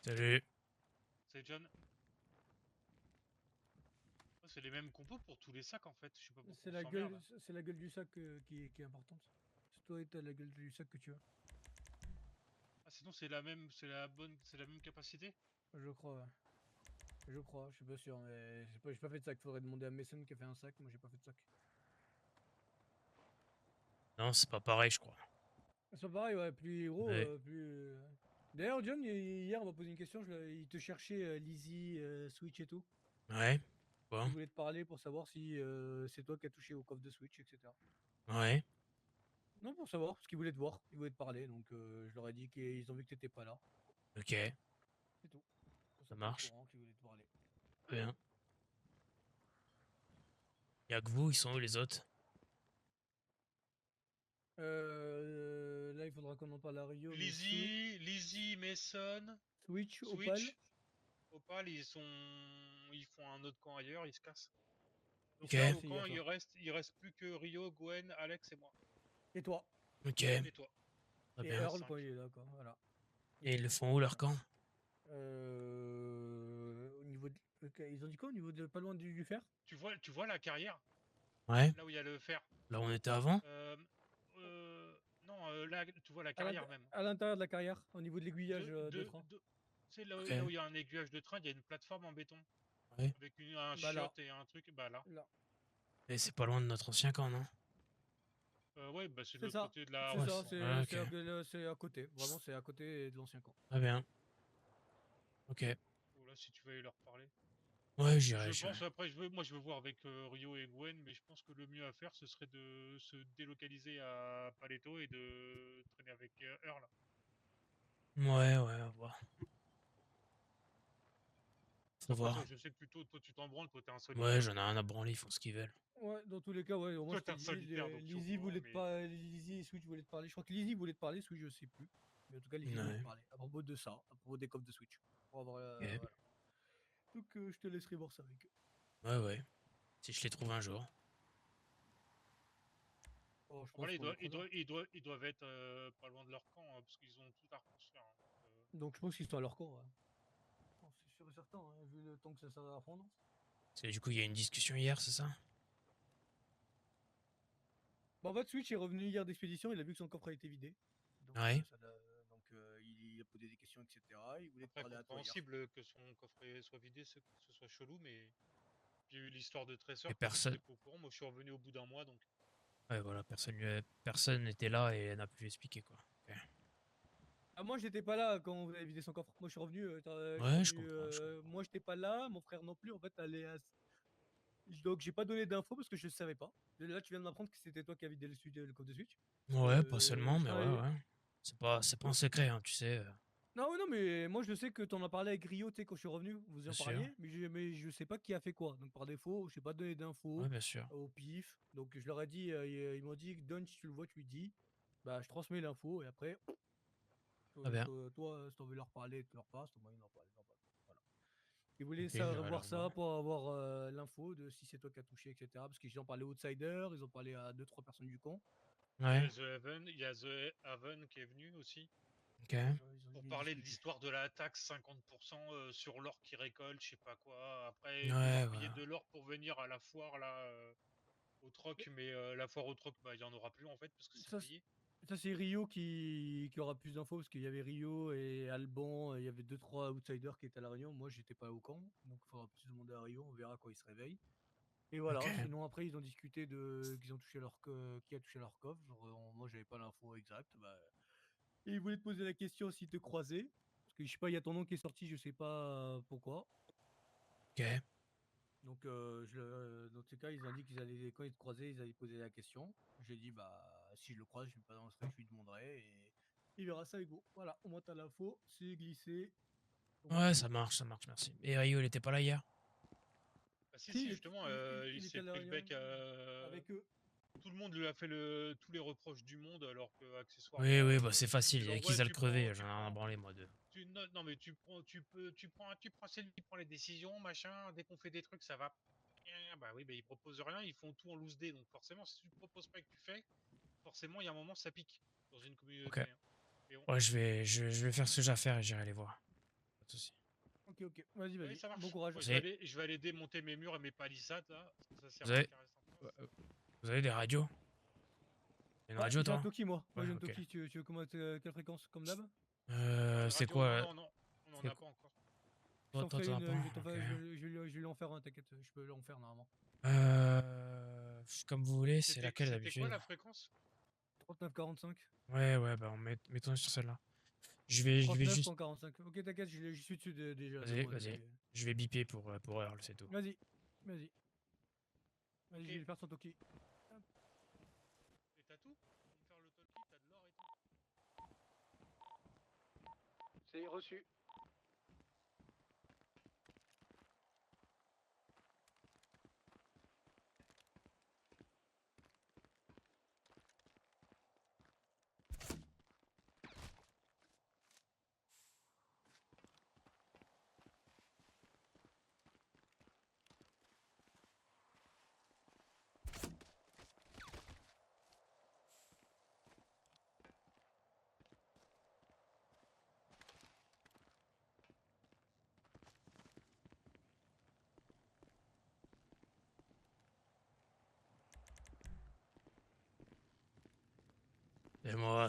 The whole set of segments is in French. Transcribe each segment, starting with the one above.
Salut. C'est John. Oh, c'est les mêmes compos pour tous les sacs en fait. Je sais pas pourquoi on s'emmerde. C'est la gueule du sac qui est importante. C'est toi et t'as la gueule du sac que tu as. Ah, sinon c'est la même, c'est la même capacité. Je crois, ouais. Je crois, je suis pas sûr, mais j'ai pas fait de sac. Faudrait demander à Mason qui a fait un sac. Moi, j'ai pas fait de sac. Non, c'est pas pareil, je crois. C'est pas pareil, ouais. Plus gros, Ouais. plus. D'ailleurs, John, hier, on m'a posé une question. Il te cherchait Lizzie, Switch et tout. Ouais. Quoi? Il voulait te parler pour savoir si c'est toi qui as touché au coffre de Switch, etc. Ouais. Non, pour savoir, parce qu'il voulait te voir. Il voulait te parler. Donc, je leur ai dit qu'ils ont vu que t'étais pas là. Ok. C'est tout. Pour Ça ça, t'es au marche. courant qu'ils voulaient te parler. Bien. Y'a que vous, ils sont où les autres? Là, il faudra qu'on en parle à Rio, mais Lizzie, Mason, Switch, Opal. Switch, Opal, ils font un autre camp ailleurs, ils se cassent. Il Donc Ok. s'est là au cassé camp hier soir. il reste plus que Rio, Gwen, Alex et moi. Et toi. Ok. Et toi. Très Et On est bien. Earl quand 5. il est là, quoi. Voilà. Et ils le font où leur camp? Au niveau de... ok, ils ont dit quoi au niveau de pas loin du fer? Tu vois la carrière? Ouais. Là où il y a le fer. Là où on était avant? Euh, non, là tu vois la carrière même. À l'intérieur de la carrière, au niveau de l'aiguillage de train. C'est Ok. là où il y a un aiguillage de train, il y a une plateforme en béton. Ouais. Avec un Bah là. chiotte et un truc, bah là. Là. Et c'est pas loin de notre ancien camp, non? Ouais, bah c'est de C'est l'autre ça. côté de la C'est Ouais. route, ça. quoi. Ouais, ok. C'est à côté. Vraiment, c'est à côté de l'ancien camp. Très bien. Ok. Ou là, si tu veux aller leur parler. Ouais, Je j'irai. pense, après, moi, je veux voir avec Rio et Gwen, mais je pense que le mieux à faire, ce serait de se délocaliser à Paleto et de traîner avec Earl. Ouais, ouais, on va voir. Faut Après, toi, voir. je sais que plutôt, toi, tu t'en branles, toi, t'es un Ouais, solitaire, j'en ai donc. rien à branler, ils font ce qu'ils veulent. Ouais, dans tous les cas, ouais, au moins Toi, je t'es t'ai un dit, solitaire, donc je suis au courant, mais. Lizzie et Switch voulaient te parler. Je crois que Lizzie voulait te parler, Switch je sais plus. Mais en tout cas, Lizzie voulait te Ouais. parler. À propos de ça, à propos des coffres de Switch. Pour avoir, Ok. voilà. Donc je te laisserai voir ça avec eux. Ouais, ouais. Si je les trouve un jour. Oh, je Voilà, pense qu'on les croisera. ils doivent être pas loin de leur camp, hein, parce qu'ils ont tout à reconstruire, hein, Donc je pense qu'ils sont à leur camp, ouais. Oh, c'est sûr et certain, hein, vu le temps que ça va prendre. Parce que du coup, il y a une discussion hier, c'est ça? Bah, en fait, Switch est revenu hier d'expédition, il a vu que son coffre a été vidé. Donc, Ouais. il a posé des questions, etc. Il voulait te Après, parler à toi hier. compréhensible que son coffret soit vidé, ce soit chelou, mais il y a eu l'histoire de Et Tressor que personne. j'étais pas au courant. Moi, je suis revenu au bout d'un mois, donc. Ouais, voilà, personne n'était là et elle n'a pu expliquer, quoi. Ok. Ah, moi, j'étais pas là quand vous avez vidé son coffre. Moi, je suis Ouais, je revenu. comprends, je comprends. Moi, j'étais pas là, mon frère non plus. En fait, donc, j'ai pas donné d'infos parce que je savais pas. Là, tu viens de m'apprendre que c'était toi qui as vidé le coffre de Switch. Ouais, pas seulement, mais ouais, Je ouais. C'est pas un secret, hein, tu sais. Non, oui, non, mais moi, je sais que t'en as parlé avec Rio, tu sais, quand je suis revenu. Vous Bien en sûr. parliez, mais je sais pas qui a fait quoi. Donc, par défaut, je n'ai pas donné Ouais, d'infos bien sûr. au pif. Donc, je leur ai dit, ils m'ont dit, Don, si tu le vois, tu lui dis. Bah, je transmets l'info et après, Très bien. si t'en veux leur parler, tu leur passes. Ton moyen d'en parler, t'en parles. Voilà. Ils voulaient Ok, j'irai savoir leur ça voir. pour avoir l'info de si c'est toi qui as touché, etc. Parce qu'ils ont parlé outsider, ils ont parlé à deux trois personnes du camp. Ouais, Il y a The Haven qui est venu aussi ok. Ils ont pour bien parler de discuté. l'histoire de la taxe 50% sur l'or qu'ils récoltent, je sais pas quoi. Après, il faut Ouais, leur payer voilà. de l'or pour venir à la foire là au troc, mais la foire au troc, bah il y en aura plus en fait parce que c'est Ça, payé. Ça, c'est Rio qui aura plus d'infos parce qu'il y avait Rio et Alban, il y avait deux trois outsiders qui étaient à la réunion. Moi, j'étais pas au camp, donc il faudra plus demander à Rio. On verra quand il se réveille. Et Ok. voilà. Sinon, après, ils ont discuté de qu'ils ont touché qui a touché leur coffre. Genre, moi, j'avais pas l'info exacte. Bah, et ils voulaient te poser la question s'ils te croisaient. Parce que je sais pas, il y a ton nom qui est sorti, je sais pas pourquoi. Ok. Donc, dans ces cas, ils ont dit qu'ils allaient, quand ils te croisaient, ils allaient poser la question. J'ai dit, bah, si je le croise, je me balancerai, je lui demanderai et il verra ça avec vous. Voilà, au moins t'as l'info, c'est glissé, au moins Ouais, tu l'as. ça marche, merci. Et Rio, il était pas là hier? Ah, si, Si, justement, il il était s'est à la pris le réunion bec. avec eux. Tout le monde lui a fait tous les reproches du monde, alors que Oui, accessoirement, oui, bah c'est facile. Il y a genre qui ouais, ça le crever? J'en ai rien à branler, moi, d'eux. non mais tu prends, c'est lui qui prend les décisions, machin. Dès qu'on fait des trucs, ça va. Bah oui, bah ils proposent rien, ils font tout en loose day, donc forcément, si tu proposes pas et que tu fais, forcément, il y a un moment, ça pique dans une Ok. communauté, hein. Mais bon, Ouais, je vais faire ce que j'ai à faire et j'irai les voir. Pas de Ok. Vas-y, Oui, vas-y. ça marche. Bon courage. Moi, Vous avez, je vais aller démonter mes murs et mes palissades, là. Ça sert vous à rien avez, qu'elles restent en euh, place. vous avez des radios? Une Ouais, radio, j'ai un toi? Toki, moi. Ouais, Moi, j'ai un ok. Toki. Tu veux comment, quelle fréquence? Comme d'hab? Une C'est radio, quoi? on n'en C'est a quoi? pas encore. Je t'en Toi, ferai t'en as une. pas? Ok. Je vais lui en faire un, t'inquiète. Je peux l'en faire normalement. Comme vous voulez, c'est laquelle C'était quoi d'habitude? la fréquence? 39-45. Ouais, bah mettons sur celle-là. Je vais juste. 39.45. Ok, t'inquiète, je suis dessus déjà de Vas-y, moi. vas-y. Je vais biper pour Earl, c'est tout. Vas-y. Vas-y. Vas-y, Ok. je vais lui faire son Toki. Hop. Et t'as tout? Pour me faire le talkie, t'as de l'or et tout. C'est reçu.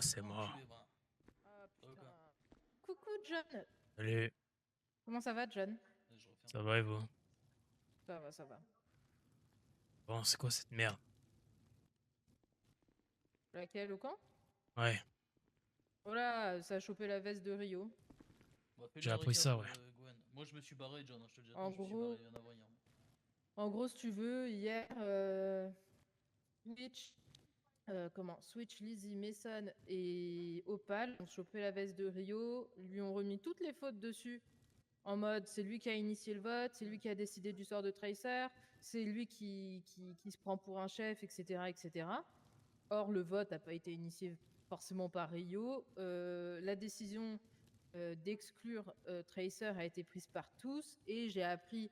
C'est moi. Enculé, va. Ah Ça va putain. quoi? Coucou John. Salut, Comment ça va John? Je referme. ça va et vous? Ça va, ça va. Bon, c'est quoi cette merde? Laquelle ou quand? Ouais, Oh là, ça a chopé la veste de Rio. Bah, fais-lui j'ai un appris récap, ça, ouais. Gwen. Moi, je me suis barré, John, hein, je te le dis. En Je me suis gros- barré bien avant hier. En gros, si tu veux, hier, Switch, Switch, Lizzie, Mason et Opal ont chopé la veste de Rio, lui ont remis toutes les fautes dessus. En mode, c'est lui qui a initié le vote, c'est lui qui a décidé du sort de Tracer, c'est lui qui se prend pour un chef, etc., etc. Or, le vote n'a pas été initié forcément par Rio. La décision d'exclure Tracer a été prise par tous et j'ai appris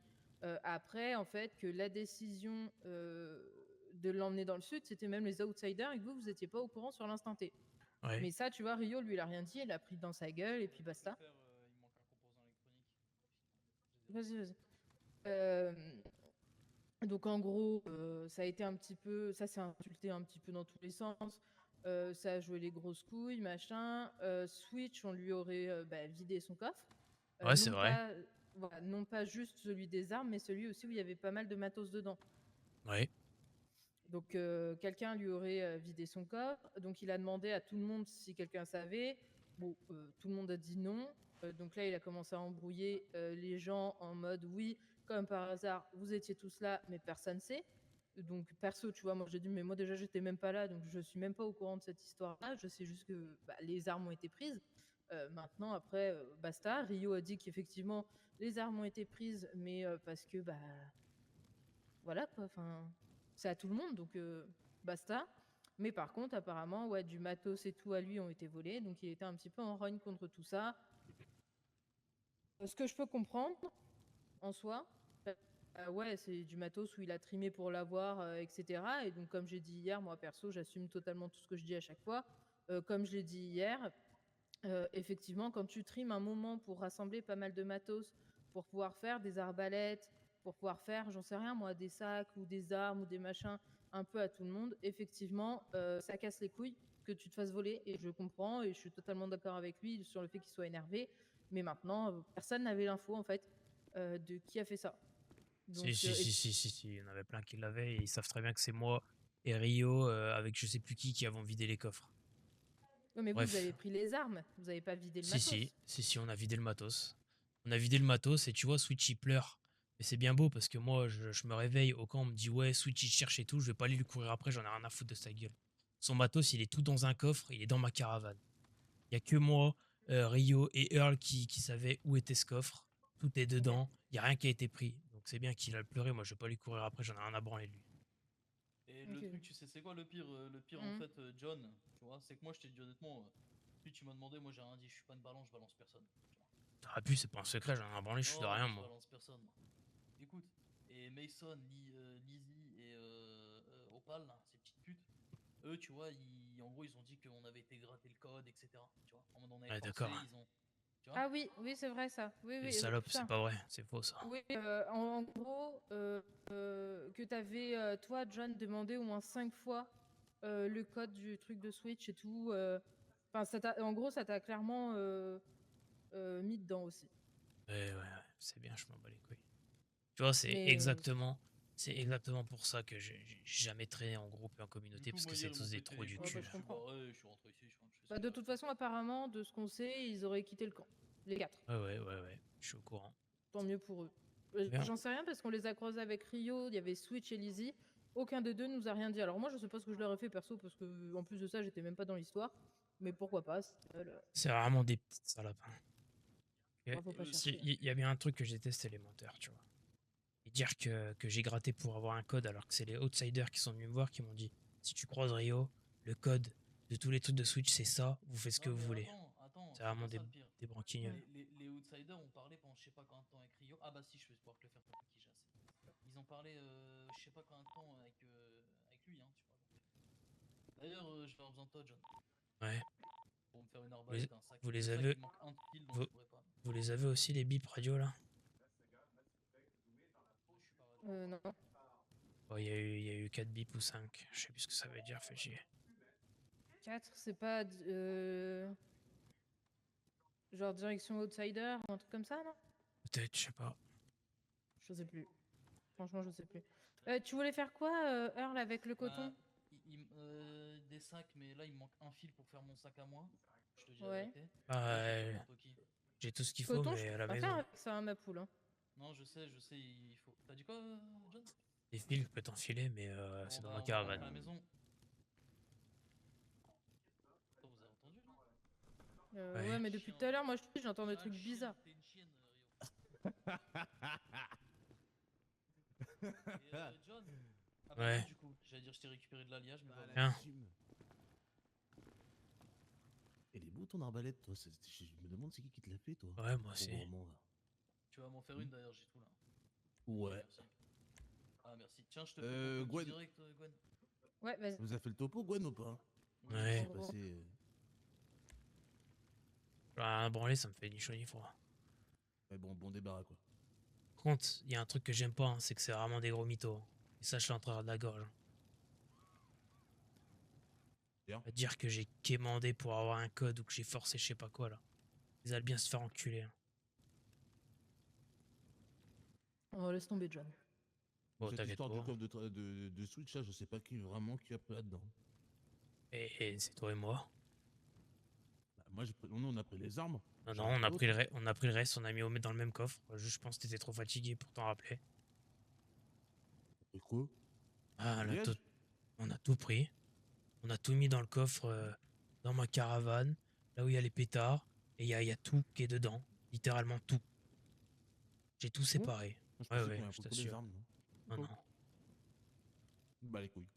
après en fait que la décision de l'emmener dans le sud, c'était même les outsiders et que vous n'étiez pas au courant sur l'instant T. Ouais. Mais ça, tu vois, Rio lui il a rien dit, il a pris dans sa gueule et puis basta. Il manque un composant électronique. Vas-y, vas-y. Euh, Donc en gros, ça a été un petit peu, ça s'est insulté un petit peu dans tous les sens. Ça a joué les grosses couilles, machin. Switch, on lui aurait vidé son coffre. Ouais, c'est vrai. Voilà, non pas juste celui des armes, mais celui aussi où il y avait pas mal de matos dedans. Ouais. Donc quelqu'un lui aurait vidé son coffre. Donc il a demandé à tout le monde si quelqu'un savait. Bon, tout le monde a dit non. Donc là, il a commencé à embrouiller les gens en mode oui, comme par hasard, vous étiez tous là, mais personne sait. Donc perso, tu vois, moi j'ai dit, mais moi déjà j'étais même pas là, donc je suis même pas au courant de cette histoire-là. Je sais juste que les armes ont été prises. Maintenant, après, basta. Rio a dit qu'effectivement les armes ont été prises, mais parce que voilà quoi. Enfin, c'est à tout le monde, donc basta. Mais par contre, apparemment, ouais, du matos et tout à lui ont été volés, donc il était un petit peu en rogne contre tout ça. Ce que je peux comprendre, en soi, ouais, c'est du matos où il a trimé pour l'avoir, etc. Et donc, comme j'ai dit hier, moi perso, j'assume totalement tout ce que je dis à chaque fois. Comme je l'ai dit hier, effectivement, quand tu trimes un moment pour rassembler pas mal de matos, pour pouvoir faire des arbalètes, pour pouvoir faire, j'en sais rien moi, des sacs ou des armes ou des machins un peu à tout le monde, effectivement, ça casse les couilles que tu te fasses voler. Et je comprends et je suis totalement d'accord avec lui sur le fait qu'il soit énervé. Mais maintenant, personne n'avait l'info en fait de qui a fait ça. Donc, Si. Il y en avait plein qui l'avaient et ils savent très bien que c'est moi et Rio avec je sais plus qui avons vidé les coffres. ouais, mais vous Bref. avez pris les armes, vous n'avez pas vidé le matos. Si, on a vidé le matos. On a vidé le matos et tu vois, Switch il pleure. Mais c'est bien beau parce que moi, je me réveille au camp, on me dit ouais, Switch il cherche et tout, je vais pas aller lui courir après, j'en ai rien à foutre de sa gueule. Son matos, il est tout dans un coffre, il est dans ma caravane. Il y a que moi, Rio et Earl qui savaient où était ce coffre. Tout est dedans, il y a rien qui a été pris. Donc c'est bien qu'il a pleuré, moi je vais pas lui courir après, j'en ai rien à branler de lui. Et le Ok. truc, tu sais, c'est quoi le pire? Le pire, en fait, John, tu vois, c'est que moi, je t'ai dit honnêtement, tu m'as demandé, moi, j'ai rien dit, je suis pas une balance, je balance personne. Tu vois. T'aurais pu, c'est pas un secret, j'en ai rien à branler, je suis de rien Je moi. balance personne, moi. Écoute, et Mason, Lizzie et Opal, là, ces petites putes, eux, tu vois, en gros, ils ont dit qu'on avait été gratter le code, etc. Tu vois, en mode on avait Ouais, forcé, d'accord. Tu vois? Ah oui, oui, c'est vrai ça. Oui, Le oui, salope, c'est putain. pas vrai, c'est faux ça. Oui, en gros, que t'avais, toi, John, demandé au moins 5 fois le code du truc de Switch et tout. Enfin, en gros, ça t'a clairement mis dedans aussi. Ouais, c'est bien, je m'en bats les couilles. Tu vois, Mais c'est exactement pour ça que j'ai jamais traîné en groupe et en Du communauté, coup, parce que moi, c'est hier, ils m'ont tous des pété trous les du Ouais, couilles, bah, cul. je je suis comprends. barré, je suis rentré ici, je fais ce Bah, que de j'avais à toute faire. façon, apparemment, de ce qu'on sait, ils auraient quitté le camp. Les 4. Ouais, je suis au courant. Tant mieux pour eux. Bien. J'en sais rien parce qu'on les a croisés avec Rio, il y avait Switch et Lizzie. Aucun des deux nous a rien dit. Alors moi, je sais pas ce que je leur ai fait perso parce que en plus de ça, j'étais même pas dans l'histoire. Mais pourquoi pas, C'est vraiment des petites salopes. Hein. bah, faut pas Eux, chercher. Il y a bien un truc que j'ai déteste, c'est les menteurs, tu vois. Et dire que j'ai gratté pour avoir un code alors que c'est les outsiders qui sont venus me voir qui m'ont dit si tu croises Rio, le code de tous les trucs de Switch c'est ça, vous faites ce que Non, vous mais voulez. attends, C'est c'est vraiment pas ça le pire. des branquignoles. Les outsiders ont parlé pendant je sais pas combien de temps avec Rio. Ah bah si, je vais pouvoir te le faire pour qui j'ai assez. Ils ont parlé je sais pas combien de temps avec lui, hein, tu vois. D'ailleurs, je vais avoir besoin de toi, John, Ouais. pour me faire une Vous les, arbalète, un sac. vous Le les sac, avez il manque un fil, donc vous, je pourrais pas. vous les avez aussi les bips radio là? Oh, je suis pas radio. Non. Oh, il y a eu 4 bips ou 5. Je sais plus ce que ça veut dire, fait chier. 4, c'est pas genre direction outsider ou un truc comme ça, non? Peut-être, je sais pas. Je sais plus. Franchement, je sais plus. Tu voulais faire quoi, Earl, avec le coton? Bah, des sacs, mais là il me manque un fil pour faire mon sac à moi. Je te dis la Ouais. vérité. Bah, Là, je vais faire n'importe qui. j'ai tout ce qu'il faut, Coton, je mais à peux la pas faire maison. avec ça, hein, ma poule. Hein. Non, je sais, il faut. T'as dit quoi, John? Les fils, je peux t'enfiler, mais Bon, c'est dans bah, ma on va rentrer à caravane. la maison. Attends, vous avez entendu là? Ouais. Ouais, mais depuis tout à l'heure, moi, j'entends des T'es un trucs chien, bizarres. t'es une chienne, Rio. Et John? Ah bah Ouais. non, du coup, j'allais dire je t'ai récupéré de l'alliage, mais Ah, bah, la Bien. team. Elle est beau ton arbalète, toi. Je me demande c'est qui te l'a fait, toi. Ouais, moi aussi. Vraiment, là. tu vas m'en faire une d'ailleurs, j'ai tout là. Ouais. Merci. Ah merci. Tiens, je te fais le topo Gwen. du direct, Gwen. Ouais, vas-y. Vous avez fait le topo, Gwen, ou pas? Oui, Ouais. C'est En gros. passé. Un branlé, ça me fait ni chaud ni froid. Mais bon débarras, quoi. Par contre, il y a un truc que j'aime pas, hein, c'est que c'est vraiment des gros mythos. Hein. Et ça, je suis en travers de la gorge. Hein. Bien. À dire que j'ai quémandé pour avoir un code ou que j'ai forcé je sais pas quoi là. Ils allaient bien se faire enculer. Hein. Oh, laisse tomber, John. Bon, Cette t'inquiète histoire pas. du coffre de Switch, là, je sais pas qui vraiment qui a pris là-dedans. Et c'est toi et moi. Bah, moi, nous, on a pris les armes. Non, J'ai non, rien on a d'autre. pris on a pris le reste, on a mis dans le même coffre. Juste, je pense que t'étais trop fatigué pour t'en rappeler. Et quoi? Ah, Liège on a tout pris. On a tout mis dans le coffre, dans ma caravane, là où il y a les pétards. Et il y a tout qui est dedans. Littéralement tout. J'ai tout séparé. Moi, je Ouais, pensais ouais, qu'on avait je pris que les t'assure. armes, non? Non, Quoi non. Bah, les couilles.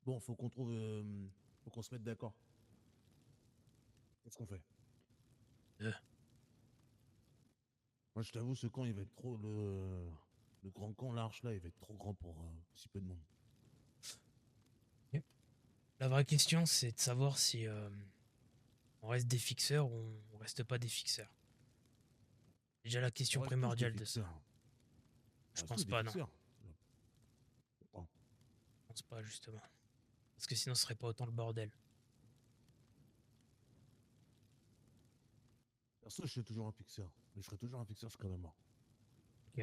Bon, faut qu'on trouve. Faut qu'on se mette d'accord. Qu'est-ce qu'on fait? Moi, je t'avoue, ce camp, il va être trop. Le grand camp, l'arche, là, il va être trop grand pour si peu de monde. La vraie question, c'est de savoir si on reste des fixeurs ou on reste pas des fixeurs. C'est déjà la question On reste tous des primordiale de ça. fixeurs. Je On reste pense tous des pas, non. fixeurs. Bon. Je pense pas, justement. Parce que sinon, ce serait pas autant le bordel. Perso, je suis toujours un fixeur. Mais je serai toujours un fixeur jusqu'à ma mort. Ok.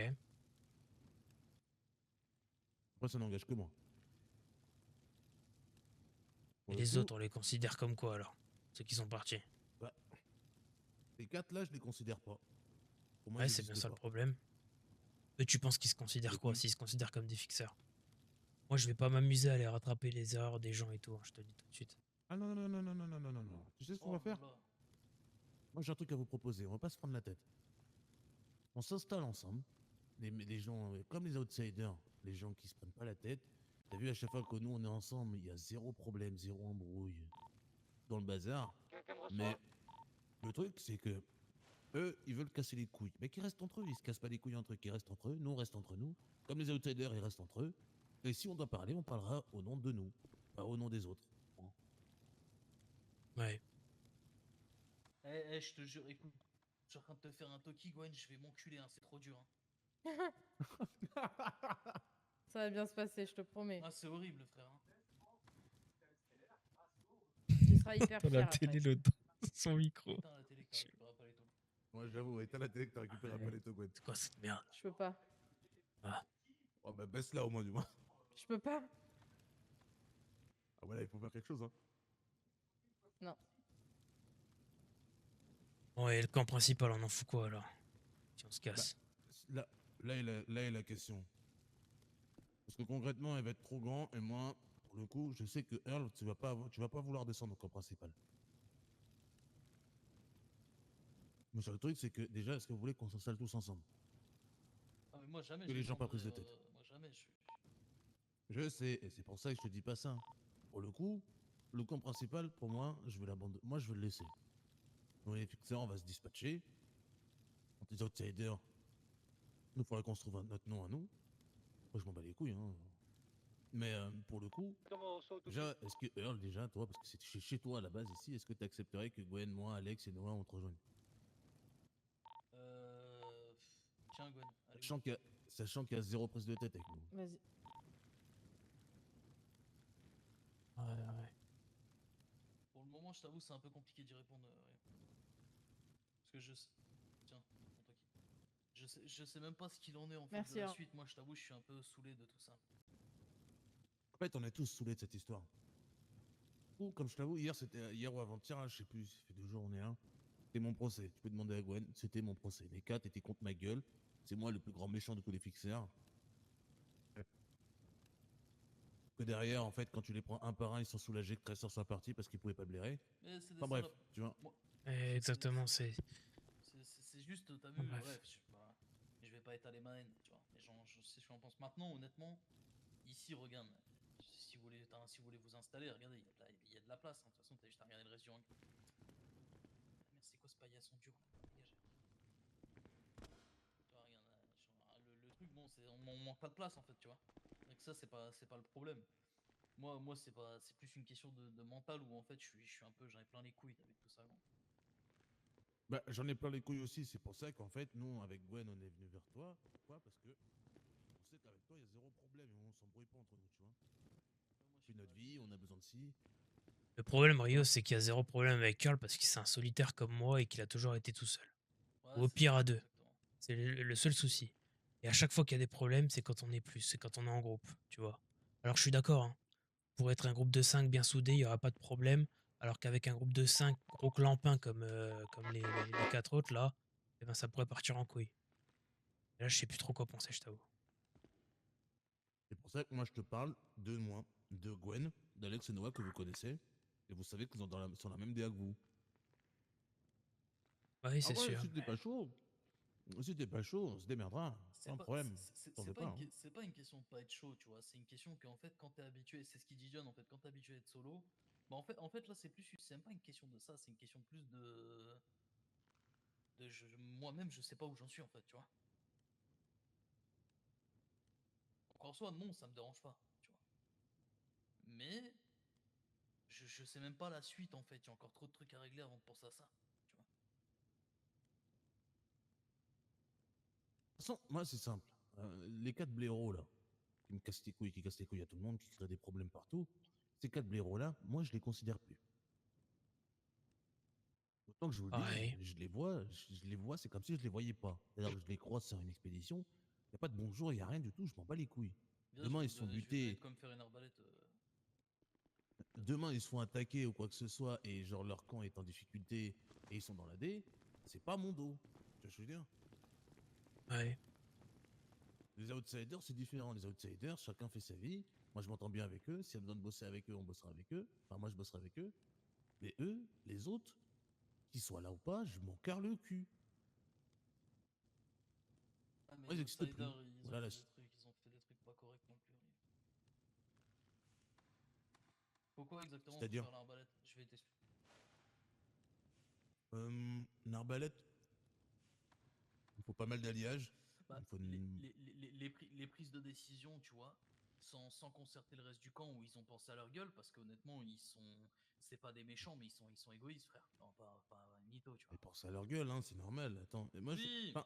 Après, ça n'engage que moi. Pour Et le les coup, autres, on les considère comme quoi alors? Ceux qui sont partis. les 4 là, je les considère pas. Pour moi, Ouais, ils c'est bien existent ça le pas. problème. Eux, tu penses qu'ils se considèrent Les quoi? couilles. S'ils se considèrent comme des fixeurs. Moi, je vais pas m'amuser à aller rattraper les erreurs des gens et tout, hein, je te le dis tout de suite. Ah non, non, non, non, non, non, non, non, non. Tu sais ce qu'on Oh va faire? là là. Moi, j'ai un truc à vous proposer. On va pas se prendre la tête. On s'installe ensemble. Les gens, comme les outsiders, les gens qui se prennent pas la tête. T'as vu, à chaque fois que nous, on est ensemble, il y a zéro problème, zéro embrouille dans le bazar. Mais le truc, c'est que eux, ils veulent casser les couilles. Mais qu'ils restent entre eux. Ils se cassent pas les couilles entre eux. Qu'ils restent entre eux. Nous, on reste entre nous. Comme les outsiders, ils restent entre eux. Et si on doit parler, on parlera au nom de nous, pas au nom des autres. Ouais. Je te jure, écoute, je suis en train de te faire un Toki, Gwen, je vais m'enculer, hein, c'est trop dur. Hein. Ça va bien se passer, je te promets. Ah, c'est horrible, frère. Hein. Tu seras hyper Dans la fier après. télé, le temps, son micro. Putain, la télé que t'as récupéré pas les taux. Moi, j'avoue, ouais, t'as la télé que t'as récupéré Ouais. après les Togwen. C'est quoi cette merde? Je peux pas. Oh, bah, baisse-la au moins, du moins. Je peux pas. Ah, voilà, il faut faire quelque chose, hein. Non. Bon, et le camp principal, on en fout quoi alors? Si on se casse. Là, là est la question. Parce que concrètement, elle va être trop grand, et moi, pour le coup, je sais que Earl, tu vas pas vouloir descendre au camp principal. Mais sur le truc, c'est que déjà, est-ce que vous voulez qu'on s'installe tous ensemble? Ah, mais moi, jamais Que je les gens pas descendrai, prise de tête. moi, jamais. Je sais, et c'est pour ça que je te dis pas ça. Pour le coup, le camp principal, pour moi, je vais l'abandonner. Moi, je vais le laisser. Donc, les fixeurs, on va se dispatcher. Quand les outsiders, nous faudrait qu'on se trouve notre nom à nous. Moi, je m'en bats les couilles, hein. Mais pour le coup, déjà, est-ce que Earl, déjà, toi, parce que c'est chez toi à la base ici, est-ce que tu accepterais que Gwen, moi, Alex et Noah, on te rejoigne? Tiens, Gwen, allez. Sachant qu'il y a zéro prise de tête avec nous. Vas-y. Ouais. Pour le moment, je t'avoue, c'est un peu compliqué d'y répondre. Parce que je sais. Tiens, ton Toki. Je sais même pas ce qu'il en est en fait Merci, de la hein. suite. Moi, je t'avoue, je suis un peu saoulé de tout ça. En fait, on est tous saoulés de cette histoire. Ou, comme je t'avoue, hier ou avant-hier, là, je sais plus, ça fait 2 jours, on est un. C'était mon procès. Tu peux demander à Gwen, c'était mon procès. Les 4 étaient contre ma gueule. C'est moi le plus grand méchant de tous les fixeurs. Que derrière, en fait, quand tu les prends un par un, ils sont soulagés que Tracer soit parti parce qu'ils pouvaient pas blairer. Mais c'est des Enfin bref, salopes. tu vois. Moi, Exactement, c'est. c'est juste, t'as vu, Bref. bref, je vais pas étaler ma haine, tu vois. Mais je sais ce que j'en pense maintenant, honnêtement. Ici, regarde, si vous voulez, si vous voulez vous installer, regardez, il y a de la place. Hein. De toute façon, t'as juste à regarder le reste du hangar. Ah, merde, c'est quoi ce paillasson dur là? Dégagez. Tu vois, regarde, le truc, bon, on manque pas de place en fait, tu vois. Donc ça, c'est pas le problème. Moi c'est plus une question de mental où en fait je suis un peu, j'en ai plein les couilles avec tout ça. Gros. Bah, j'en ai plein les couilles aussi. C'est pour ça qu'en fait, nous, avec Gwen, on est venu vers toi. Pourquoi? Parce que on sait qu'avec toi, il y a zéro problème et on s'embrouille pas entre nous, tu vois. On fait notre vie, on a besoin de ci. Le problème, Rio, c'est qu'il y a zéro problème avec Curl parce que c'est un solitaire comme moi et qu'il a toujours été tout seul. Ouais, Ou au c'est pire ça, à deux. exactement. C'est le seul souci. Et à chaque fois qu'il y a des problèmes, c'est quand on est plus, c'est quand on est en groupe, tu vois. Alors je suis d'accord, hein. Pour être un groupe de 5 bien soudé, il n'y aura pas de problème. Alors qu'avec un groupe de 5 gros clampins comme les 4 autres, là, eh ben, ça pourrait partir en couille. Et là, je sais plus trop quoi penser, je t'avoue. C'est pour ça que moi, je te parle de moi, de Gwen, d'Alex et Noah que vous connaissez. Et vous savez qu'ils sont sur la même DA que vous. Oui, c'est Après, sûr. si t'es pas chaud, on se démerdera. Pas un problème. T'en fais pas, hein. C'est pas une question de pas être chaud, tu vois. C'est une question qu'en fait, quand t'es habitué, c'est ce qu'il dit John, en fait, quand t'es habitué à être solo, bah en fait là, c'est même pas une question de ça, c'est une question plus moi-même, je sais pas où j'en suis, en fait, tu vois. Donc en soi, non, ça me dérange pas, tu vois. Mais je sais même pas la suite, en fait. Il y a encore trop de trucs à régler avant de penser à ça, tu vois. De toute façon, moi, c'est simple. Les 4 blaireaux, là, qui me cassent les couilles, qui cassent les couilles à tout le monde, qui créent des problèmes partout, ces 4 blaireaux-là, moi, je les considère plus. Autant que je vous le dis, Pareil. je les vois, c'est comme si je les voyais pas. C'est-à-dire que je les croise sur une expédition, il n'y a pas de bonjour, il n'y a rien du tout, je m'en bats les couilles. Viens, Demain, ils se font je vais buter, comme faire une arbalète. demain, ils se font attaquer ou quoi que ce soit, et genre leur camp est en difficulté, et ils sont dans la D, c'est pas mon dos. Tu vois ce que je veux dire? Ouais. Les outsiders, c'est différent. Les outsiders, chacun fait sa vie. Moi, je m'entends bien avec eux. S'il y a besoin de bosser avec eux, on bossera avec eux. Enfin, moi, je bosserai avec eux. Mais eux, les autres, qu'ils soient là ou pas, je m'en carre le cul. Ah, mais Moi, ils les n'existent outsiders, plus. ils ont Voilà, fait des trucs, ils ont fait des trucs pas corrects non plus. Pourquoi exactement faut c'est-à-dire, faire l'arbalète? Je vais t'expliquer. une arbalète, il faut pas mal d'alliage. Bah, Il faut les prises de décision, tu vois, sans concerter le reste du camp où ils ont pensé à leur gueule, parce qu'honnêtement, c'est pas des méchants, mais ils sont égoïstes, frère. Non, pas mytho, tu Ils vois. pensent à leur gueule, hein, c'est normal. Attends, et moi, Oui, enfin,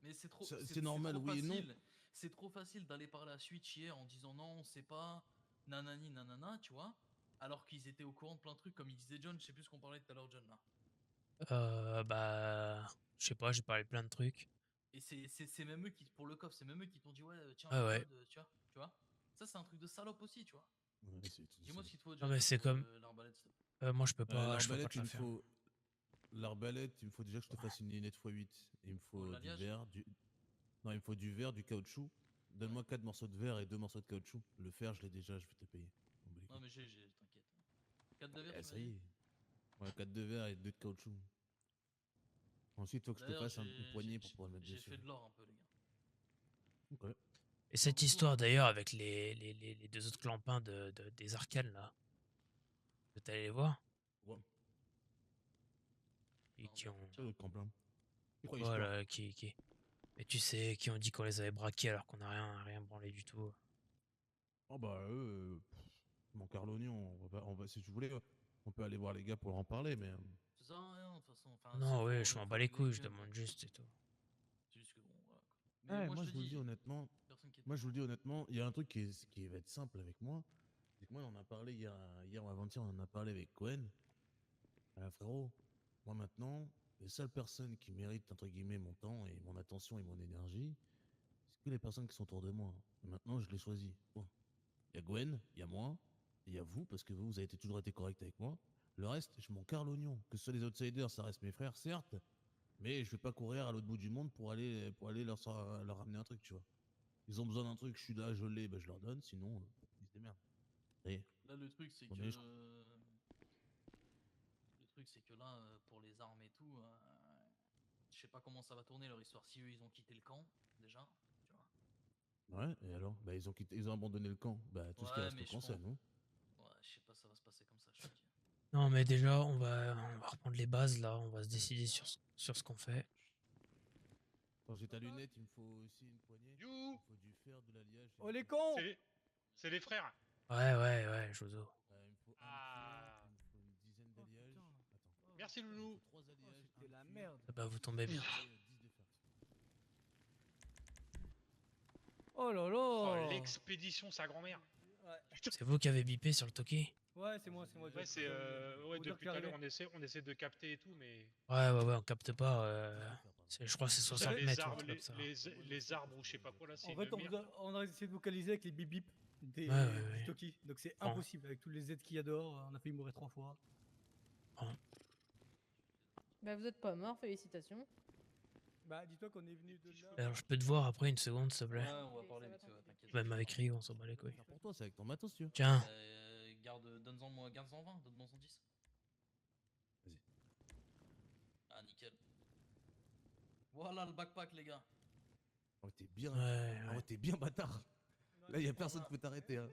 mais c'est normal, trop oui et non. facile. C'est trop facile d'aller parler à Switch hier en disant non, on sait pas, nanani, nanana, tu vois. Alors qu'ils étaient au courant de plein de trucs, comme il disait John, je sais plus ce qu'on parlait tout à l'heure, John, là. Bah, je sais pas, j'ai parlé de plein de trucs. Et c'est même eux qui, pour le coffre, c'est même eux qui t'ont dit ouais, tiens, Ouais, ouais. regarde, tu vois. Ça, c'est un truc de salope aussi, tu vois. Ouais, c'est tout Dis-moi ça. ce qu'il te faut, Non, John, mais là, c'est pour comme. l'arbalète, s'il te plaît. Moi, je peux pas te L'arbalète, la il me faire. faut. L'arbalète, il me faut déjà que je te fasse une lunette x8. Il me faut du l'alliage verre, Non, il me faut du verre, du caoutchouc. Donne-moi 4 morceaux de verre et 2 morceaux de caoutchouc. Le fer, je l'ai déjà, je vais te le payer. On bat les Non, couilles. mais t'inquiète. 4 de verre, Eh, tu m'as ça y dit. est. Ouais, 4 de verre et 2 de caoutchouc. Ensuite, il faut que je te D'ailleurs, fasse une poignée pour pouvoir le mettre j'ai dessus. fait de l'or un peu, les gars. Ok. Et cette histoire d'ailleurs avec les deux autres clampins des arcanes là. T'es allé les voir? Ouais, Et Non, qui bah, ont. ça doit être plein. Tu crois histoire. Voilà, qui. Et tu sais, qui ont dit qu'on les avait braqués alors qu'on a rien branlé du tout. Oh bah mon Carlognon, si tu voulais, on peut aller voir les gars pour en parler, mais Ça sert à rien, de toute façon. Enfin, Non, ouais, je faut m'en bats les régler couilles, avec je eux, quoi. demande juste et tout. C'est juste que bon, voilà. Quoi. Mais ouais, moi, moi je je te vous le dis dis, honnêtement, personne qui est moi je vous le dis honnêtement, il y a un truc qui va être simple avec moi, c'est que moi on en a parlé hier ou avant-hier, on en a parlé avec Cohen. Frérot, moi maintenant, les seules personnes qui méritent entre guillemets mon temps et mon attention et mon énergie, c'est que les personnes qui sont autour de moi. Et maintenant je les choisis. Bon. Il y a Gwen, il y a moi, et il y a vous, parce que vous avez toujours été correct avec moi. Le reste, je m'en carre l'oignon. Que ce soit les outsiders, ça reste mes frères, certes, mais je vais pas courir à l'autre bout du monde pour aller leur ramener un truc, tu vois. Ils ont besoin d'un truc, je suis là, je l'ai, ben je leur donne, sinon, ils se démerdent. Et, là, le truc, c'est on que. est, Le truc, c'est que là, pour les armes et tout, je sais pas comment ça va tourner leur histoire. Si eux, ils ont quitté le camp, déjà, tu vois. ouais, et alors bah, ils ont abandonné le camp. Bah, tout ce qui Ouais, reste mais au je camp, c'est à pense. nous. Ouais, je sais pas, ça va se passer comme ça, je te dis. Non, mais déjà, on va reprendre les bases là, on va se décider sur ce qu'on fait. Quand j'ai ta lunette, il me faut aussi une poignée. You Il me faut du fer, de l'alliage. Oh les cons! C'est les frères. Ouais, Jozo. Il me faut un Ah. cuir, il me faut une dizaine Oh, d'alliages. putain. Attends. Merci, Il me Loulou. faut 3 alliages, C'était un la cuir, merde. Ah bah, vous tombez bien. et 10 de fer. Oh là Oh, là! l'expédition, sa grand-mère. Ouais, C'est vous qui avez bipé sur le toki? ouais c'est moi. Ouais, c'est ouais, Faut dire depuis que tout à t'es l'heure, arrivé. on essaie de capter et tout, mais Ouais, on capte pas. 10 de fer, pardon. Je crois que c'est tu sais, 60 savez, mètres ou un arbres, truc comme ça. les arbres ou je sais pas quoi là, c'est En une fait, merde. on a essayé de vocaliser avec les bip bip du Ouais. Toki. Donc c'est Prends. impossible. Avec tous les Z qu'il y a dehors, on a failli mourir 3 fois. Bah, vous êtes pas mort, félicitations. Bah, dis-toi qu'on est venu de là. Alors, je peux te voir après une seconde, s'il te plaît? Ouais, on va Ça parler va vite, ouais, tranquille. t'inquiète. Même avec Rio, on s'en bat les couilles. Faire pour toi, c'est avec ton matos, tu vois. Tiens, Donne-en 20, donne-moi 110. Vas-y. Ah, nickel. Voilà le backpack, les gars. Oh, t'es bien. ouais. Oh, t'es bien bâtard. Là, y a personne qui peut t'arrêter. Hein.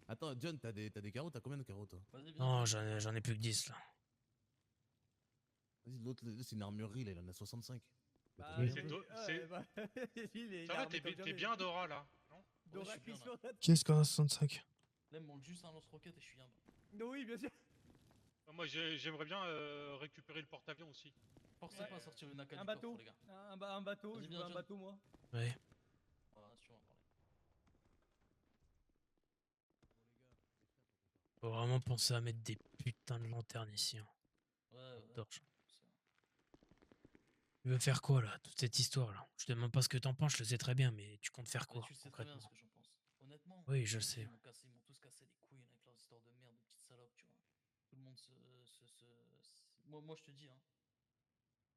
Attends, John, t'as des carreaux? T'as combien de carreaux, toi? Vas-y, viens. Non, j'en ai plus que 10 là. Vas-y, l'autre, c'est une armurerie, là, il en a 65. Bah, Oui, oui, c'est do- ouais, c'est- bah, il Ça va, armé comme t'es jamais. bien Dora là, non? Dora Ouais, je suis qui bien, sur la tête. Qu'est-ce qu'on a 65? Là, il me manque juste un lance-roquette et je suis bien. Oui, bien sûr. Moi j'aimerais bien récupérer le porte-avions aussi. Forcez Ouais. pas à sortir une AK Un du bateau. coffre, les gars. Un bateau. Vas-y, Je viens, veux un John. bateau, moi. Ouais. Voilà, si tu veux en parler. Faut vraiment penser à mettre des putains de lanternes ici. Hein. Ouais. Torche. Tu veux faire quoi là, toute cette histoire là? Je te demande pas ce que t'en penses, je le sais très bien, mais tu comptes faire Bah, quoi tu sais très bien concrètement? ce que j'en pense. Honnêtement, Oui, je te dis, sais. ils m'ont tous cassé les couilles avec leurs histoires de merde, de petites salopes, tu vois. Tout le monde Moi, je te dis, hein.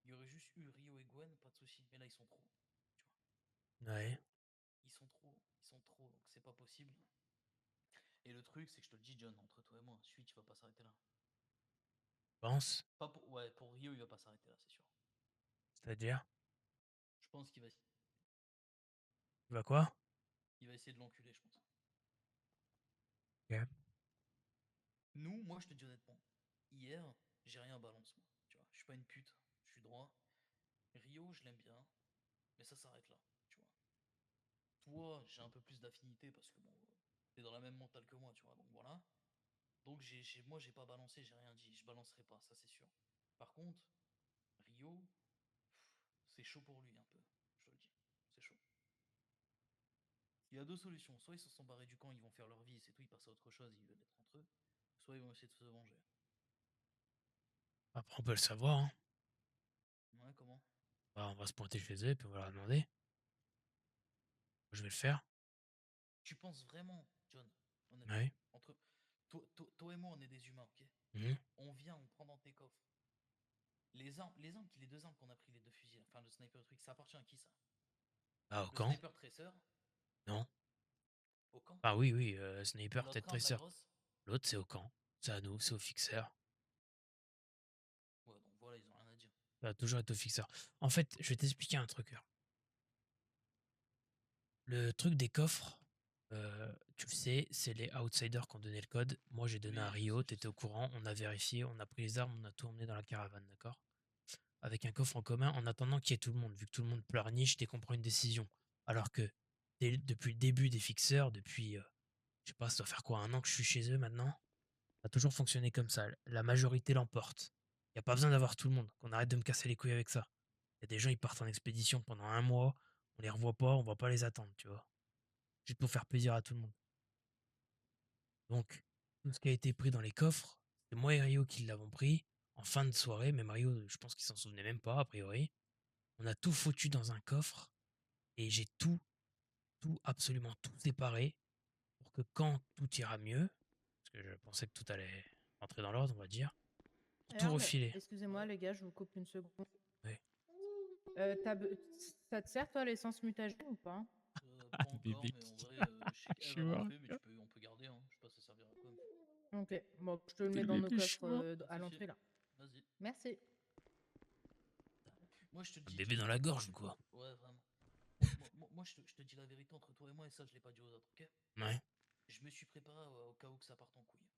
Il y aurait juste eu Rio et Gwen, pas de soucis. Mais là, ils sont trop. Tu vois. Ouais. Ils sont trop, donc c'est pas possible. Et le truc, c'est que je te le dis, John, entre toi et moi, Switch va pas s'arrêter là. Pense? Pas pour... Ouais, pour Rio, il va pas s'arrêter là, c'est sûr. C'est-à-dire? Je pense qu'il va... Tu vas quoi? Il va essayer de l'enculer, je pense. Ok. Nous, moi, je te dis honnêtement, hier, j'ai rien à balance, moi. Tu vois, je suis pas une pute, je suis droit. Rio, je l'aime bien, mais ça s'arrête là, tu vois. Toi, j'ai un peu plus d'affinité parce que bon, t'es dans la même mentale que moi, tu vois, donc voilà. Donc moi j'ai pas balancé, j'ai rien dit, je balancerai pas, ça c'est sûr. Par contre, Rio, c'est chaud pour lui un peu, je te le dis, c'est chaud. Il y a deux solutions, soit ils se sont barrés du camp, ils vont faire leur vie, c'est tout, ils passent à autre chose, ils veulent être entre eux, soit ils vont essayer de se venger. Après, on peut le savoir, hein. Ouais, comment? Bah, on va se pointer chez eux et puis on va leur demander. Je vais le faire. Tu penses vraiment, John, honnêtement, Ouais. entre toi et moi, on est des humains, ok? Mhm. On vient, on prend dans tes coffres. Les deux armes qu'on a pris, les deux fusils, enfin le sniper le truc, ça appartient à qui ça? Ah, au Le camp? sniper traceur, Non. au camp? Ah oui, oui, sniper, tête L'autre arme, la tracer. grosse? L'autre, c'est au camp. C'est à nous, c'est au fixeur. Ouais, donc voilà, ils ont rien à dire. Ça va toujours être au fixeur. En fait, je vais t'expliquer un truc. Le truc des coffres, tu le sais, c'est les outsiders qui ont donné le code. Moi, j'ai donné Oui, à je Rio, sais, je t'étais au sais. courant, on a vérifié, on a pris les armes, on a tout emmené dans la caravane, d'accord? Avec un coffre en commun, en attendant qu'il y ait tout le monde, vu que tout le monde pleurniche dès qu'on prend une décision. Alors que depuis le début des fixeurs, depuis, je sais pas, ça doit faire quoi, 1 an que je suis chez eux maintenant, ça a toujours fonctionné comme ça. La majorité l'emporte. Il n'y a pas besoin d'avoir tout le monde, qu'on arrête de me casser les couilles avec ça. Il y a des gens, ils partent en expédition pendant 1 mois, on les revoit pas, on va pas les attendre, tu vois. Juste pour faire plaisir à tout le monde. Donc, tout ce qui a été pris dans les coffres, c'est moi et Rio qui l'avons pris en fin de soirée. Même Rio, je pense qu'il s'en souvenait même pas, a priori. On a tout foutu dans un coffre et j'ai absolument tout séparé pour que quand tout ira mieux, parce que je pensais que tout allait rentrer dans l'ordre, on va dire, pour tout Merde, refiler. excusez-moi Ouais. les gars, je vous coupe une seconde. Ouais. Ça te sert toi l'essence mutagène ou pas? Pas encore, mais en vrai, je sais Je qu'Eve suis elle en mort. fait, mais on peut garder, hein. Je sais pas, ça servira à quoi. Ok, bon, je te le T'es mets le dans nos bébé, je suis coffres mort. Pas de à soucis. l'entrée là. Vas-y. Merci. Moi, je te Un dis, bébé John. dans la gorge ou quoi? Ouais, vraiment. Moi, je te dis la vérité entre toi et moi, et ça, je l'ai pas dit aux autres, ok? Ouais. Je me suis préparé au cas où que ça parte en couille.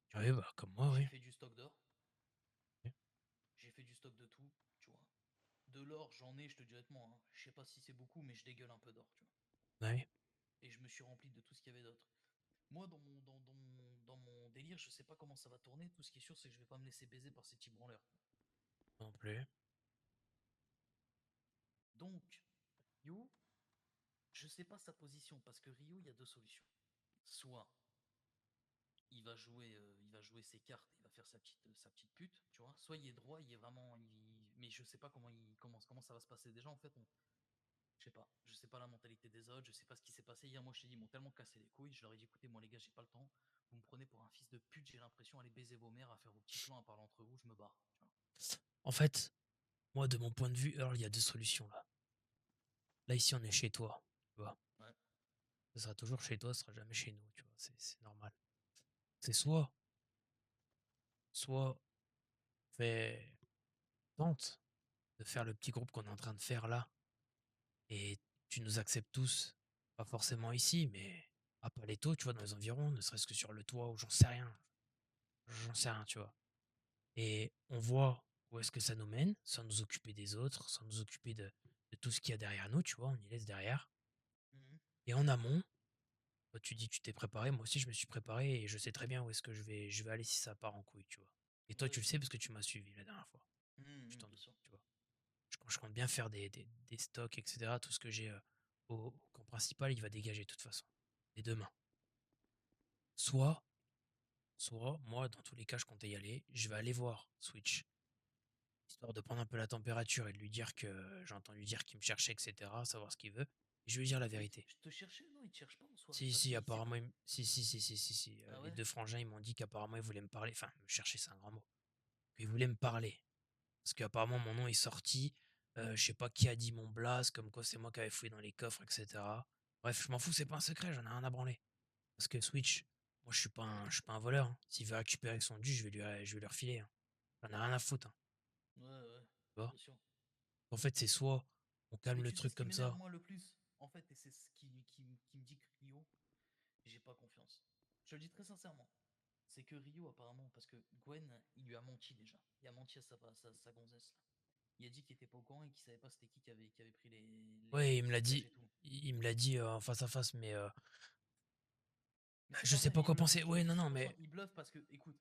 Tu Ah oui, vois? bah comme moi, J'ai oui. fait du stock d'or. Ok. J'ai fait du stock de tout, tu vois. De l'or, j'en ai, je te dis honnêtement, hein. Je sais pas si c'est beaucoup, mais je dégueule un peu d'or, tu vois. Ouais. Et je me suis rempli de tout ce qu'il y avait d'autre. Moi, dans mon délire, je sais pas comment ça va tourner. Tout ce qui est sûr, c'est que je vais pas me laisser baiser par ces petits branleurs. Non plus. Donc, Ryu, je sais pas sa position, parce que Ryu, il y a deux solutions. Soit il va jouer ses cartes, il va faire sa petite pute, tu vois. Soit il est droit, il est vraiment, mais je sais pas comment ça va se passer. Déjà, en fait, je sais pas la mentalité des autres, je sais pas ce qui s'est passé hier. Moi, je t'ai dit, ils m'ont tellement cassé les couilles. Je leur ai dit, écoutez, moi les gars, j'ai pas le temps. Vous me prenez pour un fils de pute. J'ai l'impression d'aller baiser vos mères, à faire vos petits plans, à parler entre vous. Je me barre. Tu vois. En fait, moi, de mon point de vue, alors il y a deux solutions là. Là, ici, on est chez toi, tu vois. Ouais. Ça sera toujours chez toi, ça sera jamais chez nous, tu vois. C'est normal. C'est soit, fais, tente de faire le petit groupe qu'on est en train de faire là, et tu nous acceptes tous, pas forcément ici, mais à Paletto, tu vois, dans les environs, ne serait-ce que sur le toit, ou j'en sais rien, tu vois. Et on voit où est-ce que ça nous mène, sans nous occuper des autres, sans nous occuper de tout ce qu'il y a derrière nous, tu vois, on y laisse derrière. Mhm. Et en amont, toi, tu dis que tu t'es préparé, moi aussi je me suis préparé et je sais très bien où est-ce que je vais aller si ça part en couille, tu vois. Et toi, Ouais, tu le je sais vois. parce que tu m'as suivi la dernière fois. Je t'en Bien doute, sûr. tu vois. Je compte bien faire des stocks, etc. Tout ce que j'ai au camp principal, il va dégager de toute façon. Et demain. Soit, moi, dans tous les cas, je comptais y aller. Je vais aller voir Switch, histoire de prendre un peu la température et de lui dire que j'ai entendu dire qu'il me cherchait, etc. Savoir ce qu'il veut. Et je vais lui dire la Mais vérité. je te cherchais, non, il te cherche pas en soi. Si, Parce si, qu'il sait apparemment, pas. si. Ah Les ouais? deux frangins, ils m'ont dit qu'apparemment, ils voulaient me parler. Enfin, me chercher, c'est un grand mot. Ils voulaient me parler. Parce qu'apparemment, mon nom est sorti. Je sais pas qui a dit mon blase, comme quoi c'est moi qui avais fouillé dans les coffres, etc. Bref, je m'en fous, c'est pas un secret, j'en ai rien à branler. Parce que Switch, moi, je suis pas un voleur, hein. S'il veut récupérer son dû, je vais lui refiler, hein. J'en ai rien à foutre, hein, Ouais, ouais, tu vois. bien sûr. En fait, c'est soit on calme Mais le tu sais truc ce qui comme m'énerve ça. moi le plus, en fait, et c'est ce qui me dit que Rio, j'ai pas confiance. Je le dis très sincèrement. C'est que Rio, apparemment, parce que Gwen, il lui a menti déjà. Il a menti à sa gonzesse, là. Il a dit qu'il était pas au courant et qu'il savait pas c'était qui avait pris Ouais, il les me l'a stockages dit, et tout. il me l'a dit en face à face, mais Mais c'est Je sais vrai, pas quoi ils bluffent, penser. John. Ouais, non, non, 100%, mais. ils bluffent parce que, écoute,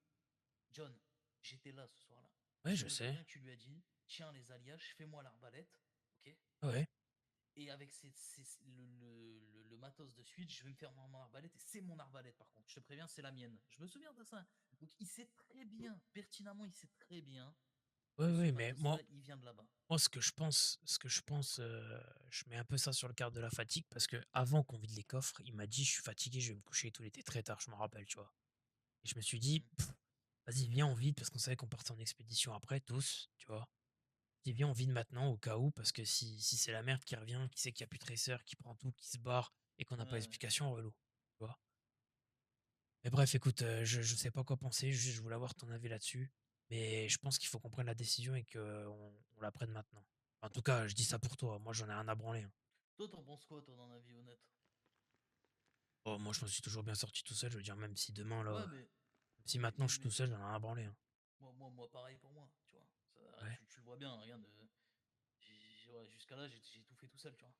John, j'étais là ce soir-là. Ouais, Je je me sais. souviens que tu lui as dit, tiens les alliages, fais-moi l'arbalète, ok? Ouais. Et avec le matos de suite, je vais me faire mon arbalète. Et c'est mon arbalète par contre. Je te préviens, c'est la mienne. Je me souviens de ça. Donc il sait très bien, pertinemment, il sait très bien Ouais, que ce ouais, mais matos-là, il vient de là-bas. moi, ce que je pense, je mets un peu ça sur le cadre de la fatigue parce que avant qu'on vide les coffres, il m'a dit je suis fatigué, je vais me coucher et tout. Il était très tard, je me rappelle, tu vois. Et je me suis dit, Mhm. vas-y, viens, on vide parce qu'on savait qu'on partait en expédition après, tous, tu vois. J'ai dit, viens, on vide maintenant au cas où parce que si c'est la merde qui revient, qui sait qu'il n'y a plus de tracer, qui prend tout, qui se barre et qu'on n'a pas Ouais, ouais. d'explication, relou, tu vois. Mais bref, écoute, je sais pas quoi penser, juste je voulais avoir ton avis là-dessus. Mais je pense qu'il faut qu'on prenne la décision et qu'on on la prenne maintenant. En tout cas, je dis ça pour toi, moi j'en ai rien à branler, hein. Toi, t'en penses quoi, toi, dans la vie honnête? Oh, moi je m'en suis toujours bien sorti tout seul, je veux dire, même si demain, là, Ouais, même mais, si mais, maintenant mais, je suis tout mais seul, j'en ai rien à branler, hein. moi, pareil pour moi, tu vois. Ouais. Tu le vois bien, rien de. Ouais, jusqu'à là, j'ai tout fait tout seul, tu vois.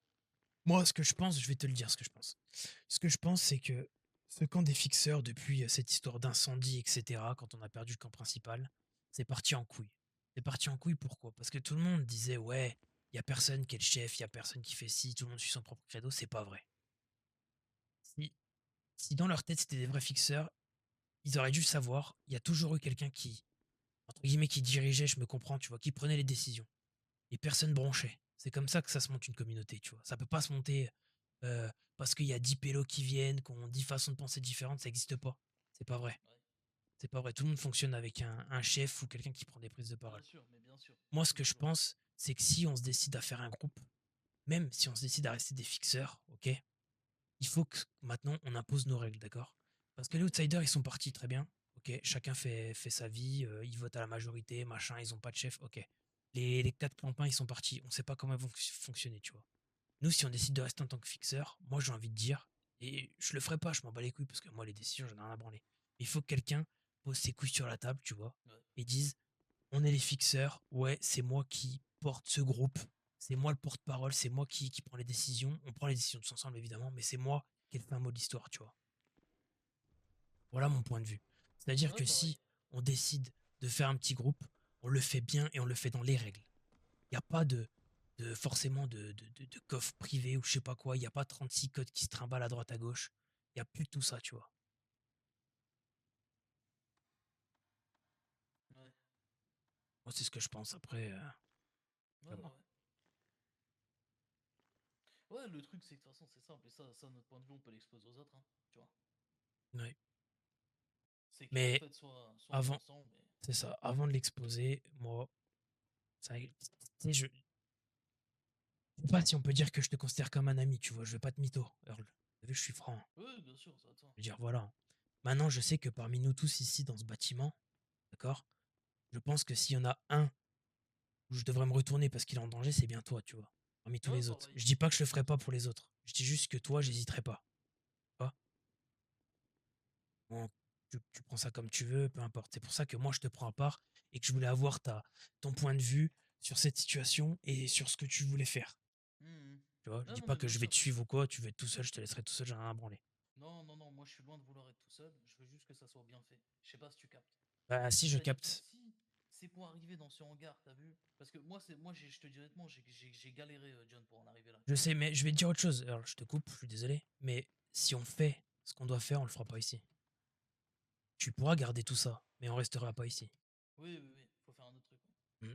Moi, ce que je pense, je vais te le dire, ce que je pense. Ce que je pense, c'est que ce camp des fixeurs, depuis cette histoire d'incendie, etc., quand on a perdu le camp principal, c'est parti en couille. C'est parti en couille, pourquoi? Parce que tout le monde disait, ouais, il y a personne qui est le chef, il y a personne qui fait ci, tout le monde suit son propre credo, c'est pas vrai. Si, si dans leur tête c'était des vrais fixeurs, ils auraient dû savoir, il y a toujours eu quelqu'un qui, entre guillemets, qui dirigeait, je me comprends, tu vois, qui prenait les décisions. Et personne bronchait. C'est comme ça que ça se monte une communauté, tu vois. Ça peut pas se monter parce qu'il y a 10 pélos qui viennent, qui ont 10 façons de penser différentes, ça n'existe pas. C'est pas vrai. Ouais. C'est pas vrai. Tout le monde fonctionne avec un chef ou quelqu'un qui prend des prises de Bien parole. sûr, mais bien sûr. Moi, ce que je Toujours. pense, c'est que si on se décide à faire un groupe, même si on se décide à rester des fixeurs, ok, il faut que maintenant on impose nos règles, d'accord? Parce que les outsiders, ils sont partis très bien, ok, chacun fait sa vie, ils votent à la majorité, machin, ils ont pas de chef, ok. Les 4 clampins, ils sont partis, on sait pas comment ils vont fonctionner, tu vois. Nous, si on décide de rester en tant que fixeur, moi j'ai envie de dire, et je le ferai pas, je m'en bats les couilles, parce que moi les décisions, j'en ai rien à branler. Il faut que quelqu'un pose ses couilles sur la table, tu vois, Ouais. et dise, on est les fixeurs, ouais, c'est moi qui porte ce groupe, c'est moi le porte-parole, c'est moi qui prend les décisions. On prend les décisions tous ensemble, évidemment, mais c'est moi qui ai fait un mot d'histoire, tu vois. Voilà mon point de vue. C'est-à-dire Ouais, que pareil. si on décide de faire un petit groupe, on le fait bien et on le fait dans les règles. Il n'y a pas de forcément de coffre privé ou je sais pas quoi. Il n'y a pas 36 codes qui se trimballent à droite à gauche. Il n'y a plus de tout ça, tu vois. Ouais. Moi, c'est ce que je pense. Après, Ouais, à voir. ouais. Ouais, le truc, c'est que de toute façon, c'est simple. Et ça, notre point de vue, on peut l'exposer aux autres, hein, tu vois. Ouais. C'est qu'en Mais fait, soit on est avant, ensemble, mais. c'est ça. Avant de l'exposer, moi, ça, tu sais, je sais pas si on peut dire que je te considère comme un ami, tu vois. Je veux pas te mytho, Earl. T'as vu, je suis franc. Ouais, bien sûr, ça va de soi. Je veux dire, voilà. Maintenant, je sais que parmi nous tous ici dans ce bâtiment, d'accord, je pense que s'il y en a un où je devrais me retourner parce qu'il est en danger, c'est bien toi, tu vois. Parmi tous Ouais, les autres. pareil. Je dis pas que je le ferai Pareil, pas c'est pour pareil. les autres. Je dis juste que toi, j'hésiterai pas. Pas. Bon, tu prends ça comme tu veux, peu importe. C'est pour ça que moi, je te prends à part et que je voulais avoir ton point de vue sur cette situation et sur ce que tu voulais faire. Mhm. Tu vois, je Ah dis non, pas mais que bien je vais sûr. te suivre ou quoi, tu veux être tout seul, je te laisserai tout seul, j'en ai rien à branler. Non, non, non, moi je suis loin de vouloir être tout seul. Je veux juste que ça soit bien fait. Je sais pas si tu captes. Bah, si je C'est-à-dire que capte. si c'est pour arriver dans ce hangar, t'as vu? Parce que je te dis honnêtement, j'ai galéré, John, pour en arriver là, tu Je vois. sais, mais je vais te dire autre chose. Alors, je te coupe, je suis désolé. Mais si on fait ce qu'on doit faire, on le fera pas ici. Tu pourras garder tout ça, mais on restera pas ici. Oui, oui, oui, faut faire un autre truc. Hmm.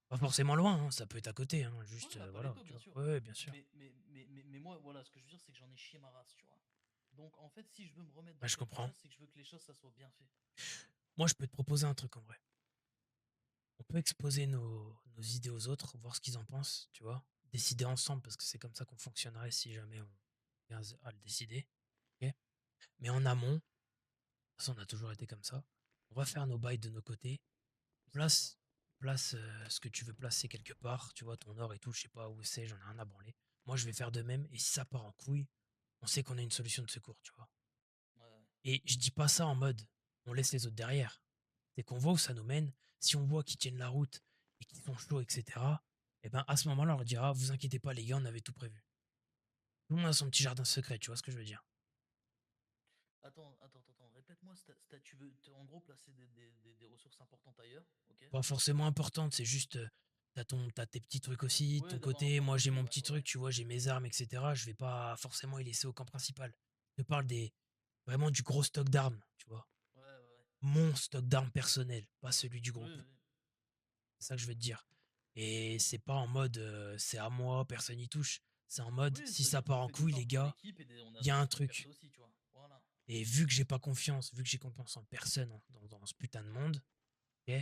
Pas forcément loin, hein, ça peut être à côté, hein, Ouais, juste à voilà, Paletto, tu bien vois. sûr. Ouais, ouais, bien sûr. Mais moi, voilà, ce que je veux dire, c'est que j'en ai chié ma race, tu vois. Donc, en fait, si je veux me remettre Ouais, dans je quelque comprends. chose, c'est que je veux que les choses, ça soit bien fait. Moi, je peux te proposer un truc en vrai. On peut exposer nos idées aux autres, voir ce qu'ils en pensent, tu vois. Décider ensemble, parce que c'est comme ça qu'on fonctionnerait si jamais on vient à le décider. Ok. Mais en amont, de toute façon, on a toujours été comme ça. On va faire nos bails de nos côtés. C'est ça. Place, place ce que tu veux placer quelque part, tu vois, ton or et tout, je sais pas où c'est, j'en ai rien à branler. Moi, je vais faire de même, et si ça part en couille, on sait qu'on a une solution de secours, tu vois. Ouais, ouais. Et je dis pas ça en mode, on laisse les autres derrière. C'est qu'on voit où ça nous mène. Si on voit qu'ils tiennent la route et qu'ils sont chauds, etc., et ben à ce moment-là, on leur dira, vous inquiétez pas, les gars, on avait tout prévu. Tout le monde a son petit jardin secret, tu vois ce que je veux dire. Attends, répète-moi, tu veux en gros placer des ressources importantes ailleurs, ok? Pas forcément importante, c'est juste, t'as tes petits trucs aussi de Ouais, ton d'avoir un côté. plan Moi, j'ai d'action, mon ouais, petit ouais, truc, tu vois, j'ai mes armes, etc. Je vais pas forcément y laisser au camp principal. Je te parle vraiment du gros stock d'armes, tu vois. ouais. Mon stock d'armes personnel, pas celui du Oui, groupe. oui. C'est ça que je veux te dire. Et c'est pas en mode, c'est à moi, personne y touche. C'est en mode, Oui, si ça c'est-à-dire qu'on part en fait des couille, les armes pour gars, l'équipe et on a il y a des un armes truc. perso aussi, tu vois. Voilà. Et vu que j'ai pas confiance, vu que j'ai confiance en personne dans ce putain de monde, ok,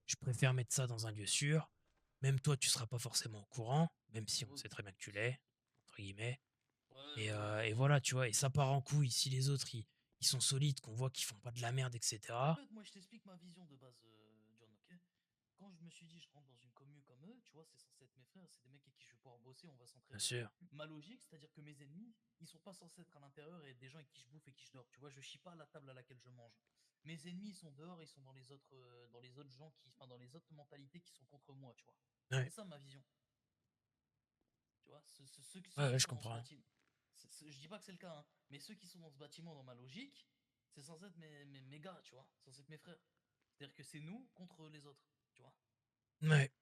je préfère mettre ça dans un lieu sûr. Même toi, tu seras pas forcément au courant, même si on Ouais, sait très bien que tu l'es, entre guillemets. ouais. Et voilà, tu vois, et ça part en couille. Si les autres, ils sont solides, qu'on voit qu'ils font pas de la merde, En etc. fait, moi, je t'explique ma vision de base, John, ok? Quand je me suis dit, je rentre dans une commune comme eux, tu vois, c'est censé être mes frères, c'est des mecs avec qui je vais pouvoir bosser, on va Bien s'entraider. sûr. Ma logique, c'est-à-dire que mes ennemis, ils sont pas censés être à l'intérieur et des gens avec qui je bouffe et qui je dors. Tu vois, je chie pas à la table à laquelle je mange. Mes ennemis, ils sont dehors, ils sont dans les autres gens enfin, dans les autres mentalités qui sont contre moi, tu vois. Ouais, C'est ça ma vision. Tu vois, ceux ouais, qui je sont dans ce comprends. bâtiment. Je dis pas que c'est le cas, hein, mais ceux qui sont dans ce bâtiment, dans ma logique, c'est censé être mes gars, tu vois, c'est censé être mes frères. C'est-à-dire que c'est nous contre les autres, tu vois. Ouais,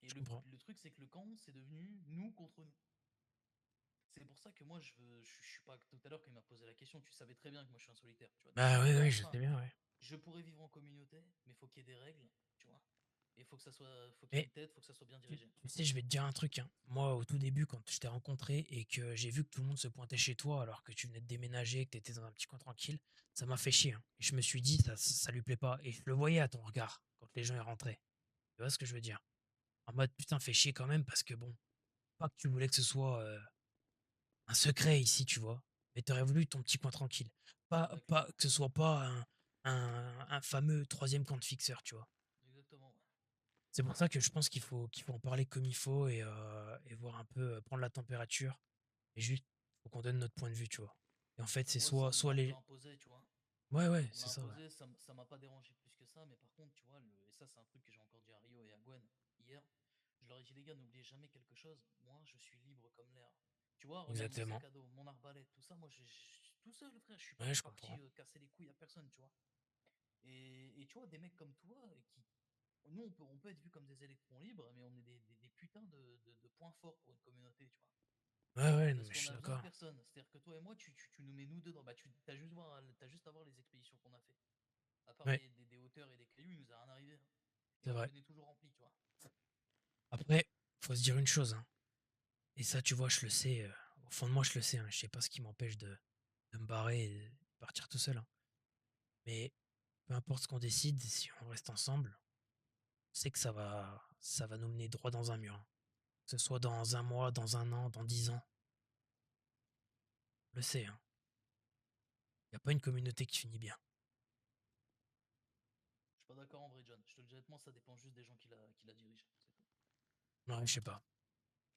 Et je comprends. le truc, c'est que le camp, c'est devenu nous contre nous. C'est pour ça que moi, je suis pas. Tout à l'heure, quand il m'a posé la question, tu savais très bien que moi, je suis un solitaire, tu vois. Donc ça Bah me oui, oui, dérange je pas. sais bien, ouais. Je pourrais vivre en communauté, mais il faut qu'il y ait des règles, tu vois. Et faut qu'il y ait Mais une tête, faut que ça soit bien tu, dirigé. tu sais, je vais te dire un truc, hein. Moi, au tout début, quand je t'ai rencontré et que j'ai vu que tout le monde se pointait chez toi alors que tu venais de déménager, que tu étais dans un petit coin tranquille, ça m'a fait chier, hein. Et je me suis dit, ça lui plaît pas. Et je le voyais à ton regard quand les gens y rentraient. Tu vois ce que je veux dire? En mode, putain, fait chier quand même parce que bon, pas que tu voulais que ce soit un secret ici, tu vois. Mais t'aurais voulu ton petit coin tranquille. Ouais, Pas clairement. que ce soit pas un fameux troisième camp de fixeur, tu vois. Exactement, ouais. C'est pour ça que je pense qu'il faut en parler comme il faut et voir un peu, prendre la température. Et juste, faut qu'on donne notre point de vue, tu vois. Et en fait, c'est Moi, ça, on me l'a soit un peu les. imposé, tu vois. Ouais, ouais, On me l'a c'est ça, ouais. imposé, ça m'a pas dérangé plus que ça, mais par contre, tu vois, et ça, c'est un truc que j'ai encore dit à Rio et à Gwen hier. Je leur ai dit, les gars, n'oubliez jamais quelque chose. Moi, je suis libre comme l'air. Tu vois, regarde mon sac Exactement. à dos, mon arbalète, tout ça. Moi, tout seul, frère, je suis pas Ouais, je parti comprends. casser les couilles à personne, tu vois. Et tu vois, des mecs comme toi, qui. Nous, on peut être vus comme des électrons libres, mais on est des putains de points forts pour une communauté, tu vois. Ouais, ouais, non, Parce mais je qu'on suis a besoin de d'accord. personne. C'est-à-dire que toi et moi, tu nous mets nous deux dans. Bah, t'as juste à voir les expéditions qu'on a fait. À part Ouais, des hauteurs et des cailloux, il nous a rien arrivé, hein. Et c'est on vrai. revenait toujours rempli, tu vois. Après, faut se dire une chose, hein. Et ça, tu vois, je le sais, au fond de moi, je le sais, hein. Je sais pas ce qui m'empêche de me barrer et de partir tout seul, hein. Mais peu importe ce qu'on décide, si on reste ensemble, c'est que ça va nous mener droit dans un mur, hein. Que ce soit dans un mois, dans un an, dans 10 ans. Je le sais, hein. Y a pas une communauté qui finit bien. Je suis pas d'accord en vrai, John. Je te le dis honnêtement, ça dépend juste des gens qui la dirigent. C'est tout. Ouais, je sais pas.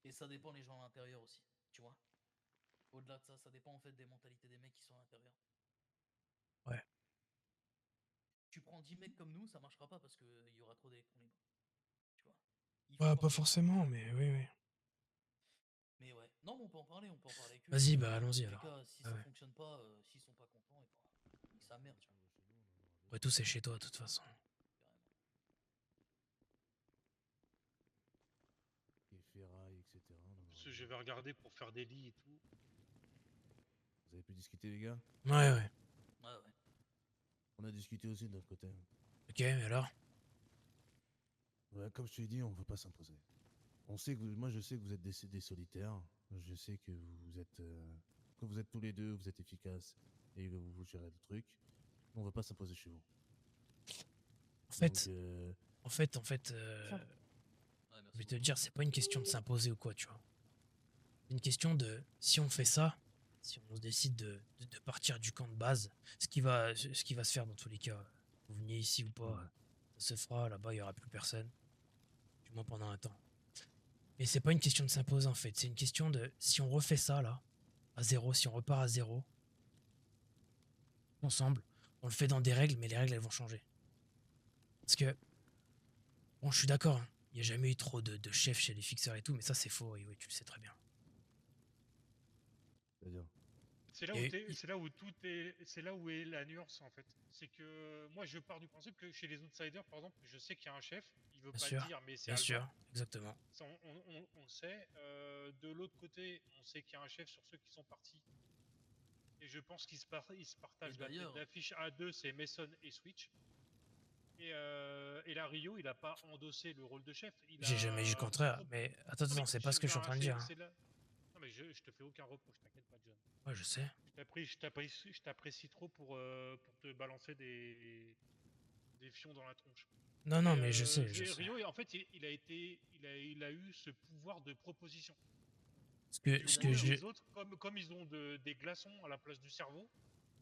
Et ça dépend les gens à l'intérieur aussi, tu vois. Au-delà de ça, ça dépend en fait des mentalités des mecs qui sont à l'intérieur. Ouais. Tu prends 10 mecs comme nous, ça marchera pas parce qu'il y aura trop d'électrons libres, tu vois. Il faut Ouais, pas partager. forcément, mais oui, oui. Mais ouais, non, mais on peut en parler avec eux. Vas-y, Et bah dans allons-y tous les alors. cas, si Ah ça ouais. fonctionne pas, s'ils sont pas contents, et bah, nique sa mère, tu vois. Après tout, c'est chez toi, de toute façon. Carrément. Les ferrailles, etc. on en aura Parce que je besoin. vais regarder pour faire des lits et tout. Vous avez pu discuter, les gars? Ouais, ouais. Ouais. On a discuté aussi de notre côté. Ok, mais alors? Ouais, comme je te l'ai dit, on ne veut pas s'imposer. On sait que moi, je sais que vous êtes des solitaires. Je sais que vous êtes tous les deux, vous êtes efficaces et que vous gérez le truc. On ne veut pas s'imposer chez vous. En fait, Donc, je Ouais, merci vais te beaucoup. dire, c'est pas une question de s'imposer ou quoi, tu vois. C'est une question de, si on fait ça, si on décide de partir du camp de base, ce qui va se faire dans tous les cas, vous veniez ici ou pas, ça se fera, là-bas, il y aura plus personne. Du moins pendant un temps. Mais c'est pas une question de s'imposer en fait, c'est une question de, si on refait ça, là, à zéro, si on repart à zéro, ensemble, on le fait dans des règles, mais les règles, elles vont changer. Parce que, bon, je suis d'accord, hein, il n'y a jamais eu trop de chefs chez les fixeurs et tout, mais ça c'est faux, et oui, tu le sais très bien. c'est-à-dire, Et c'est là où est la nuance en fait. C'est que moi je pars du principe que chez les outsiders, par exemple, je sais qu'il y a un chef, il veut bien pas le sûr, dire, mais c'est bien Alban. sûr, exactement. Ça, on le sait. De l'autre côté, on sait qu'il y a un chef sur ceux qui sont partis. Et je pense qu'ils se partagent la tête d'ailleurs, d'affiche à deux, c'est Mason et Switch. Et là, Rio, il a pas endossé le rôle de chef. Il J'ai jamais dit le a contraire, pro- mais attends, Non mais attends, c'est pas ce que je suis en train de dire, hein. c'est là. Non mais je te fais aucun reproche, t'inquiète pas, John. Ouais, je sais. Je t'apprécie trop pour te balancer des fions dans la tronche. Non, non, mais je sais, je C'est sais. Rio, en fait, il a eu ce pouvoir de proposition. Ce que, Du ce coup, que je... les autres, comme ils ont des glaçons à la place du cerveau,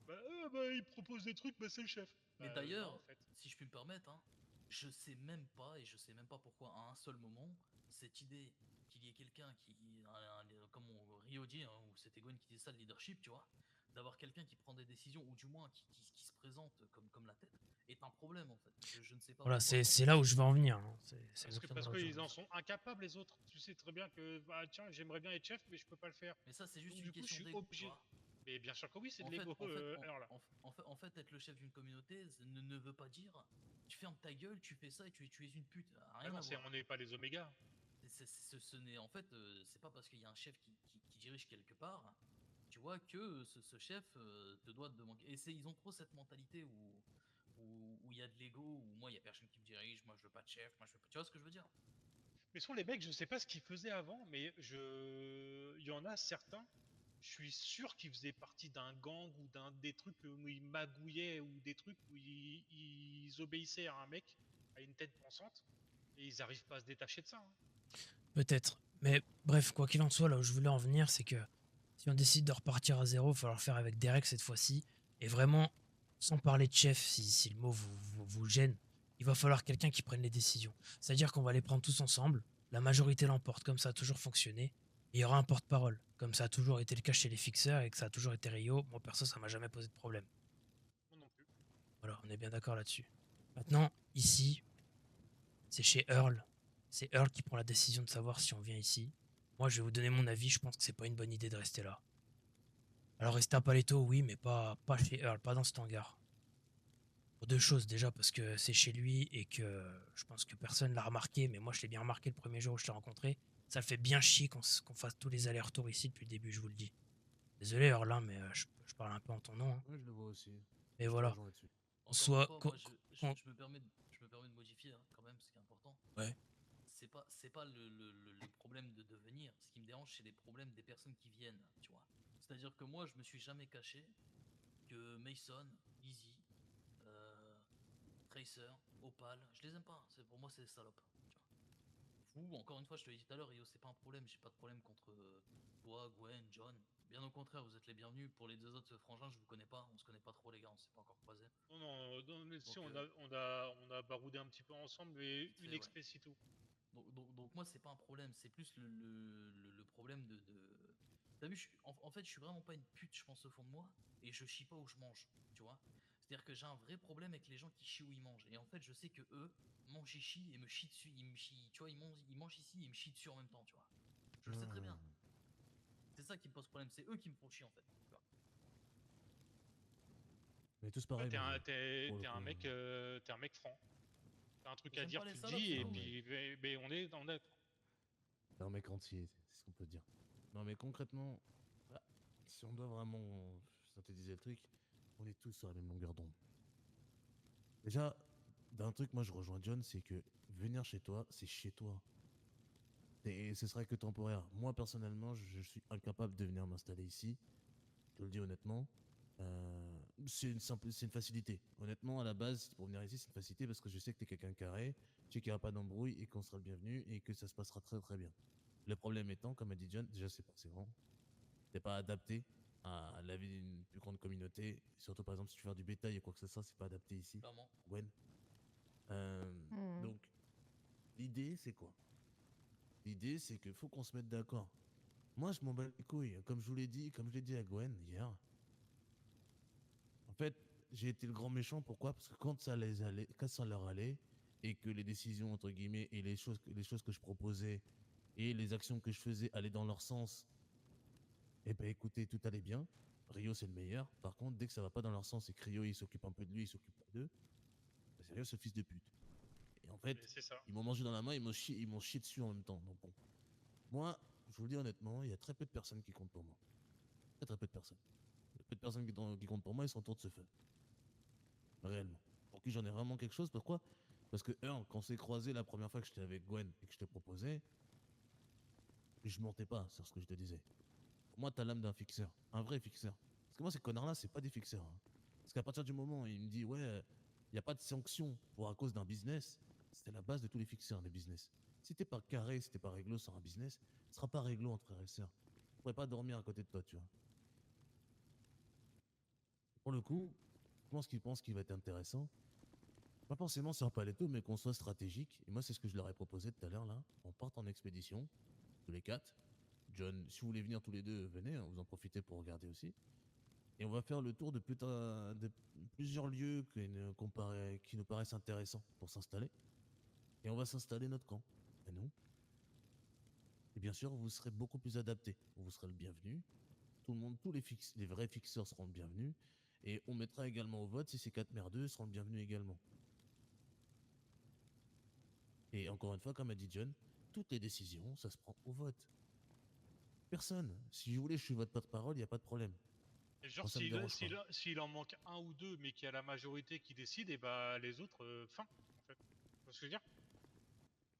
ils proposent des trucs, c'est le chef. mais Non, d'ailleurs, en fait. si je puis me permettre, hein, je sais même pas, et je sais même pas pourquoi à un seul moment, cette idée qu'il y ait quelqu'un qui, comme Rio dit, hein, ou c'était Gwen qui dit ça, le leadership, tu vois, d'avoir quelqu'un qui prend des décisions, ou du moins qui se présente comme la tête, est un problème en fait. Je ne sais pas Voilà, pourquoi. c'est là où je veux en venir, hein. C'est exactement Parce là où je veux en qu'ils en venir. sont incapables, les autres. Tu sais très bien que, tiens, j'aimerais bien être chef, mais je peux pas le faire. Mais ça, c'est juste Donc, une du coup, je question suis d'ego, tu obligé. vois. Mais bien sûr que oui, c'est de En fait, l'ego, en fait, là. en fait, être le chef d'une communauté ne veut pas dire tu fermes ta gueule, tu fais ça et tu es une pute. Rien Non, à voir. on n'est pas les omégas. Ce n'est en fait, c'est pas parce qu'il y a un chef qui dirige quelque part, tu vois, que ce chef te doit te manquer. Et ils ont trop cette mentalité où il y a de l'ego, où moi il y a personne qui me dirige, moi je veux pas de chef, moi je veux pas. Tu vois ce que je veux dire? Mais sont les mecs, je sais pas ce qu'ils faisaient avant, mais il y en a certains, je suis sûr qu'ils faisaient partie d'un gang ou d'un des trucs où ils magouillaient ou des trucs où ils obéissaient à un mec, à une tête pensante, et ils arrivent pas à se détacher de ça, hein. Peut-être. Mais bref, quoi qu'il en soit, là où je voulais en venir, c'est que si on décide de repartir à zéro, il va falloir le faire avec Derek cette fois-ci. Et vraiment, sans parler de chef, si le mot vous gêne, il va falloir quelqu'un qui prenne les décisions. C'est-à-dire qu'on va les prendre tous ensemble, la majorité l'emporte, comme ça a toujours fonctionné, et il y aura un porte-parole, comme ça a toujours été le cas chez les fixeurs et que ça a toujours été Rio. Moi, perso, ça m'a jamais posé de problème. Moi non plus. Voilà, on est bien d'accord là-dessus. Maintenant, ici, c'est chez Earl. C'est Earl qui prend la décision de savoir si on vient ici. Moi, je vais vous donner mon avis. Je pense que c'est pas une bonne idée de rester là. Alors, rester à Paleto, oui, mais pas chez Earl, pas dans cet hangar. Pour deux choses. Déjà, parce que c'est chez lui et que je pense que personne l'a remarqué, mais moi, je l'ai bien remarqué le premier jour où je t'ai rencontré. Ça le fait bien chier qu'on fasse tous les allers-retours ici depuis le début, je vous le dis. Désolé, Earl, hein, mais je parle un peu en ton nom, hein. Ouais, je le vois aussi. Et Je te voilà. rejoins là-dessus. Encore une Soit. fois, moi je me permets de modifier hein, quand même, ce qui est important. Ouais. C'est pas le problème de devenir. Ce qui me dérange, c'est les problèmes des personnes qui viennent, tu vois. C'est-à-dire que moi, je me suis jamais caché que Mason, Easy, Tracer, Opal, je les aime pas. Pour moi, c'est des salopes. Tu vois. Vous, encore une fois, je te l'ai dit tout à l'heure, Rio, c'est pas un problème. J'ai pas de problème contre toi, Gwen, John. Bien au contraire, vous êtes les bienvenus. Pour les deux autres frangins, je vous connais pas. On se connaît pas trop, les gars. On s'est pas encore croisés. Non, mais si, Donc, on a baroudé un petit peu ensemble, mais vite une fait, ouais. expé, c'est tout. Donc moi c'est pas un problème, c'est plus le problème de. T'as vu, en fait je suis vraiment pas une pute je pense au fond de moi, et je chie pas où je mange, tu vois. C'est-à-dire que j'ai un vrai problème avec les gens qui chient où ils mangent, et en fait je sais que eux mangent ici et me chient dessus, ils me chient, tu vois, ils mangent ici et ils me chient dessus en même temps, tu vois. Je le sais très bien. C'est ça qui me pose problème, c'est eux qui me font chier en fait. Tu vois. Mais tous Ouais, pareil. t'es moi, un, t'es- pour le t'es un coup, mec, t'es un mec franc. T'as un truc à J'aime dire, pas les tu le salopes, dis, c'est et tout. puis, mais on est. t'es un mec entier, c'est ce qu'on peut dire. Non, mais concrètement, bah, si on doit vraiment synthétiser le truc, on est tous sur la même longueur d'onde. Déjà, d'un truc, moi je rejoins John, c'est que venir chez toi, c'est chez toi. Et ce sera que temporaire. Moi personnellement, je suis incapable de venir m'installer ici. Je te le dis honnêtement. C'est une facilité. Honnêtement, à la base, pour venir ici, c'est une facilité parce que je sais que tu es quelqu'un de carré, tu sais qu'il n'y aura pas d'embrouille et qu'on sera le bienvenu et que ça se passera très très bien. Le problème étant, comme a dit John, déjà c'est pas assez grand. T'es pas adapté à la vie d'une plus grande communauté. Surtout par exemple si tu veux faire du bétail ou quoi que ce soit, c'est pas adapté ici. Clairement. Gwen. Donc, l'idée c'est quoi? L'idée c'est qu'il faut qu'on se mette d'accord. Moi je m'en bats les couilles. Comme je vous l'ai dit, comme je l'ai dit à Gwen hier. En fait, j'ai été le grand méchant. Pourquoi? Parce que quand ça leur allait, et que les décisions entre guillemets et les choses que je proposais et les actions que je faisais allaient dans leur sens, et ben écoutez, tout allait bien. Rio c'est le meilleur. Par contre, dès que ça va pas dans leur sens et que Rio il s'occupe un peu de lui, il s'occupe pas d'eux, bah, c'est Rio ce fils de pute. Et en fait, Mais c'est ça. ils m'ont mangé dans la main, ils m'ont chié dessus en même temps. Donc bon, moi, je vous le dis honnêtement, il y a très peu de personnes qui comptent pour moi. Très très peu de personnes. Le peu de personnes qui comptent pour moi, ils sont autour de ce feu. Réellement. Pour qui j'en ai vraiment quelque chose. Pourquoi? Parce que, quand on s'est croisé la première fois que j'étais avec Gwen et que je te proposais, je mentais pas sur ce que je te disais. Pour moi, t'as l'âme d'un fixeur. Un vrai fixeur. Parce que moi, ces connards-là, c'est pas des fixeurs. Hein. Parce qu'à partir du moment où il me dit, ouais, il n'y a pas de sanction pour à cause d'un business, c'était la base de tous les fixeurs, les business. Si t'es pas carré, si t'es pas réglo sur un business, ce sera pas réglo entre frères et sœurs. Je pourrais pas dormir à côté de toi, tu vois. Pour le coup, je pense qu'il va être intéressant. Pas forcément sur Paletto, mais qu'on soit stratégique. Et moi, c'est ce que je leur ai proposé tout à l'heure, là. On parte en expédition, tous les 4. John, si vous voulez venir tous les deux, venez, hein, vous en profitez pour regarder aussi. Et on va faire le tour de plusieurs lieux qui nous paraissent intéressants pour s'installer. Et on va s'installer notre camp. Et nous. Et bien sûr, vous serez beaucoup plus adaptés. Vous serez le bienvenu. Tout le monde, les vrais fixeurs seront le bienvenu. Et on mettra également au vote si ces 4 merdeux seront le bienvenu également. Et encore une fois, comme a dit John, toutes les décisions, ça se prend au vote. Personne. Si vous voulez, je suis votre porte-parole, il n'y a pas de problème. Et genre, Moi, ça me dérange pas. s'il en manque un ou deux, mais qu'il y a la majorité qui décide, et bah les autres, fin, en fait. Tu vois ce que je veux dire?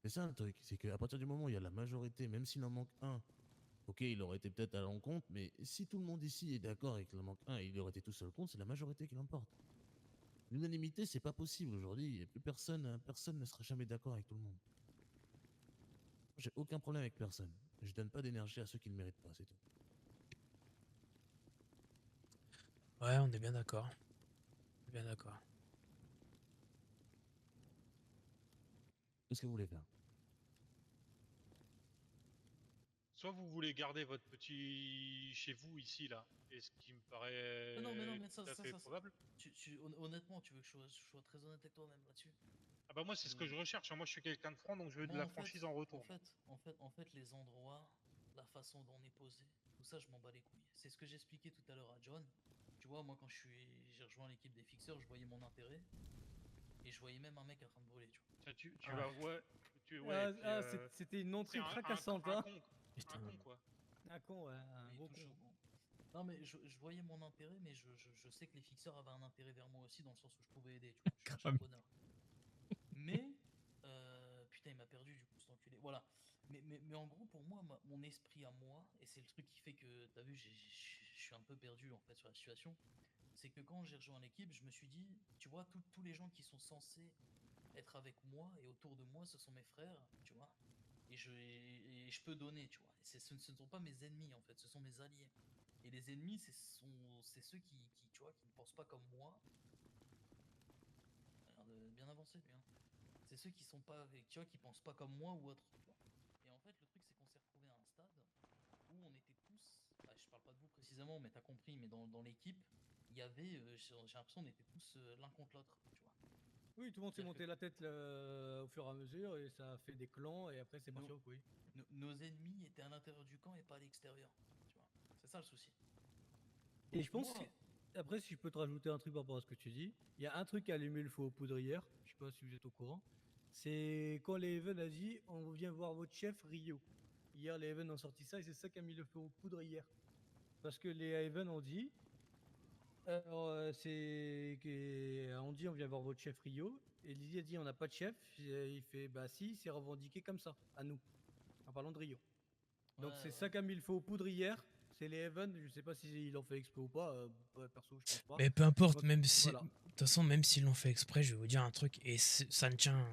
C'est ça le truc, c'est qu'à partir du moment où il y a la majorité, même s'il en manque un, ok, il aurait été peut-être à l'encontre, mais si tout le monde ici est d'accord et qu'il en manque un et il aurait été tout seul contre, c'est la majorité qui l'emporte. L'unanimité, c'est pas possible aujourd'hui, et plus personne ne sera jamais d'accord avec tout le monde. J'ai aucun problème avec personne. Je donne pas d'énergie à ceux qui ne méritent pas, c'est tout. Ouais, on est bien d'accord. On est bien d'accord. Qu'est-ce que vous voulez faire? Soit vous voulez garder votre petit chez vous ici là, et ce qui me paraît Non, mais tout à fait probable. Honnêtement, tu veux que je sois très honnête avec toi-même là-dessus? Ah bah moi c'est ce que je recherche, hein. Moi je suis quelqu'un de franc, donc je veux de Moi, la franchise en retour. en fait, les endroits, la façon dont on est posé, tout ça, je m'en bats les couilles. C'est ce que j'expliquais tout à l'heure à John. Tu vois, moi, quand j'ai rejoint l'équipe des fixeurs, je voyais mon intérêt. Et je voyais même un mec en train de brûler, tu vois. Ça, tu Ah. vas, ouais, ouais, puis, C'était une entrée c'est fracassante, un hein. con, Putain. un con quoi. Un con, ouais, un Mais gros tout con. chaud, bon. Non, mais je voyais mon intérêt, mais je sais que les fixeurs avaient un intérêt vers moi aussi, dans le sens où je pouvais aider, tu vois. Je suis un charbonneur. Mais, putain, il m'a perdu du coup, cet enculé. Voilà. Mais en gros, pour moi, mon esprit à moi, et c'est le truc qui fait que, t'as vu, je suis un peu perdu en fait sur la situation, c'est que quand j'ai rejoint l'équipe, je me suis dit, tu vois, tous les gens qui sont censés être avec moi et autour de moi, ce sont mes frères, tu vois. Et je peux donner, tu vois. Ce ne sont pas mes ennemis en fait, ce sont mes alliés. Et les ennemis, c'est ceux tu vois, qui ne pensent pas comme moi. Il a l'air de bien avancer lui, hein. C'est ceux qui sont pas avec, tu vois, qui pensent pas comme moi ou autre, tu vois. Et en fait, le truc, c'est qu'on s'est retrouvé à un stade où on était tous, bah, je parle pas de vous précisément, mais t'as compris, mais dans l'équipe, il y avait, j'ai l'impression, on était tous l'un contre l'autre, tu vois. Oui, tout le monde s'est C'est-à-dire monté la tête au fur et à mesure et ça a fait des clans et après c'est parti Non. au couilles. Nos ennemis étaient à l'intérieur du camp et pas à l'extérieur, tu vois. C'est ça le souci. Et je pense Moi, que, après, si je peux te rajouter un truc par rapport à ce que tu dis, il y a un truc qui a allumé le feu aux poudrières, je sais pas si vous êtes au courant, c'est quand les Even a dit on vient voir votre chef Rio. Hier, les Even ont sorti ça et c'est ça qui a mis le feu aux poudrières. Parce que les Even ont dit, on dit on vient voir votre chef Rio, et Lizzie a dit on n'a pas de chef, et il fait bah si, c'est revendiqué comme ça, à nous, en parlant de Rio. Donc ouais, c'est ouais. ça qui a mis le feu aux poudrières. C'est les Even, je sais pas s'ils l'ont fait exprès ou pas, perso je pense pas. Mais peu importe, Donc, même si. voilà. De toute façon, même s'ils l'ont fait exprès, je vais vous dire un truc, et ça ne tient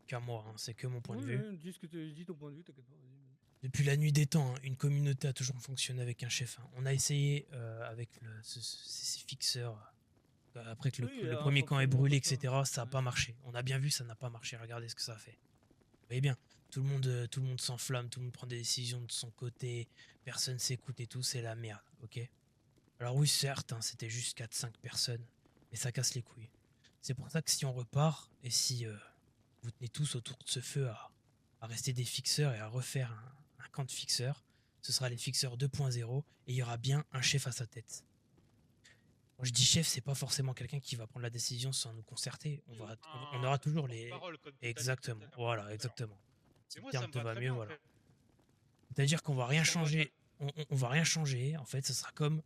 qu'à moi, hein, c'est que mon point de Oui, vue. oui, dis ton point de vue, t'inquiète pas, vas-y. Depuis la nuit des temps, hein, une communauté a toujours fonctionné avec un chef. Hein. On a essayé avec ces fixeurs, après que Oui, le un premier camp est fonctionnement brûlé, comme ça. etc., ça n'a Ouais. pas marché. On a bien vu, ça n'a pas marché. Regardez ce que ça a fait. Vous voyez bien, tout le monde s'enflamme, tout le monde prend des décisions de son côté, personne s'écoute et tout, c'est la merde, ok? Alors oui, certes, hein, c'était juste 4-5 personnes, mais ça casse les couilles. C'est pour ça que si on repart, et si vous tenez tous autour de ce feu à rester des fixeurs et à refaire un camp de fixeurs, ce sera les fixeurs 2.0 et il y aura bien un chef à sa tête. Quand je dis chef, c'est pas forcément quelqu'un qui va prendre la décision sans nous concerter. On Oui, va, un on aura toujours les. porte-parole, comme tu l'as dit tout à Exactement. l'heure. Voilà, Tout à l'heure. exactement. Si Mais le moi, terme ça me te va va très mieux, bien, en voilà. fait. C'est-à-dire qu'on va rien Ça me va changer. On va rien changer. En fait, ce sera comme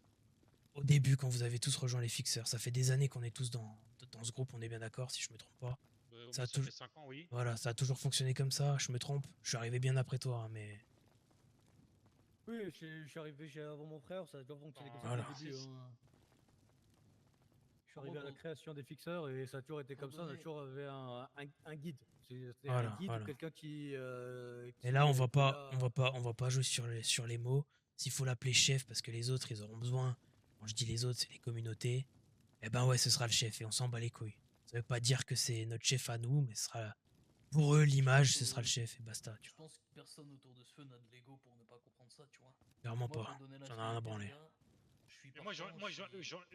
au début quand vous avez tous rejoint les fixeurs. Ça fait des années qu'on est tous dans ce groupe, on est bien d'accord, si je me trompe pas. Moi, Ça a ça toujours. fait 5 ans, oui. Voilà, ça a toujours fonctionné comme ça. Je me trompe. Je suis arrivé bien après toi, hein, mais. Oui, je suis arrivé avant mon frère, ça a toujours fonctionné comme ça Voilà. depuis le début. Hein. Je suis arrivé à la Pour- création des fixeurs et ça a toujours été pour comme ça, on a donner- toujours avait un guide. C'était Voilà, un guide, voilà. quelqu'un qui. Et là, on va était pas, là- on va pas jouer sur les mots. S'il faut l'appeler chef parce que les autres, ils auront besoin. Quand je dis les autres, c'est les communautés. Eh ben ouais, ce sera le chef et on s'en bat les couilles. Ça veut pas dire que c'est notre chef à nous, mais ce sera pour eux l'image, ce sera le chef et basta. Tu Je vois. pense que personne autour de ce feu n'a de l'ego pour ne pas comprendre ça, tu vois. Clairement Moi, pas. pour donner la J'en ai rien à finalité, branler. les gars, je suis Et moi, partant,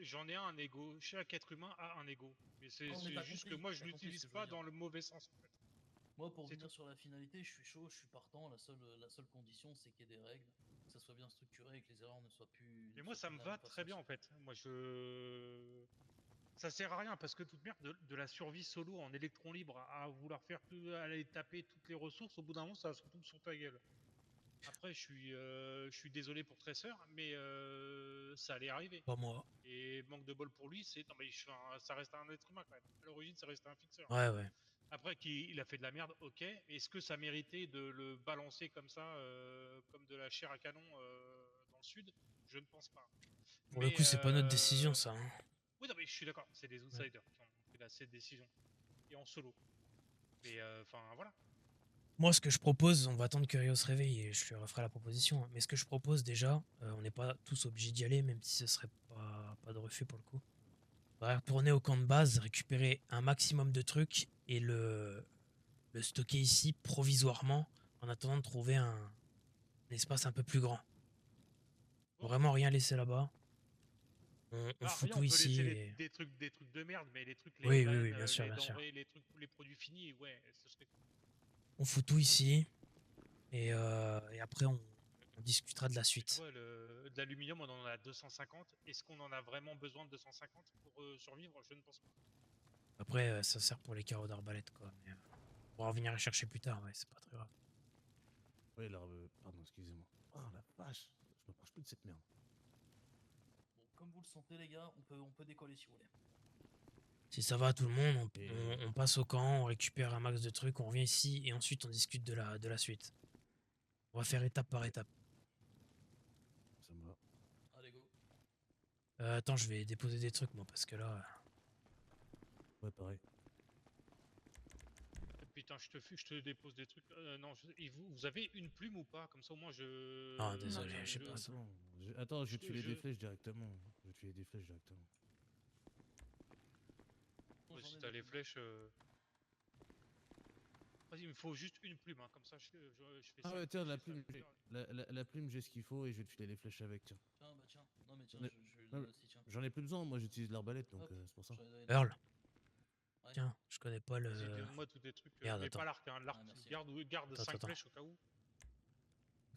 j'en ai un ego. Chaque être humain a un ego. Mais c'est Non, mais t'as juste que compris, moi, je t'as compris l'utilise ce que je veux pas dire. dans le mauvais sens, en fait. Moi, pour C'est revenir tout. sur la finalité, je suis chaud, je suis partant. La seule condition, c'est qu'il y ait des règles, que ça soit bien structuré et que les erreurs ne soient plus. Mais moi, ça me va très bien, en fait. Moi, ça sert à rien parce que toute merde de la survie solo en électron libre à vouloir faire tout, aller taper toutes les ressources, au bout d'un moment, ça se retombe sur ta gueule. Après, je suis désolé pour Tracer, mais ça allait arriver. Pas moi. Et manque de bol pour lui, c'est non mais ça reste un être humain quand même. À l'origine, ça reste un fixeur. Ouais, ouais. Après qu'il a fait de la merde, ok. Est-ce que ça méritait de le balancer comme ça, comme de la chair à canon dans le sud? Je ne pense pas. Pour le coup, c'est pas notre décision, ça. Hein. Oui, non mais je suis d'accord. C'est des outsiders qui ont pris cette décision et en solo. Mais enfin voilà. Moi, ce que je propose, on va attendre que Rio se réveille et je lui referai la proposition. Hein. Mais ce que je propose déjà, on n'est pas tous obligés d'y aller, même si ce serait pas de refus pour le coup. On va retourner au camp de base, récupérer un maximum de trucs et le stocker ici provisoirement en attendant de trouver un espace un peu plus grand. Bon. Vraiment rien laisser là-bas. On Ah, fout rien, tout on peut ici. laisser Et... des trucs de merde, mais les trucs, les Oui, graines, oui, bien sûr, les bien sûr. denrées, les trucs, les produits finis, ouais, ce serait cool. On fout tout ici et après on discutera de la Tu suite. vois, de l'aluminium, on en a 250. Est-ce qu'on en a vraiment besoin de 250 pour survivre? Je ne pense pas. Après, ça sert pour les carreaux d'arbalète, quoi. Mais, on pourra revenir les chercher plus tard, ouais, c'est pas très grave. Oui, alors, pardon, excusez-moi. Oh la vache, je me penche plus de cette merde. Bon, comme vous le sentez, les gars, on peut décoller si vous voulez. Si ça va à tout le monde, Et- on passe au camp, on récupère un max de trucs, on revient ici et ensuite on discute de la suite. On va faire étape par étape. Ça me va. Allez, go. Attends, je vais déposer des trucs moi parce que là. Ouais, pareil. Putain, je te dépose des trucs. Non, et vous avez une plume ou pas? Comme ça, au moins, je. Ah, désolé, Non, j'ai pas ça. Attends, je vais te je- filer je- des flèches directement. Je vais te filer des flèches directement. Ouais, J'en si ai t'as des les plumes. flèches. Vas-y, il me faut juste une plume, hein, comme ça, je fais Ah ça. ouais, tiens, je la fais ça, plume, je fais ça. la plume, j'ai ce qu'il faut et je vais te filer les flèches avec, tiens. Tiens, bah tiens. Non, mais tiens, Mais- je vais le non, donner aussi, tiens. J'en ai plus besoin, moi j'utilise l'arbalète, donc Hop. c'est pour ça. J'en ai donné. Earl. Ouais. Tiens, je connais pas le. Vas-y, donne-moi tous tes trucs. Merde, Mais attends. pas l'arc, hein. L'arc, Ah, merci. garde Attends, 5 attends. flèches au cas où.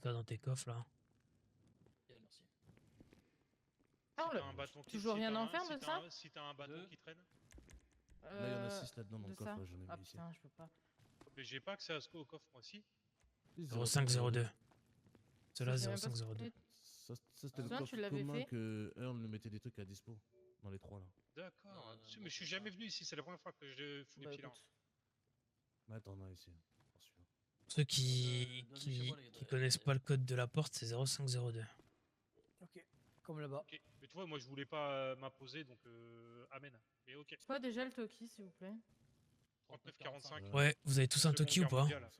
T'as dans tes coffres là. Ok, merci. Ah, Si le- t'as un bâton qui toujours si rien t'as à en un- faire si de t'as ça un- Si t'as un bâton Deux. qui traîne. Là, il y en a 6 là-dedans dans de le coffre, ça là, j'en ai Ah mis ici. putain, je peux pas. Mais j'ai pas accès à ce au coffre, moi aussi. 0502. Cela Je sais même pas ce que 0502. Ça, c'était le Toi, tu coffre l'avais commun fait que Earl nous mettait des trucs à dispo. Dans les 3 là. D'accord. Non, Mais je suis c'est jamais ça. venu ici, c'est la première fois que je fous les Bah, pieds là. écoute. Ouais, t'en as ici. Pour celui-là. Ceux qui, Bienvenue chez moi, les gars, qui d'ailleurs. connaissent pas le code de la porte, c'est 0502. Ok, comme là-bas. Ok. Mais tu vois, moi je voulais pas m'imposer, donc amen. Mais ok. C'est quoi déjà le Toki, s'il vous plaît? 39-45. Ouais. Ouais, vous avez tous un Seconde Toki ou Guerre pas? mondiale.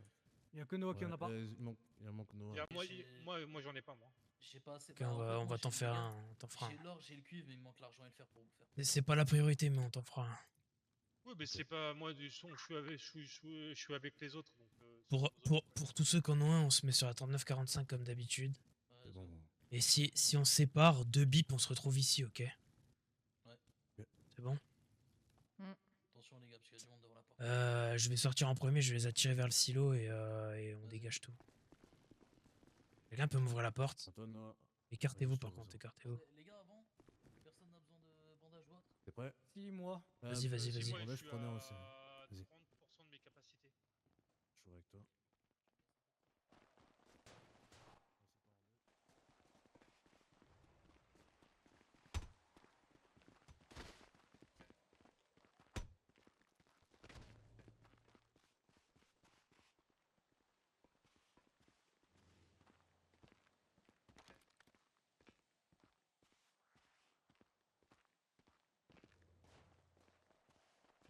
Il y a que Noah qui en a pas. Il en manque Noah. Moi j'en ai pas, moi. J'ai pas assez. Ok, Bah, en fait, on moi, va t'en j'ai- faire regarde, un. On t'en fera J'ai un. l'or, j'ai le cuivre, mais il me manque l'argent et le fer pour vous le faire. C'est pas la priorité, mais on t'en fera un. Oui, mais c'est pas moi du son, je suis avec les autres. Donc, c'est Pour, aux autres, pour, ouais. pour tous ceux qui en ont un, on se met sur la 3945 comme d'habitude. Ouais, C'est bon. Et si on se sépare, 2 bips, on se retrouve ici, ok? C'est bon? Attention, les gars, parce qu'il y a du monde devant la porte. Je vais sortir en premier, je vais les attirer vers le silo et on Vas-y. dégage tout. Quelqu'un peut m'ouvrir la porte? À toi, Noah. Écartez-vous Vas-y, par je te contre, vois ça. écartez-vous. Les gars, avant, personne n'a besoin de Si, moi. Vas-y, vas-y, Si, vas-y. moi, Là, je je suis prenais aussi. à Vas-y. 30% de mes capacités. Je suis avec toi.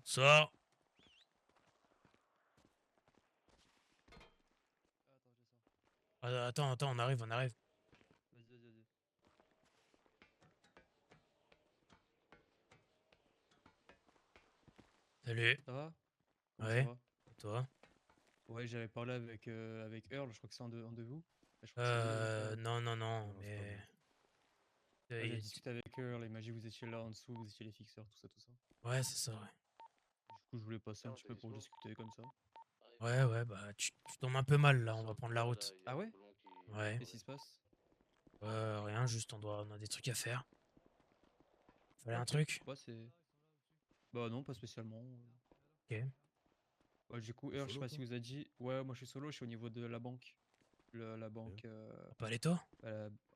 Sors. Attends, on arrive, on arrive. Vas-y. Salut. Ça va? Comment Ouais. ça va? Et toi? Ouais, j'avais parlé avec Earl, je crois que c'est un de vous. Je crois que c'est lui avec Earl. Non, non, non, Non, c'est pas mais... moi. Ouais, il j'ai a- discuté avec Earl, il m'a dit que vous étiez là en dessous, vous étiez les fixeurs, tout ça, tout ça. Ouais, c'est ça, ouais. Du coup, je voulais passer un petit peu pour discuter comme ça. Ouais, bah tu tombes un peu mal là, on va prendre la route. Ah ouais? Ouais. Qu'est-ce qui se passe? Rien, juste on a des trucs à faire. Fallait un Ok. truc? Ouais, c'est... Bah non, pas spécialement. Ok. Ouais, du coup, T'es Earl, je sais solo, pas toi si vous a dit... Ouais, moi je suis solo, je suis au niveau de la banque. La banque... On peut aller tôt?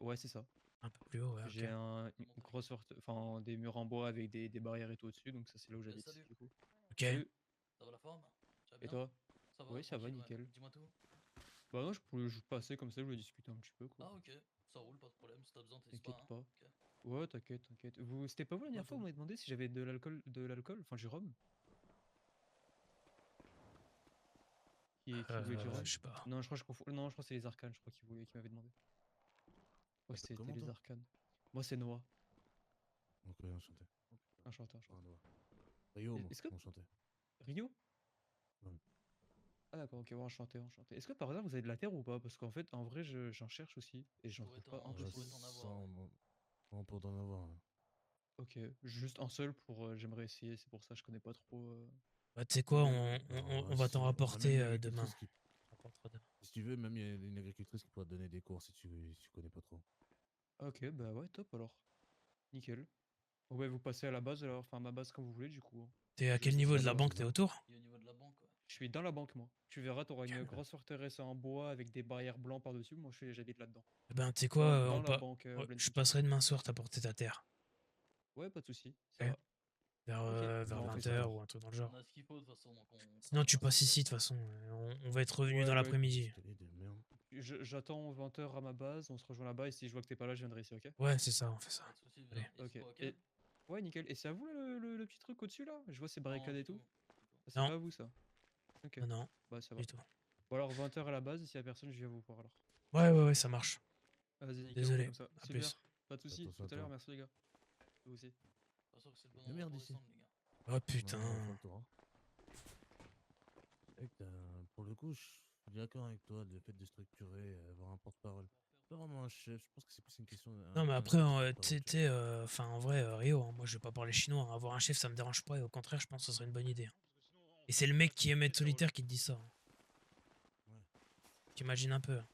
Ouais, c'est ça. Un peu plus haut, ouais, J'ai ok. une grosse enfin des murs en bois avec des barrières et tout au-dessus, donc ça c'est là où j'habite salut. du coup. Ok. Salut. Ça va la forme? Tu vas Et bien? toi? Ça va, Oui, ça va, tranquille, ouais. nickel. Dis-moi tout. Bah non, je pouvais juste passer comme ça, je voulais discuter un petit peu quoi. Ah ok, ça roule, pas de problème. Si t'as besoin, t'hésites T'inquiète pas. Hein. pas. Ok. Ouais, t'inquiète. Vous, c'était pas vous la dernière fois, tout. vous m'avez demandé si j'avais de l'alcool, enfin du rhum. Qui voulait du rhum? Je sais pas. Non, je crois que je confonds. Non, je crois que c'est les arcanes, je crois qui m'avaient demandé. Ouais, T'appelles c'était comment, les toi arcanes. Moi c'est Noah. Ok, enchanté. Enchanté. Ah, Noah. Rio, moi. Est-ce que Enchanté. Rio? Ouais. Ah d'accord, ok, ouais, enchanté. Est-ce que par hasard vous avez de la terre ou pas? Parce qu'en fait, en vrai, j'en cherche aussi et j'en Pourrais trouve pas t'en- je impossible. pourrais t'en avoir, Ça, ouais. on peut en avoir. Ouais. Ok, juste un seul pour. J'aimerais essayer, c'est pour ça, je connais pas trop. Bah, tu sais quoi, Bien. on va t'en On a même rapporter une demain. agricultrice qui... On rencontre demain. Si tu veux, même il y a une agricultrice qui pourra te donner des cours si tu connais pas trop. Ok, bah ouais, top alors. Nickel. Bon, bah, vous passez à la base alors, enfin à ma base quand vous voulez du coup. T'es à Je quel sais niveau pas de la là-bas. banque? T'es autour? Et au niveau de la banque, ouais. Je suis dans la banque moi. Tu verras, t'auras une Ok. grosse forteresse en bois avec des barrières blancs par-dessus. Moi j'habite là-dedans. Eh ben, tu sais quoi, Dans la banque ouais, Blend je City. passerai demain soir t'apporter ta terre. Ouais, pas de soucis, ça Ok. va. Vers, Ok, vers bah on fait 20 ça. h ou un truc dans le genre. On a ce qu'il faut de toute façon, donc on Sinon, tu travaillera passes sans ici de stress. toute façon. On va être revenu Ouais, dans bah l'après-midi. Télé de merde. j'attends 20 h à ma base, on se rejoint là-bas et si je vois que t'es pas là, je viendrai ici, ok? Ouais, c'est ça, on fait ça. Pas de soucis, Allez. viens. Et Ok. c'est quoi, ok? Et... Ouais, nickel. Et c'est à vous là, le petit truc au-dessus là? Je vois ces Non, barricades du et tout. tout. Du tout. Ah, c'est Non, pas à vous ça? Ok. non, non, Bah ça va. du tout. Bon alors 20 h à la base, et s'il y a personne, je viens vous voir alors. Ouais, ça marche. Vas-y, nickel, on fait Désolé, comme ça. à Super, plus. pas de soucis. Attention Tout à à l'heure, toi. merci les gars. Vous aussi. Pas sûr que c'est le bon La endroit merde pour ici. descendre, les gars. Oh putain. Non, on va faire le tour. Hein. C'est vrai que, pour le coup, je suis d'accord avec toi, le fait de structurer, avoir un porte-parole. Pas vraiment un chef, je pense que c'est plus une question Non, mais un après, petit tu porte-parole, tu sais, enfin, en vrai, Rio, hein, moi je vais pas parler chinois. Hein. Avoir un chef, ça me dérange pas. Et au contraire, je pense que ce serait une bonne idée. Hein. Parce que sinon, Et c'est le on mec va qui aime être discuter, ça solitaire relou. qui te dit ça. Hein. Ouais. T'imagines un peu. Hein.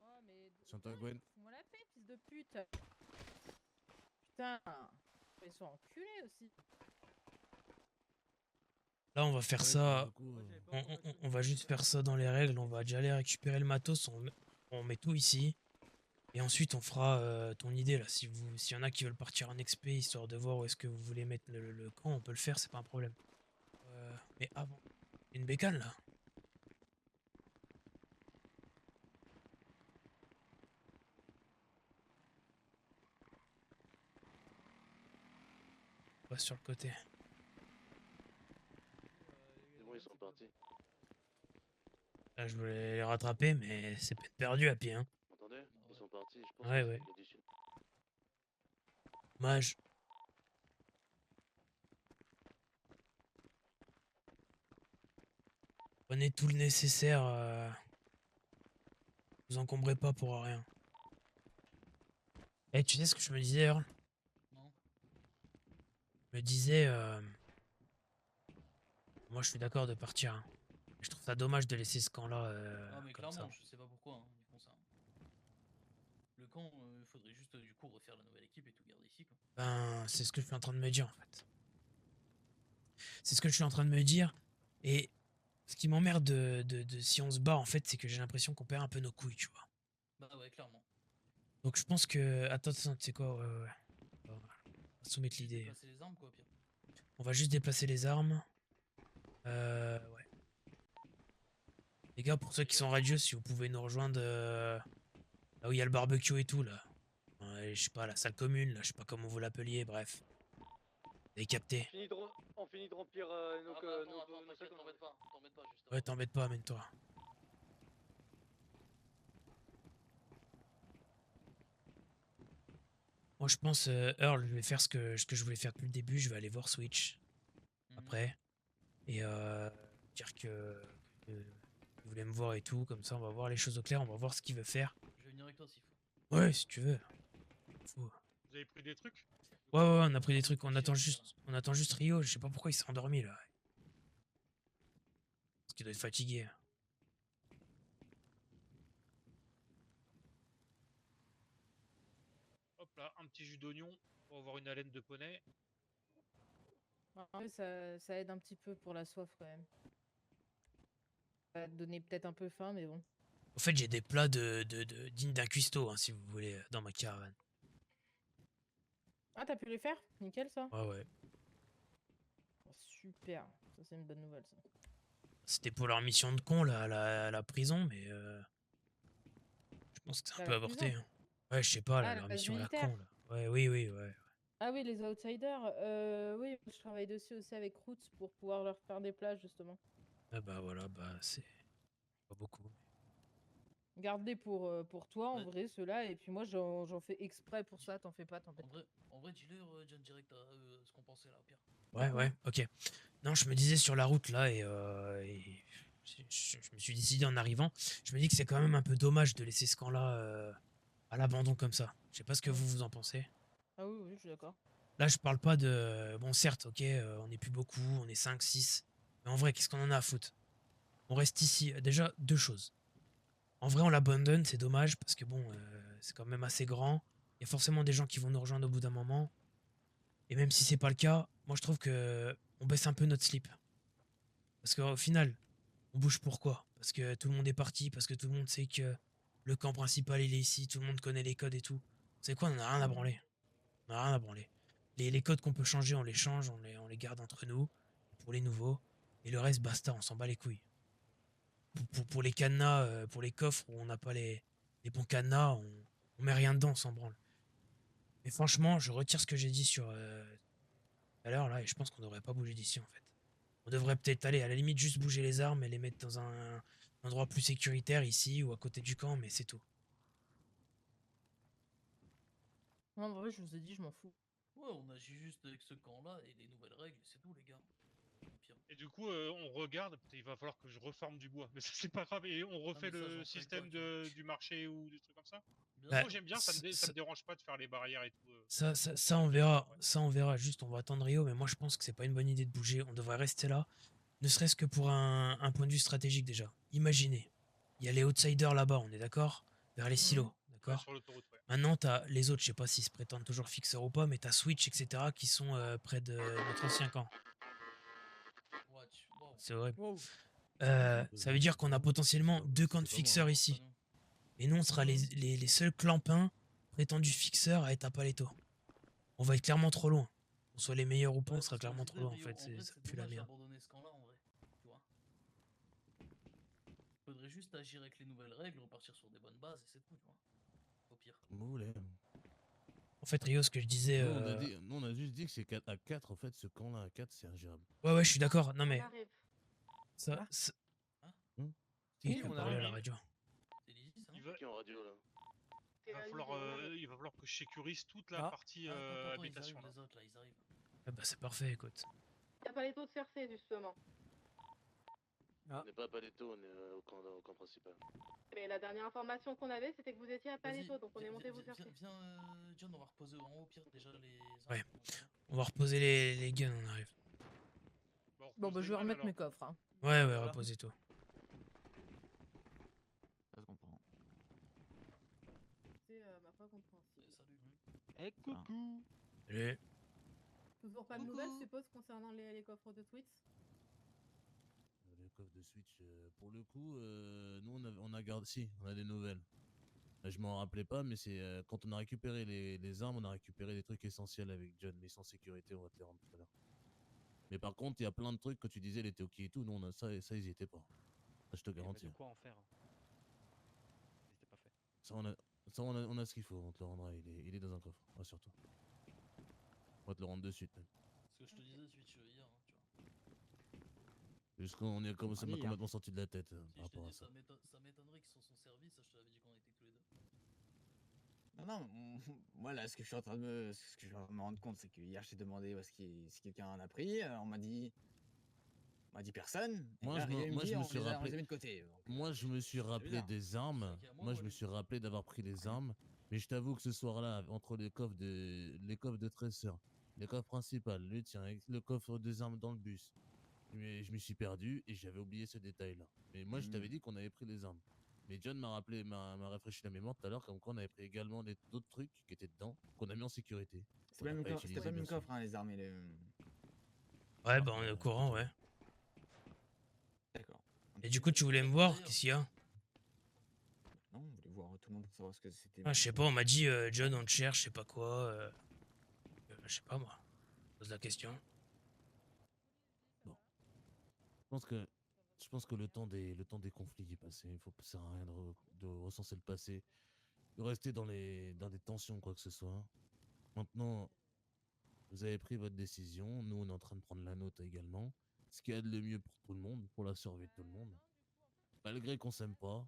Oh, mais. Santa Gwen. Fous-moi la paix, fils de pute. Putain. Ils sont enculés aussi. Là, on va faire Ouais, ça. pour le coup, On va juste faire ça dans les règles. On va déjà aller récupérer le matos. On met tout ici. Et ensuite, on fera ton idée là. S'il y en a qui veulent partir en XP histoire de voir où est-ce que vous voulez mettre le camp, on peut le faire, c'est pas un problème. Mais avant, une bécane là. On passe sur le côté. C'est bon, ils sont partis. Là, je voulais les rattraper, mais c'est peine perdue à pied. Hein. Vous entendez? Ils sont partis, je pense. Ouais, ouais. Dommage. Prenez tout le nécessaire. Vous encombrez pas pour rien. Eh, tu sais ce que je me disais, Earl? Non. Je me disais, moi je suis d'accord de partir. Hein. Je trouve ça dommage de laisser ce camp-là Non, mais comme ça. clairement, je sais pas pourquoi, hein, ils font ça. Le camp, faudrait juste du coup refaire la nouvelle équipe et tout garder ici, quoi. Ben, c'est ce que je suis en train de me dire, en fait. C'est ce que je suis en train de me dire. Et ce qui m'emmerde si on se bat, en fait, c'est que j'ai l'impression qu'on perd un peu nos couilles, tu vois. Bah ouais, clairement. Donc je pense que... Attends, tu sais quoi, ouais. On va soumettre Juste l'idée. déplacer les armes, quoi, au pire. On va juste déplacer les armes. Ouais. Les gars, pour ceux qui sont radieux, si vous pouvez nous rejoindre là où il y a le barbecue et tout, là. Je sais pas, la salle commune, là, je sais pas comment vous l'appeliez, bref. Vous avez capté. On finit de remplir nos Ah bah attends, t'inquiète, t'embête pas, juste. Ouais, t'embête pas, amène-toi. Moi, je pense, Earl, je vais faire ce que je voulais faire depuis le début. Je vais aller voir Switch Mhm. après. Et dire que il voulait me voir et tout. Comme ça, on va voir les choses au clair. On va voir ce qu'il veut faire. Je vais venir avec toi s'il faut. Ouais, si tu veux. Faut- Vous avez pris des trucs? Ouais, on a pris des trucs. On attend juste Rio. Je sais pas pourquoi il s'est endormi là. Parce qu'il doit être fatigué. Hop là, un petit jus d'oignon pour avoir une haleine de poney. Ouais, ça aide un petit peu pour la soif quand même. Ça va te donner peut-être un peu faim, mais bon. En fait, j'ai des plats dignes d'un cuistot, hein, si vous voulez, dans ma caravane. Ah, t'as pu les faire? Nickel ça. Ouais. Oh, super, ça c'est une bonne nouvelle ça. C'était pour leur mission de con, là, à la prison, mais je pense que c'est un À peu la avorté. prison? Hein. Ouais, je sais pas, là, Ah, la leur base mission à la militaire. con, là. Ouais, oui. Ah oui, les outsiders. Oui, je travaille dessus aussi avec Roots pour pouvoir leur faire des plages justement. Ah bah voilà, bah c'est pas beaucoup. Garde-les pour toi en Ouais. vrai, ceux-là, et puis moi j'en fais exprès pour ça, t'en fais pas, t'embête pas. En vrai, dis-leur, John, direct à ce qu'on pensait là, au pire. Ouais, ok. Non, je me disais sur la route, là, et je me suis décidé en arrivant, je me dis que c'est quand même un peu dommage de laisser ce camp-là à l'abandon comme ça. Je sais pas ce que vous en pensez. Ah oui, je suis d'accord. Là, je parle pas de... Bon, certes, ok, on n'est plus beaucoup, on est 5, 6. Mais en vrai, qu'est-ce qu'on en a à foutre? On reste ici. Déjà, deux choses. En vrai, on l'abandonne, c'est dommage, parce que bon, c'est quand même assez grand. Il y a forcément des gens qui vont nous rejoindre au bout d'un moment. Et même si c'est pas le cas, moi je trouve que on baisse un peu notre slip. Parce qu'au final, on bouge pourquoi? Parce que tout le monde est parti, parce que tout le monde sait que le camp principal il est ici, tout le monde connaît les codes et tout. C'est quoi, on en a rien à branler. On en a rien à branler. Les codes qu'on peut changer, on les change, on les garde entre nous, pour les nouveaux. Et le reste, basta, on s'en bat les couilles. Pour les cadenas, pour les coffres où on n'a pas les bons cadenas, on met rien dedans, on s'en branle. Mais franchement, je retire ce que j'ai dit sur tout à l'heure là, et je pense qu'on devrait pas bouger d'ici en fait. On devrait peut-être aller à la limite juste bouger les armes et les mettre dans un endroit plus sécuritaire ici ou à côté du camp, mais c'est tout. Non, en vrai, je vous ai dit, je m'en fous. Ouais, on agit juste avec ce camp-là et les nouvelles règles, c'est tout, les gars. Au pire. Et du coup, on regarde, putain, il va falloir que je reforme du bois. Mais ça, c'est pas grave. Et on refait mais ça, le j'en ferai système avec toi, du marché ou des trucs comme ça. Bien Bah, Moi, j'aime bien, ça ça- me dérange pas de faire les barrières et tout. Ça, on verra. Ça, on verra. Juste, on va attendre Rio. Mais moi, je pense que c'est pas une bonne idée de bouger. On devrait rester là. Ne serait-ce que pour un point de vue stratégique déjà. Imaginez. Il y a les outsiders là-bas, on est d'accord? Vers les silos, Ouais, d'accord? sur l'autoroute, ouais. Maintenant, t'as les autres, je sais pas s'ils se prétendent toujours fixeurs ou pas, mais t'as Switch, etc. qui sont près de notre ancien camp. Watch, wow. C'est horrible. Wow. Ça veut dire qu'on a potentiellement deux camps de fixeurs ici. Et nous, on sera les seuls clampins prétendus fixeurs à être à Paleto. On va être clairement trop loin. Qu'on soit les meilleurs ou pas, on sera clairement trop loin en fait. Ça pue la merde. Abandonner ce camp-là, en vrai. Tu vois. Faudrait juste agir avec les nouvelles règles, repartir sur des bonnes bases et c'est tout, tu vois. Au pire. Comme vous voulez. En fait, Rio, ce que je disais. Nous, on a juste dit que c'est à 4, en fait, ce camp-là à 4, c'est ingérable. Ouais, je suis d'accord. Non, mais. arrive. Ça. Ah. C'est Hmm. qui Oui, qui a on parlé à la arrive. radio? C'est Lizzy, ça, Il non va, Qui est en radio là? il va falloir que je sécurise toute la Ah. partie Attends, ils habitation. arrivent, Là. les autres, là, ils arrivent. Ah bah, c'est parfait, écoute. Il n'y a pas les taux de Cersei, justement. Ah. On n'est pas à Paleto, on est au camp principal. Mais la dernière information qu'on avait, c'était que vous étiez à Vas-y, Paleto, donc on est viens- monté viens- vous viens- chercher. Viens, John, on va reposer en haut, au pire, déjà les armes. Ouais. qu'on a. On va reposer les guns, on arrive. Bon, Bon, bah, je vais remettre mes coffres. Hein. Ouais, Voilà. reposez tout. Ça se comprend. Ma foi, Eh, coucou. Salut. Toujours pas de nouvelles, je suppose, concernant les coffres de Twix. Les coffres de Switch, pour le coup, nous on a gardé. Si, on a des nouvelles. Je m'en rappelais pas, mais c'est quand on a récupéré les armes, on a récupéré des trucs essentiels avec John, mais sans sécurité, on va te les rendre tout à l'heure. Mais par contre, il y a plein de trucs que tu disais, les Teoki et tout, nous on a ça, et ça ils y étaient pas. Ça, je te Ok, bah, garantis. de quoi en faire? C'était pas fait. Ça, on a ce qu'il faut, on te le rendra, il est dans un coffre, rassure-toi. On va te le rendre de suite. Même. Ce que je te disais, Switch, hier, hein, tu vois. Jusqu'on est comme ça m'a Allez, complètement sorti de la tête Si par je t'ai rapport à dit, ça. ça m'étonnerait qu'ils s'en sont servis, ça je te l'avais dit qu'on était tous les deux. Non, non, moi là, ce que je suis en train de me rendre compte, c'est que hier, je t'ai demandé où est-ce si quelqu'un en a pris. On m'a dit personne. Et Moi, là, il je me on suis les a rappelé. mis de côté. Donc, Moi, je me suis rappelé bizarre. des armes. C'est vrai qu'il y a Moi, ou je me Alex? suis rappelé d'avoir pris les armes. Mais je t'avoue que ce soir-là, entre les coffres de tresseurs, les coffres principaux, le tien, avec le coffre des armes dans le bus, je m'y suis perdu et j'avais oublié ce détail-là. Mais moi, je t'avais dit qu'on avait pris les armes. Mais John m'a rafraîchi la mémoire tout à l'heure, comme quoi on avait pris également d'autres trucs qui étaient dedans, qu'on a mis en sécurité. C'était pas le même coffre, utilisé, c'était pas le bien même sûr. coffre, hein, les armes et les. Ouais, bah on est au courant, ouais. D'accord. Et du coup, tu voulais me voir? Qu'est-ce qu'il y a? Non, on voulait voir tout le monde pour savoir ce que c'était. Ah, je sais pas, on m'a dit John, on te cherche, je sais pas quoi. Je sais pas moi. Pose la question. Bon. Je pense que le temps des conflits est passé. Il faut ça sert à rien de recenser le passé, de rester dans des tensions quoi que ce soit. Maintenant, vous avez pris votre décision. Nous, on est en train de prendre la nôtre également. Ce qu'il y a de le mieux pour tout le monde, pour la survie de tout le monde. Malgré qu'on s'aime pas,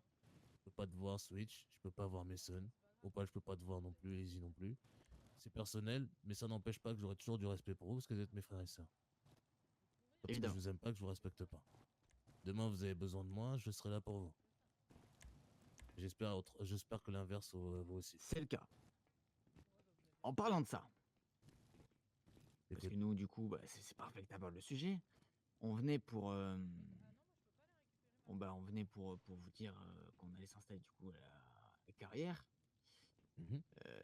je peux pas te voir Switch, je peux pas voir Mason. Opal, je peux pas te voir non plus, Easy non plus. C'est personnel, mais ça n'empêche pas que j'aurai toujours du respect pour vous parce que vous êtes mes frères et sœurs. Pas parce que je vous aime pas que je vous respecte pas. Demain, vous avez besoin de moi, je serai là pour vous. J'espère que l'inverse vous aussi. C'est le cas. En parlant de ça, parce que nous, du coup, bah, c'est parfait que tu abordes le sujet. On venait pour, on venait pour vous dire qu'on allait s'installer du coup à la carrière.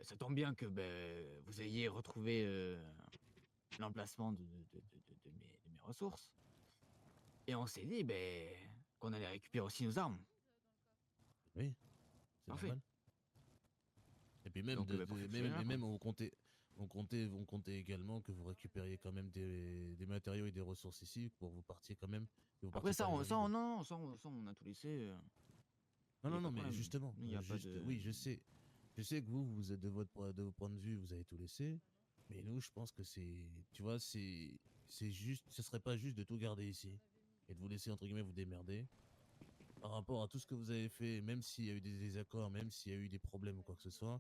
Ça tombe bien que vous ayez retrouvé l'emplacement de mes ressources. Et on s'est dit qu'on allait récupérer aussi nos armes. Oui, c'est parfait. normal. Et puis même, Donc, pour faire celui-là, quoi. même on comptait également que vous récupériez quand même des matériaux et des ressources ici pour vous partiez quand même. Que vous Après partiez ça, pas les mains vides. on a tout laissé. Non, mais justement, Il y a pas juste, de... oui, je sais que vous êtes de vos points de vue, vous avez tout laissé. Mais nous, je pense que tu vois, c'est juste, ce serait pas juste de tout garder ici et de vous laisser entre guillemets vous démerder. Par rapport à tout ce que vous avez fait, même s'il y a eu des désaccords, même s'il y a eu des problèmes ou quoi que ce soit,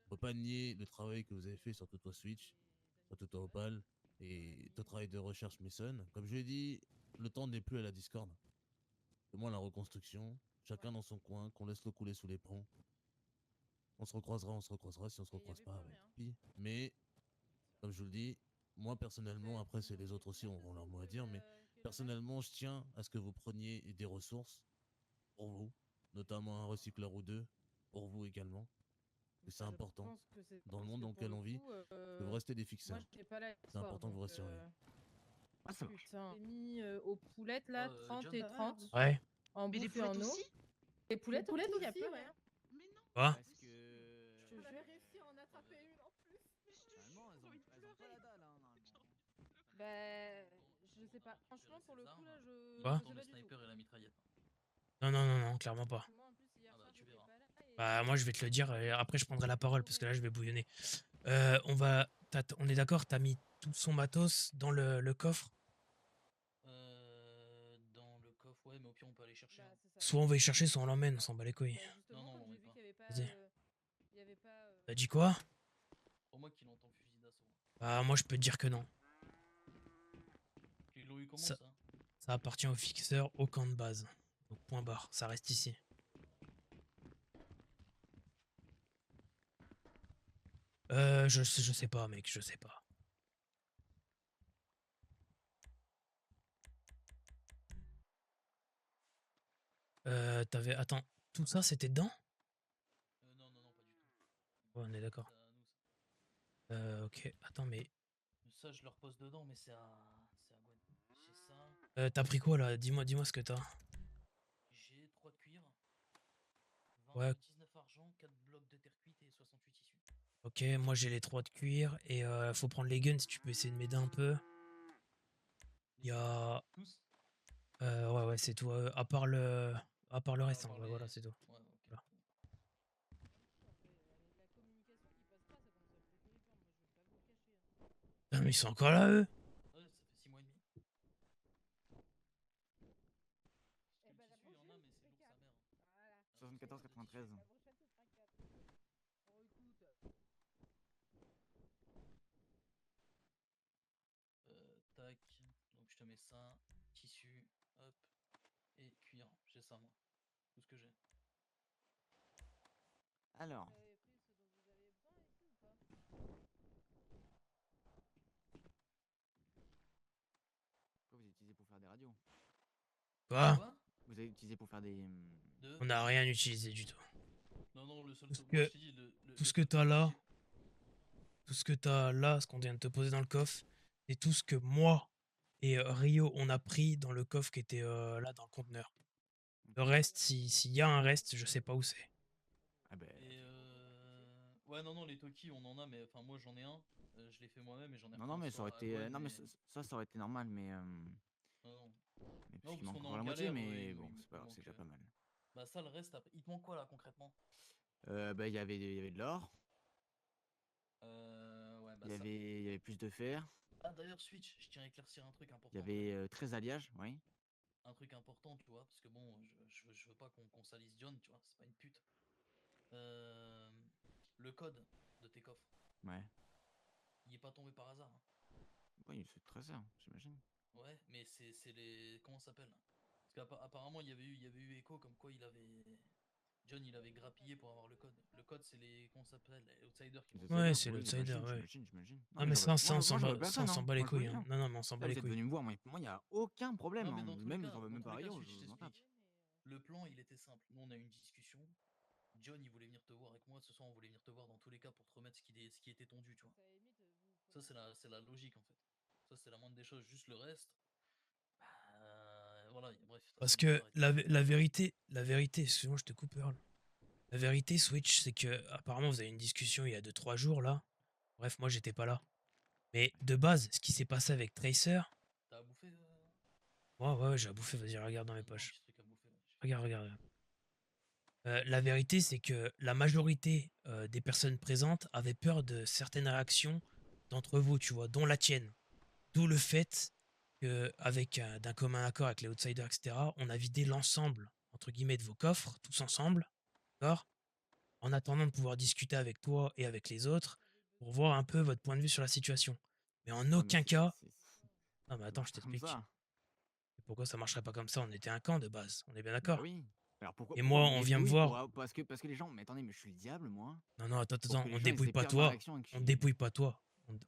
on peut pas nier le travail que vous avez fait sur toi Switch, sur toi Opal et ton travail de recherche Mason. Comme je l'ai dit, le temps n'est plus à la discorde. C'est moins la reconstruction, chacun dans son coin, qu'on laisse l'eau couler sous les ponts. On se recroisera, si on se recroise pas, avec pis. Mais, comme je vous le dis, moi personnellement, après c'est les autres aussi ont leur mot à dire, mais personnellement, je tiens à ce que vous preniez des ressources pour vous, notamment un recycleur ou deux, pour vous également. C'est important dans le monde dans lequel on vit, que vous restez des fixeurs. C'est important que vous restiez. Ah, ça marche. Putain, j'ai mis aux poulettes là 30 et 30. Ouais. En Mais les bouffe et en poulettes eau. aussi Les poulettes aussi, il y a aussi, peu, ouais. rien. Quoi? Parce que... Je te On avait jure. réussi à en attraper une en plus. Normalement, elles ont pas la dalle, hein, normalement. Bah, je sais pas. Franchement, pour le coup, là, je. Quoi? je sais Le pas du sniper tout. et la mitraillette. Non, clairement pas. Moi, en plus, hier Ah bah, soir, tu j'étais verras. pas là et- Bah, moi, je vais te le dire, et après, je prendrai la parole parce que là, je vais bouillonner. On est d'accord, t'as mis tout son matos dans le coffre? Dans le coffre, ouais, mais au pire, on peut aller chercher. Bah, hein. c'est ça. Soit on va y chercher, soit on l'emmène, on s'en bat les couilles. Bah, justement, Non, comme on j'ai met vu pas. qu'il y avait pas. Vas-y. Il y avait pas. T'as dit quoi? Pour moi, qu'il entend fusil d'assaut. Bah, moi, je peux te dire que non. Ils l'ont eu comment Ça- ça? Ça appartient au fixeur au camp de base. Donc, point barre, ça reste ici. Je sais pas, mec, je sais pas. Attends, tout ça, c'était dedans? Non, pas du tout. Ouais, on est d'accord. Ok, attends, mais Ça, je le repose dedans, mais c'est à Gwen. J'ai ça. t'as pris quoi là? Dis-moi ce que t'as. J'ai 3 de cuivre, Ouais, 19 argent, 4 blocs de terre cuite et 68 tissus. ok, moi j'ai les 3 de cuir et faut prendre les guns si tu peux essayer de m'aider un peu. Il y a. Tous? Ouais, c'est tout. À part le Ah, reste, à hein, part ouais, les. voilà, c'est tout. Ouais, ok. Voilà. La communication qui passe pas, ça commence à être terrifiant. Moi, je vais pas vous le cacher, hein. Ah, mais ils sont encore là, eux? Ouais, ça fait 6 mois et demi. Eh ben, la Parce que le tissu, il y en a, prochaine, mais ce c'est serait lourd sa 4. mère. Voilà. 74, 93. La prochaine, ce sera 4. Bon, écoute, Tac. Donc je te mets ça, tissu, hop, et cuir. J'ai ça, moi. Tout ce que j'ai. Alors, vous avez pris ce dont vous avez besoin et tout ou pas? pourquoi vous utilisez pour faire des radios? Quoi? Quoi? Vous avez utilisé pour faire des. Deux? On n'a rien utilisé du tout. Non, non, le seul Tout ce truc. Moi, que, je t'ai dit, tout ce le que seul t'as truc là, utile. tout ce que t'as là, ce qu'on vient de te poser dans le coffre, c'est tout ce que moi et Rio on a pris dans le coffre qui était là dans le conteneur. Le reste, s'il y a un reste, je sais pas où c'est. Ah ben. Et ouais, non, non, les Toki, on en a, mais enfin, moi j'en ai un. Je l'ai fait moi-même et j'en ai Non, repris non, un mais ça soir aurait à été. Gwen. Non, mais Mais... ça aurait été normal, mais. Non, non. Mais parce Non, qu'il parce manque qu'on est encore en la moitié, galère. mais bon, c'est pas il grave, c'est manque, déjà pas mal. Bah, ça, le reste, après. Il te manque quoi là concrètement? Bah, il y avait de l'or, Ouais, bah ça. il y avait plus de fer, Ah, d'ailleurs, Switch, je tiens à éclaircir un truc il y important. avait 13 alliages, oui. Un truc important, tu vois, parce que bon, je veux pas qu'on salisse John, tu vois, c'est pas une pute. Euh, le code de tes coffres, Ouais. il est pas tombé par hasard, hein. Oui, c'est 13 heures, j'imagine. Ouais, mais c'est les. Comment ça s'appelle? Parce qu'apparemment, il y avait eu écho comme quoi il avait. John, il avait grappillé pour avoir le code. Le code, c'est les. Comment ça s'appelle? Les outsiders qui Les vont Ouais, outsiders, c'est oui, l'outsider, ouais. j'imagine. Non, Ah, mais mais ça, moi, j'en veux ça, on personne, s'en hein. bat les Moi, je veux couilles, hein. bien. Non, non, mais on s'en bat Là, les vous êtes couilles. venu me voir, moi, il n'y a aucun problème, Non, mais hein. dans tous les Même, cas, j'en veux même pas à Rio, Switch, je je m'en tape. t'explique. Le plan, il était simple. Nous, on a eu une discussion. John, il voulait venir te voir avec moi. Ce soir, on voulait venir te voir dans tous les cas pour te remettre ce qui était tondu, tu vois. Ça, c'est la logique, en fait. Ça, c'est la moindre des choses. Juste le reste. Voilà, bref. De toute Parce façon, que l'histoire était la vérité, excuse-moi, je te coupe, Earl. La vérité, Switch, c'est que apparemment vous avez une discussion il y a 2-3 jours là. Bref, moi j'étais pas là. Mais de base, ce qui s'est passé avec Tracer. T'as à bouffer Ouais, j'ai à bouffer, vas-y, regarde dans mes donne-moi un poches. petit truc à bouffer, là. Regarde. La vérité, c'est que la majorité des personnes présentes avaient peur de certaines réactions d'entre vous, tu vois, dont la tienne. D'où le fait que, avec d'un commun accord avec les outsiders, etc., on a vidé l'ensemble, entre guillemets, de vos coffres, tous ensemble, d'accord, en attendant de pouvoir discuter avec toi et avec les autres pour voir un peu votre point de vue sur la situation. Mais en Ouais, mais aucun cas. Non, mais ça attends, marche je pas comme t'explique. ça. Pourquoi ça marcherait pas comme ça? On était un camp de base, on est bien Bah d'accord. oui. Alors Et pourquoi moi, vous me on vient me dépouillez voir. parce que les gens. Mais attendez, mais je suis le diable, moi. Non, Pour attends, que les on gens ils dépouille aient pas peur de ma toi. réaction et que je On suis. dépouille pas toi.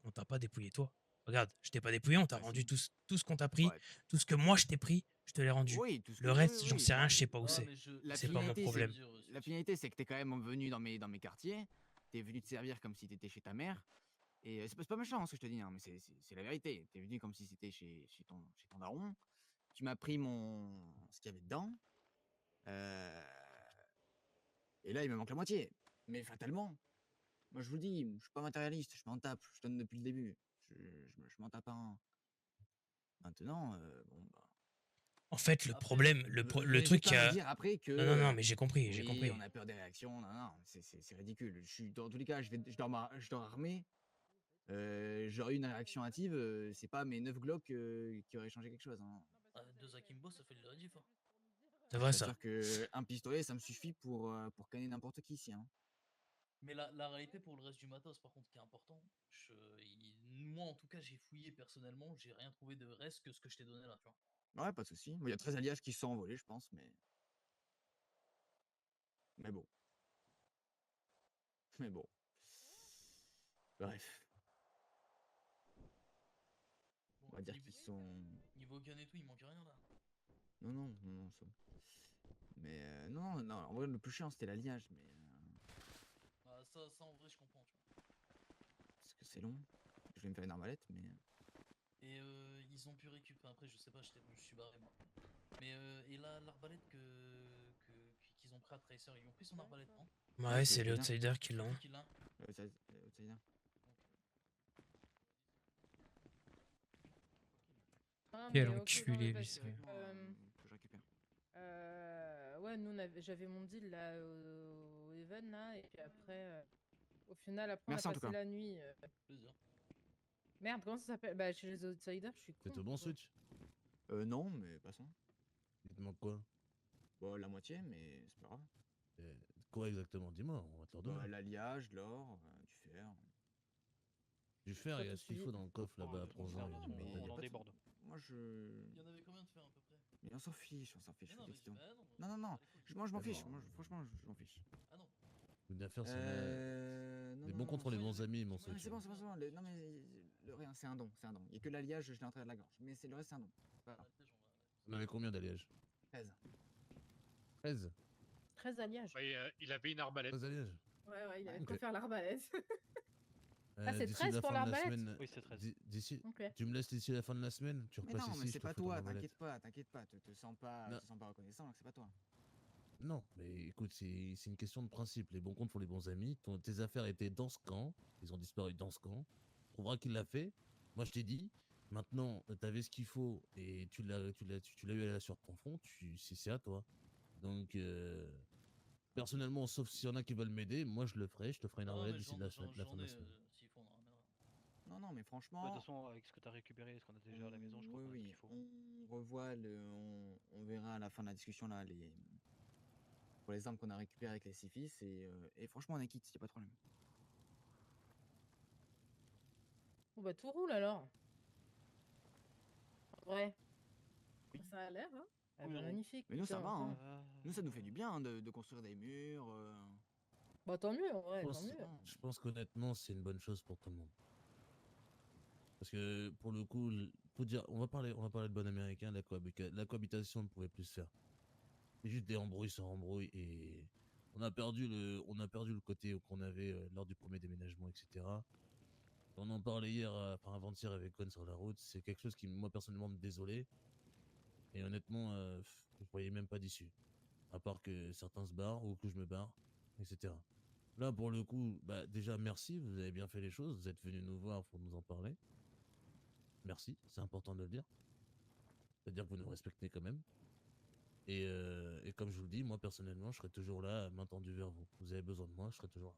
On t'a pas dépouillé toi. Regarde, je t'ai pas dépouillé, on t'a Bah rendu si. tout ce qu'on t'a pris. Ouais. Tout ce que moi je t'ai pris, je te l'ai rendu. Oui, tout ce Le que. reste, Oui, j'en oui. sais rien, Bah, je sais pas où Ah, c'est. mais la C'est pas mon finalité, problème. la finalité, c'est que t'es quand même venu dans mes quartiers. T'es venu te servir comme si t'étais chez ta mère. Et c'est pas méchant, hein, ce que je te dis, hein, mais c'est la vérité. T'es venu comme si c'était chez ton daron. Tu m'as pris ce qu'il y avait dedans. Et là, il me manque la moitié. Mais fatalement. Moi, je vous le dis, je suis pas matérialiste, je m'en tape. Je donne depuis le début. Je m'en tape un. Maintenant, bon, bah. En fait, le Après, problème, le N'hésite truc pas qui à me a. dire après que. Non, mais j'ai compris, j'ai Oui, compris. on a peur des réactions. Non, non, c'est ridicule. Dans tous les cas, je dors armé. J'aurais eu une réaction hâtive. C'est pas mes 9 Glock qui auraient changé quelque chose, hein. 2 Akimbo, ça fait de la rediff, hein. C'est Je vrai ça. t'assure qu'un pistolet, ça me suffit pour canner n'importe qui ici, hein. Mais la réalité pour le reste du matos, par contre, qui est important, moi en tout cas, j'ai fouillé personnellement, j'ai rien trouvé de reste que ce que je t'ai donné là, tu vois. Ouais, pas de souci. Il y a 13 alliages qui se sont envolés, je pense, mais. Mais bon. Mais bon. Bref. Bon, On va dire qu'ils sont. Niveau gun et tout, il manque rien là. Non, ça. Mais non, en vrai, le plus chiant, c'était l'alliage, mais. Ah, ça en vrai, je comprends, tu vois. Parce que c'est long. Je vais me faire une arbalète, mais. Et ils ont pu récupérer. Après, je sais pas, je suis barré moi. Mais et là, l'arbalète qu'ils ont pris à Tracer, ils ont pris son arbalète, non? Ouais, c'est c'est les bien. outsiders qui l'ont. C'est qui l'a? Outsider. Ah, Quel mais ok, non, enculé, mais lui, parce ça. que, Que je récupère. ouais, nous, j'avais mon deal là au Even là, et puis après, au final, après, Merci, on en a tout passé cas. la nuit. Plaisir. Merde, comment ça s'appelle? Bah, chez les Outsiders, je suis con. C'est au bon switch? Non, mais passons. Il te manque quoi? Bon, la moitié, mais c'est pas grave. Quoi exactement? Dis-moi, on va te le Bah, redonner. l'alliage, l'or, du fer. Du fer, Pas il y a tout ce qu'il suivi. faut dans le coffre là-bas à on Prozan. s'en- il y a du mais bordel. y a on en pas de- déborde. Moi, je. Il y en avait combien de fer à peu près? Mais on s'en fiche, on s'en fiche. Mais fais non, des mais questions. bah non. Non, non, non. Allez, cool. Moi, je m'en Ah fiche. non. Moi, franchement, je m'en fiche. Ah non. Le faire, c'est Non, les non, bons non, contre les non. bons amis, mon Non, mais switch. c'est bon, c'est bon, c'est bon. Non, mais rien, c'est un don. C'est un don. Il n'y a que l'alliage, je l'ai entré à la gorge. Mais le reste, c'est un don. Voilà. On avait combien d'alliages? 13. 13? 13 alliages. Bah, il avait une arbalète. 13 alliages? Ouais, il avait Ok. quoi faire l'arbalète. Ah, c'est D'ici 13 la pour fin de la l'arbalète? semaine. Oui, c'est 13. D'ici. Ok. Tu me laisses d'ici la fin de la semaine? Tu Mais repasses non, ici, mais je c'est te pas fais ton toi, arbalète. t'inquiète pas. Te sens pas reconnaissant, c'est pas toi. Non, mais écoute, c'est une question de principe. Les bons comptes font les bons amis. Tes affaires étaient dans ce camp. Ils ont disparu dans ce camp. Tu trouveras qui l'a fait. Moi, je t'ai dit. Maintenant, t'avais ce qu'il faut et tu l'as eu là sur ton front. C'est à toi. Donc, personnellement, sauf s'il y en a qui veulent m'aider, moi je le ferai. Je te ferai une Non, arbalète mais d'ici j'en la fin de la ai, semaine. s'il faut, on en ramènera. Non, non, mais Ouais, de franchement. toute façon, avec ce que t'as récupéré et ce qu'on a déjà à la maison, je crois qu'on a tout ce Oui, qu'il faut. on revoit on verra à la fin de la discussion là pour les armes qu'on a récupérées avec les 6 fils et franchement on est quitte, y a pas de problème. Bon, bah, tout roule alors. En vrai. Ça a l'air, hein. Ah, bah, magnifique. Mais nous ça putain, va, hein. enfin. Nous ça nous fait du bien hein, de construire des murs. Bah, tant mieux, en vrai, Je tant pense, mieux. je pense qu'honnêtement, c'est une bonne chose pour tout le monde. Parce que pour le coup, faut dire, on va parler de bon américain, la cohabitation ne pouvait plus se faire. C'est juste des embrouilles sur embrouilles et on a perdu le côté qu'on avait lors du premier déménagement, etc. On en parlait hier, enfin avant-hier avec Con sur la route. C'est quelque chose qui, moi personnellement, me désolait. Et honnêtement, je voyais même pas d'issue. À part que certains se barrent ou que je me barre, etc. Là, pour le coup, bah, déjà, merci, vous avez bien fait les choses. Vous êtes venus nous voir pour nous en parler. Merci, c'est important de le dire. C'est-à-dire que vous nous respectez quand même. Et comme je vous le dis, moi personnellement, je serai toujours là, main tendue vers vous. Vous avez besoin de moi, je serai toujours là.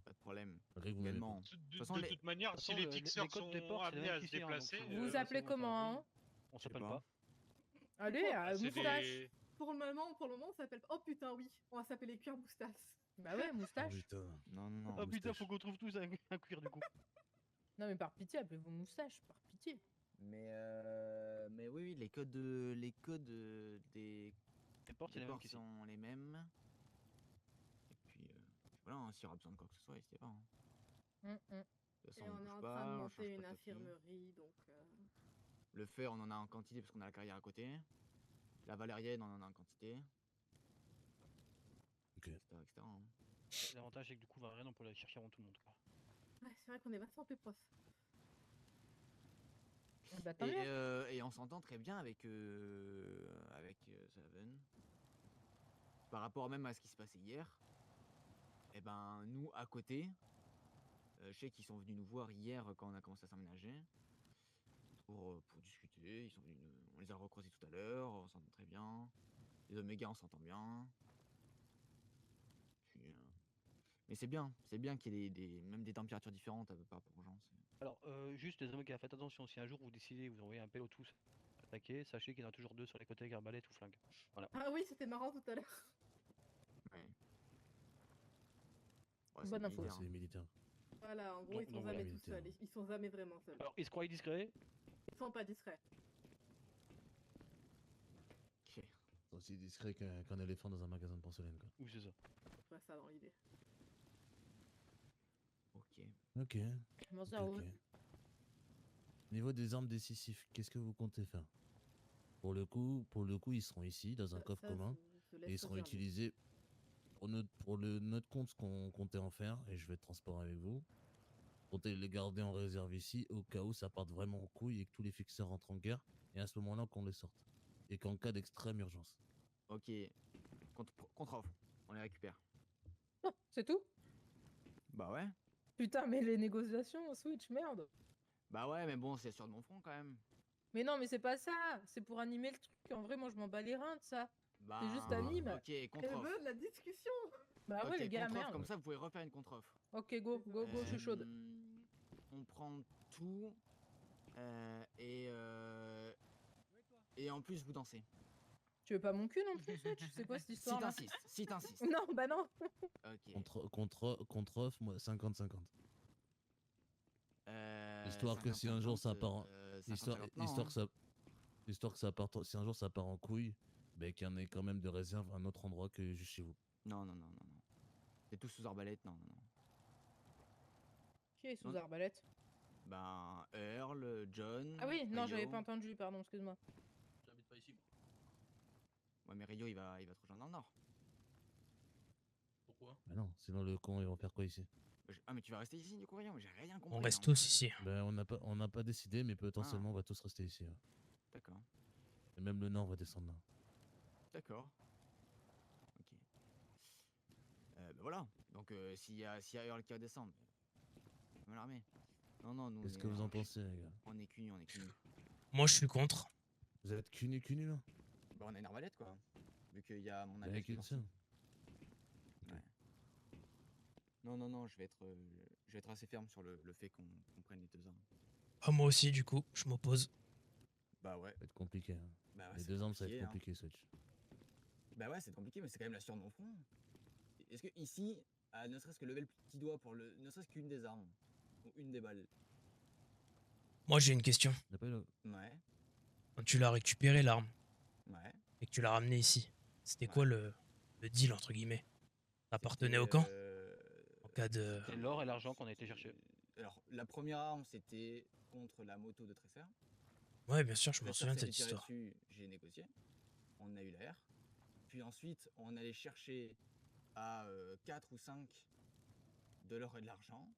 Pas de problème. Malgré que vous m'aimez Également. pas. De toute manière, si les fixeurs codes des sont portes, c'est les amenés mêmes à se qu'ici, hein, donc déplacer. faut- Vous vous c'est appelez bon, comment, ça, hein? On Je sais s'appelle pas. pas. Allez, c'est moustache. des- Pour le moment, on s'appelle. Oh putain, oui, on va s'appeler Cuir Moustache. Bah ouais, Oh moustache. putain. Non, non, non. Oh putain, moustache. faut qu'on trouve tous un cuir du coup. Non, mais par pitié, appelez-vous moustache, par pitié. Mais oui, les codes des Les portes, c'est des les mêmes portes qu'ici. sont les mêmes. Et puis voilà, hein, s'il y aura besoin de quoi que ce soit, n'hésitez pas. Hein. De De toute Et façon, on est bouge en pas, train de on monter change une pas de tapis. infirmerie, donc. Le fer, on en a en quantité parce qu'on a la carrière à côté. La valérienne, on en a en quantité. Ok. Etc. hein. L'avantage, c'est que du coup, rien, on peut aller chercher avant tout le monde. Quoi. Ouais, c'est vrai qu'on est vachement plus proche. Bah, tant mieux. Et on s'entend très bien avec Saven. Par rapport même à ce qui se passait hier. Et ben nous à côté, je sais qu'ils sont venus nous voir hier quand on a commencé à s'emménager. Pour discuter, on les a recroisés tout à l'heure, on s'entend très bien. Les Oméga on s'entend bien. Puis, mais c'est bien qu'il y ait même des températures différentes par rapport aux gens. Alors, juste les Oméga, faites attention, si un jour vous décidez, vous envoyez un pélo tous attaquer, sachez qu'il y en a toujours deux sur les côtés avec arbalète ou flingue. Voilà. Ah oui, c'était marrant tout à l'heure. Ouais. Bonne info. Ouais, c'est les militaires. Voilà, en gros, ils sont donc jamais voilà. tout seuls. Ils sont jamais vraiment seuls. Alors, ils se croient discrets. Ils sont pas discrets. Ok. C'est aussi discret qu'un éléphant dans un magasin de porcelaine, quoi. Oui, c'est ça. C'est pas ça dans l'idée. Ok. Ok. Bon, ok, ça roule. ok. Niveau des armes décisives, qu'est-ce que vous comptez faire? Pour le coup, ils seront ici, dans un coffre commun, je et ils laisse seront regarder. utilisés pour notre compte ce qu'on comptait en faire, et je vais être transparent avec vous. Comptez les garder en réserve ici au cas où ça parte vraiment en couille et que tous les fixeurs rentrent en guerre. Et à ce moment-là, qu'on les sorte. Et qu'en cas d'extrême urgence. Ok. Contre-offre. On les récupère. Oh, c'est tout? Bah ouais. Putain, mais les négociations, Switch, merde. Bah ouais, mais bon, c'est sur de mon front quand même. Mais non, mais c'est pas ça. C'est pour animer le truc. En vrai, moi, je m'en bats les reins de ça. Bah, C'est juste anime. ok, Elle contre-offre. veut de la discussion. Bah ouais, Ok, les gars, contre-offre, merde. comme ça, vous pouvez refaire une contre-offre. Ok, go, je suis chaude. On prend tout. Et en plus, vous dansez. Tu veux pas mon cul non plus, Switch? C'est quoi cette histoire là? Si t'insistes. Non, bah non. Ok. Contre-offre, moi, 50-50. Histoire que si un jour ça part en... Histoire que ça parte... Si un jour ça part en couille, ben qu'il y en ait quand même de réserve à un autre endroit que juste chez vous. Non. C'est tout sous arbalète, non. Qui est sous arbalète? Ben, Earl, John. Ah oui, non, j'avais Rio. pas entendu, pardon, excuse-moi. J'habite pas ici, moi. Ouais, mais Rio, il va te rejoindre dans le nord. Pourquoi? Bah non, sinon le con, ils vont faire quoi ici? Ah, mais tu vas rester ici, du coup, Rio? J'ai rien compris. On reste hein. tous ici. Ben on n'a pas décidé, mais potentiellement on va tous rester ici. Ouais. D'accord. Et même le nord va descendre là. D'accord. Ok. Bah voilà. Donc, s'il y a Earl qui va descendre, on va l'armée. Non, nous. Qu'est-ce que vous en pensez, les gars? On est cunu. Moi, je suis contre. Vous êtes cunu là? Bah, on a une arbalète, quoi. Vu qu'il y a mon Avec allié qui est une sorti. seule. Ouais. Non, je vais être assez ferme sur le fait qu'on prenne les 2 armes. Ah, moi aussi, du coup, je m'oppose. Bah ouais. Ça va être compliqué. Hein. Bah ouais, Les c'est 2 armes, ça va compliqué, être hein. compliqué, Switch. Bah ouais, c'est compliqué, mais c'est quand même la sueur de mon front. Est-ce que ici, ne serait-ce que lever le petit doigt pour ne serait-ce qu'une des armes, ou une des balles. Moi, j'ai une question. Ouais. Quand tu l'as récupéré, l'arme, Ouais. et que tu l'as ramené ici, c'était quoi le deal, entre guillemets? Ça appartenait au camp? En cas de... C'est l'or et l'argent qu'on a été chercher. Alors, la première arme, c'était contre la moto de Tresser. Ouais, bien sûr, je m'en Tresser souviens de s'est cette fait tirer histoire. dessus, j'ai négocié. On a eu l'air. Puis ensuite, on allait chercher à 4 ou 5 de l'or et de l'argent.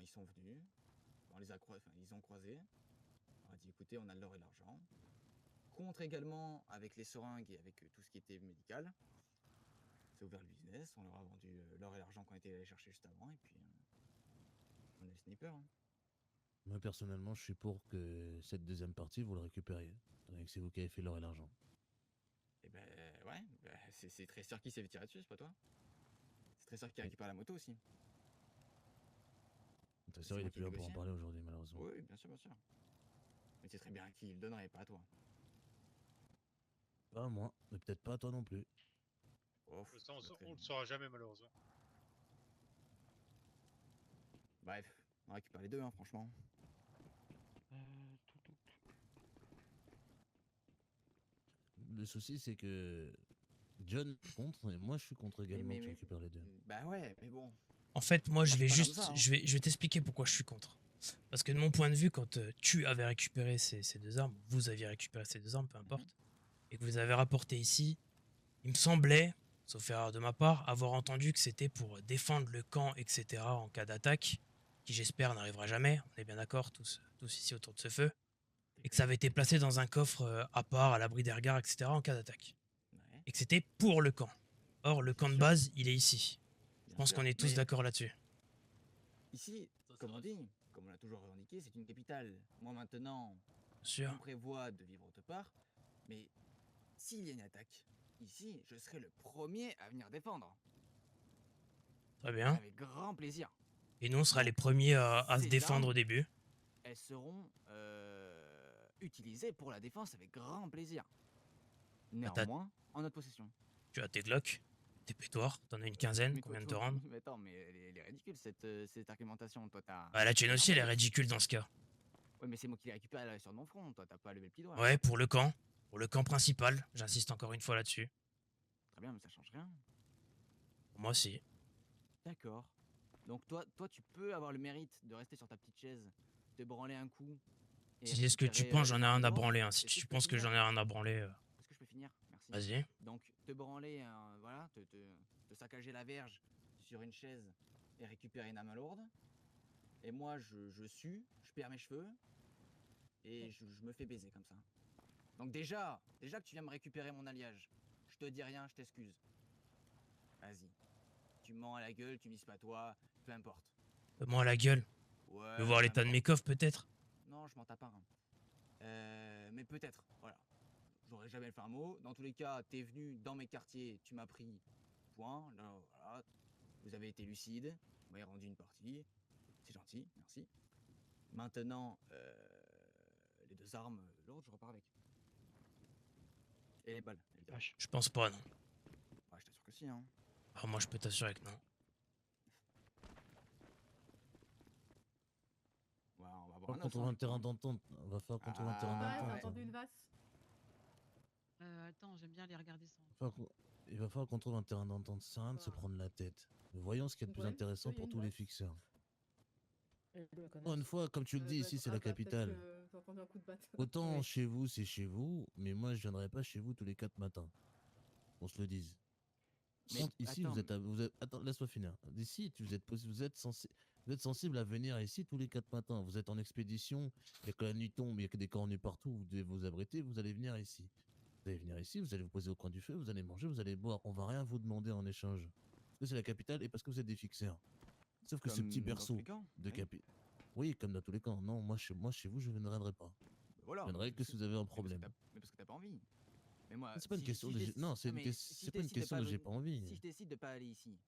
Ils sont venus. Ils ont croisé. On a dit écoutez, on a de l'or et de l'argent. Contre également avec les seringues et avec tout ce qui était médical. C'est ouvert le business. On leur a vendu l'or et l'argent qu'on était allé chercher juste avant. Et puis on a le sniper. Hein. Moi, personnellement, je suis pour que cette deuxième partie, vous le récupériez. Tandis que c'est vous qui avez fait l'or et l'argent. Et ben ouais, c'est Tresser qui s'est fait tirer dessus, c'est pas toi? C'est Tresser qui récupère la moto aussi. Tresser, il est plus là pour en parler aujourd'hui, malheureusement. Oui, bien sûr. Mais c'est très bien à qui il le donnerait, pas à toi. Pas à moi, mais peut-être pas à toi non plus. Ça, on le saura jamais, malheureusement. Bref, on récupère les 2, hein, franchement. Le souci, c'est que John est contre et moi je suis contre également que tu récupères les 2. Bah ouais, mais bon. En fait, moi, je vais pas juste, comme ça, hein. je vais t'expliquer pourquoi je suis contre. Parce que de mon point de vue, quand tu avais récupéré ces 2 armes, vous aviez récupéré ces 2 armes, peu importe, et que vous les avez rapportées ici, il me semblait, sauf erreur de ma part, avoir entendu que c'était pour défendre le camp, etc. en cas d'attaque, qui j'espère n'arrivera jamais. On est bien d'accord, tous ici autour de ce feu, et que ça avait été placé dans un coffre à part, à l'abri des regards, etc. en cas d'attaque. Et que c'était pour le camp. Or, le camp de base, il est ici. Je pense qu'on est tous d'accord là-dessus. Ici, comme on dit, comme on l'a toujours revendiqué, c'est une capitale. Moi maintenant, sûr. on prévoit de vivre autre part, mais s'il y a une attaque, ici, je serai le premier à venir défendre. Très bien. Avec grand plaisir. Et nous, on sera les premiers à se Ces défendre au armes, début. Elles seront utilisées pour la défense avec grand plaisir. Néanmoins, en notre possession. Tu as tes Glock, tes pétoires, t'en as une quinzaine, Mais combien de te toi, rendent? Mais attends, mais elle est ridicule cette argumentation. Toi, t'as. Bah, la tienne aussi, elle est ridicule dans ce cas. Ouais, mais c'est moi qui l'ai récupéré sur mon front. Toi, t'as pas levé le petit doigt. Ouais, pour le camp principal, j'insiste encore une fois là-dessus. Très bien, mais ça change rien. Pour moi, si. D'accord. Donc toi, tu peux avoir le mérite de rester sur ta petite chaise, te branler un coup. Si c'est ce que tu penses, j'en ai rien à branler. Hein. Si tu penses que j'en ai rien à branler. Est-ce que je peux finir? Merci. Vas-y. Donc, te branler, voilà, te saccager la verge sur une chaise et récupérer une âme lourde. et moi je sue, je perds mes cheveux, et je me fais baiser comme ça. Donc déjà que tu viens me récupérer mon alliage, je te dis rien, je t'excuse. Vas-y. Tu me mens à la gueule, tu me dis c'est pas toi, peu importe. Moi à la gueule. Ouais. Tu veux voir l'état de mes coffres peut-être? Non, je m'en tape un. Mais peut-être, voilà. J'aurais jamais fait un mot. Dans tous les cas, t'es venu dans mes quartiers, tu m'as pris. Point. Là, voilà. Vous avez été lucide. Vous m'avez rendu une partie. C'est gentil, merci. Maintenant, les 2 armes, l'autre, je repars avec. Et les balles, évidemment. Je pense pas, non. Ouais, je t'assure que si, hein. Ah, moi je peux t'assurer que non. Ouais, on va On avoir va trouver un terrain d'entente. On va faire qu'on trouve un terrain Ouais, j'ai d'entente. entendu une vasse. Attends, j'aime bien les regarder sans. Il va falloir qu'on trouve un terrain d'entente. Ça sert à rien de se prendre la tête. Voyons ce qu'il y a de plus Ouais, intéressant il y a pour une tous les vache. fixeurs. Je la connais. Encore une fois, comme tu le dis, ici c'est la capitale. J'ai entendu un coup de batte. Autant Oui. chez vous, c'est chez vous, mais moi je viendrai pas chez vous tous les 4 matins. On se le dise. Mais Ici, attends, vous êtes. Attends, laisse-moi finir. Ici, vous êtes sensible à venir ici tous les 4 matins. Vous êtes en expédition, il y a que la nuit tombe, il y a que des cornus partout, vous devez vous abriter, vous allez venir ici. Vous allez venir ici, vous allez vous poser au coin du feu, vous allez manger, vous allez boire. On va rien vous demander en échange. Parce que c'est la capitale et parce que vous êtes des fixeurs. Sauf que ce comme petit dans tous berceau les camps, de oui. capi. Oui, comme dans tous les camps. Non, moi chez vous, je ne viendrai pas. Voilà. Je viendrai que si vous avez un problème. Mais parce que t'as pas envie. Mais moi, C'est pas une question de. Non, c'est pas une question de j'ai pas envie. Si je décide de pas aller ici,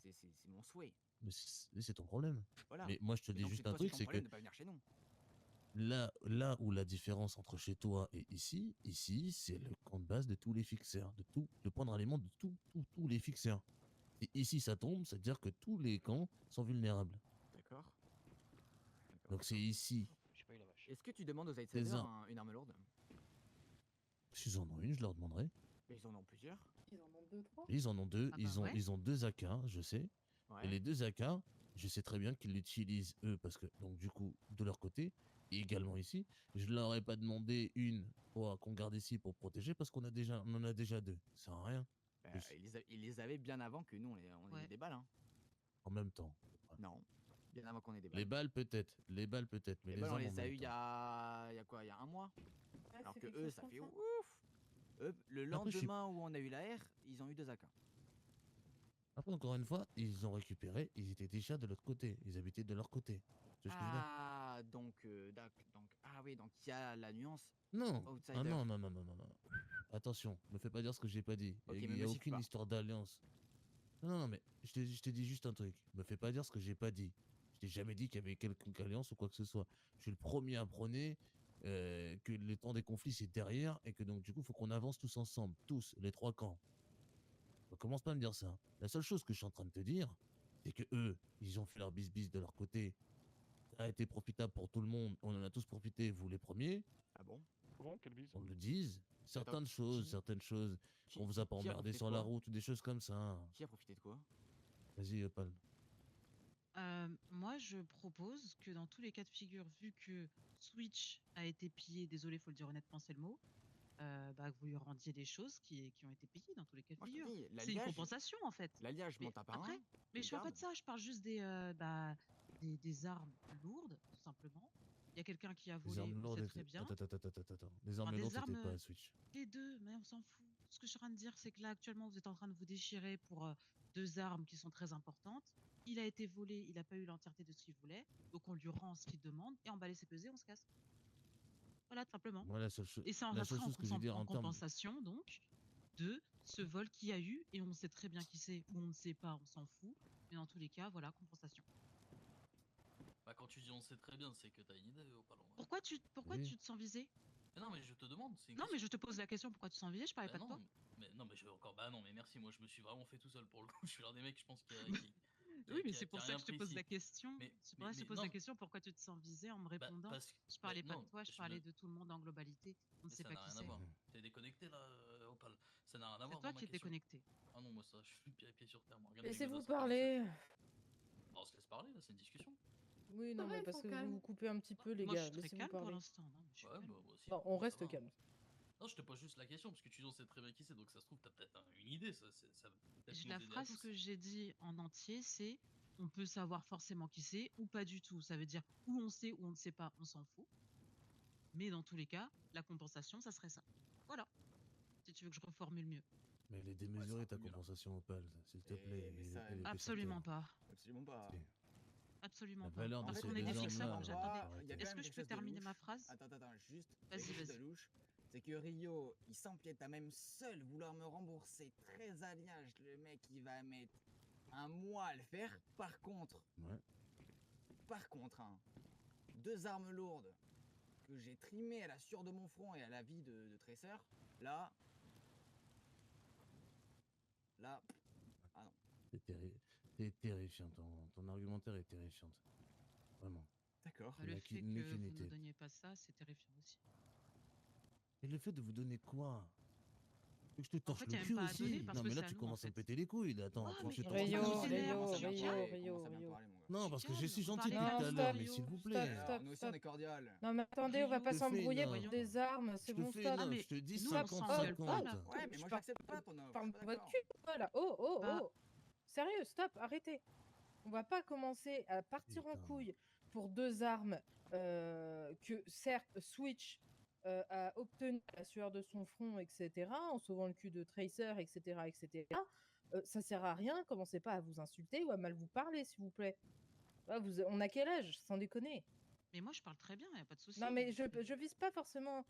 c'est mon souhait. Mais c'est ton problème. Voilà. Mais moi, je te Et dis donc, juste toi, un truc, ton c'est que problème de pas venir chez nous. là où la différence entre chez toi et ici, c'est le camp de base de tous les fixeurs, le point de ralliement de tous les fixeurs. Et ici, ça tombe, c'est-à-dire que tous les camps sont vulnérables. D'accord. Donc c'est ici. J'ai pas eu la vache. Est-ce que tu demandes aux outsiders armes. une arme lourde? S'ils en ont une, je leur demanderai. Mais ils en ont plusieurs. Ils en ont 2, 3. Ils en ont 2, Ah bah ouais. ils ont 2 AK, je sais. Ouais. Et les 2 AK, je sais très bien qu'ils l'utilisent eux, parce que, donc du coup, de leur côté, et également ici, je leur ai pas demandé une qu'on garde ici pour protéger, parce on en a déjà 2. Ça sert à rien. Bah, ils les avaient bien avant que nous, on ait Ouais. des balles. Hein. En même temps. Non. Bien avant qu'on ait des balles. Les balles peut-être, mais Les les balles, on armes en les a même eu il y temps. a quoi? Il y a un mois. Alors que eux, ça fait ça. ouf. Eux, le Après, je suis- lendemain où on a eu la R, ils ont eu 2 AK. Après, encore une fois, ils ont récupéré, ils étaient déjà de l'autre côté, ils habitaient de leur côté. Tu vois ce que je veux dire? Ah, donc, ah oui, donc il y a la nuance. Non, Outsider. ah non. Attention, me fais pas dire ce que j'ai pas dit. Ok, Il mais n'y a me siffle aucune pas. histoire d'alliance. Non, mais je t'ai dit juste un truc. Me fais pas dire ce que j'ai pas dit. Je t'ai jamais dit qu'il y avait quelconque alliance ou quoi que ce soit. Je suis le premier à prôner que le temps des conflits c'est derrière et que donc du coup il faut qu'on avance tous ensemble, tous, les 3 camps. On commence pas à me dire ça. La seule chose que je suis en train de te dire, c'est que eux, ils ont fait leur bis de leur côté. Ça a été profitable pour tout le monde. On en a tous profité, vous les premiers. Ah bon? Comment? Quel bise? On le dise. Certaines choses, qu'on vous a pas qui a emmerdé profité sur de la quoi? route ou des choses comme ça. Qui a profité de quoi? Vas-y, Opal. Moi, je propose que dans tous les cas de figure, vu que Switch a été pillé, désolé, faut le dire honnêtement, c'est le mot, que vous lui rendiez les choses qui ont été pillées dans tous les cas de Moi, je te figure. dis, C'est une l'alliage, compensation en fait. l'alliage, je Mais m'en tape après, un. mais je je fais pas garde. de ça, je parle juste des armes lourdes, tout simplement. Il y a quelqu'un qui a Les volé, armes on lourdes. sait très bien. Attends. Les armes Enfin, des lourdes, c'était armes, pas à Switch. Les deux, mais on s'en fout. Ce que je suis en train de dire, c'est que là, actuellement, vous êtes en train de vous déchirer pour 2 armes qui sont très importantes. Il a été volé, il n'a pas eu l'entièreté de ce qu'il voulait, donc on lui rend ce qu'il demande, et emballé ses pesées, on se casse. Voilà, tout simplement. Moi, la seule chose Et ça en la seule restera chose que je veux dire en en termes. compensation, donc, de ce vol qu'il y a eu, et on sait très bien qui c'est, ou on ne sait pas, on s'en fout. Mais dans tous les cas, voilà, compensation. Bah, quand tu dis on sait très bien, c'est que t'as une idée au ballon. Pourquoi tu Oui. te sens visé? Mais non, mais je te demande. C'est une Non, mais question. je te pose la question, pourquoi tu te sens visé? Je parlais Bah pas de non, toi. mais je vais encore. Bah non, mais merci. Moi, je me suis vraiment fait tout seul pour le coup. Je suis l'un des mecs, je pense, Oui, mais qui a- c'est qui pour a ça rien que je te pris pose ici. la question. Mais- C'est pour ça que je te mais pose non. la question, pourquoi tu te sens visé en me répondant? parce que- Je parlais pas non, de toi, je je parlais me- de tout le monde en globalité. On ne Mais sait ça pas n'a qui rien à c'est. voir. T'es déconnecté là, Opal. Ça n'a rien à C'est voir. toi dans ma qui es question. déconnecté. Ah non, moi ça, je suis pied sur terre. Moi. Regardez les Laissez-vous godasses à 47. parler. Bah, on se laisse parler là, c'est une discussion. Oui, non, Ouais, mais ils parce sont que vous calmes. vous coupez un petit peu, les Moi, je gars. suis très Laissez-vous calme pour parler. l'instant. Non, mais je suis Ouais, calme. bah moi aussi. Bon, on ça reste va. calme. Non, je te pose juste la question parce que tu dis on sait très bien qui c'est, donc ça se trouve, t'as peut-être une idée. Ça peut peut-être La nous aider à phrase tous. que j'ai dit en entier, c'est on peut savoir forcément qui c'est ou pas du tout. Ça veut dire où on sait ou on ne sait pas, on s'en fout. Mais dans tous les cas, la compensation, ça serait ça. Voilà. Si tu veux que je reformule mieux. Mais elle est démesurée ta compensation Opal, s'il te plaît. mais ça, elle est Absolument sur pas. Absolument pas. Si. Absolument La pas. valeur de Parce ces qu'on est deux des fixeurs, armes-là, donc là, j'attendais. faut arrêter. Il y a quand Est-ce même que je quelque peux chose de terminer louche. ma phrase? Attends, juste. Vas-y, quelque chose de vas-y. louche. C'est que Rio, il s'empiète à même seul vouloir me rembourser 13 alliages. Le mec, il va mettre un mois à le faire. Par contre, hein, 2 armes lourdes que j'ai trimées à la sueur de mon front et à la vie de Tracer, là, ah non. C'est terrifiant, ton argumentaire est terrifiant. Vraiment. D'accord. Le fait que vous ne donniez pas ça, c'est terrifiant aussi. Et le fait de vous donner quoi? Que je te torche fait, le y a même cul pas à aussi. donner parce Non que mais là c'est à tu nous, en commences à me fait. péter les couilles là. Attends, Ouais, faut que je te mais torche le Rio, cul. Rio. Non, parce que j'ai si gentil Non, depuis tout à stop, l'heure, mais s'il vous plaît. stop, Nous aussi, stop. on est cordial. Non mais attendez, on va pas Je te fais s'embrouiller une pour offre. des armes, c'est Je te bon, fais stop. une offre, je te dis nous, on s'engueule pas, 50-50. là. Ouais, mais moi, j'accepte pas ton offre. Parle je suis de pas votre d'accord. cul, voilà. Oh, Bah. oh. Sérieux, stop, arrêtez. On va pas commencer à partir en couille pour 2 armes que certes Switch a obtenu à la sueur de son front, etc., en sauvant le cul de Tracer, etc., etc. Ça sert à rien, commencez pas à vous insulter ou à mal vous parler, s'il vous plaît. Ah, on a quel âge, sans déconner? Mais moi, je parle très bien, y a pas de souci. Non, mais je vise pas forcément.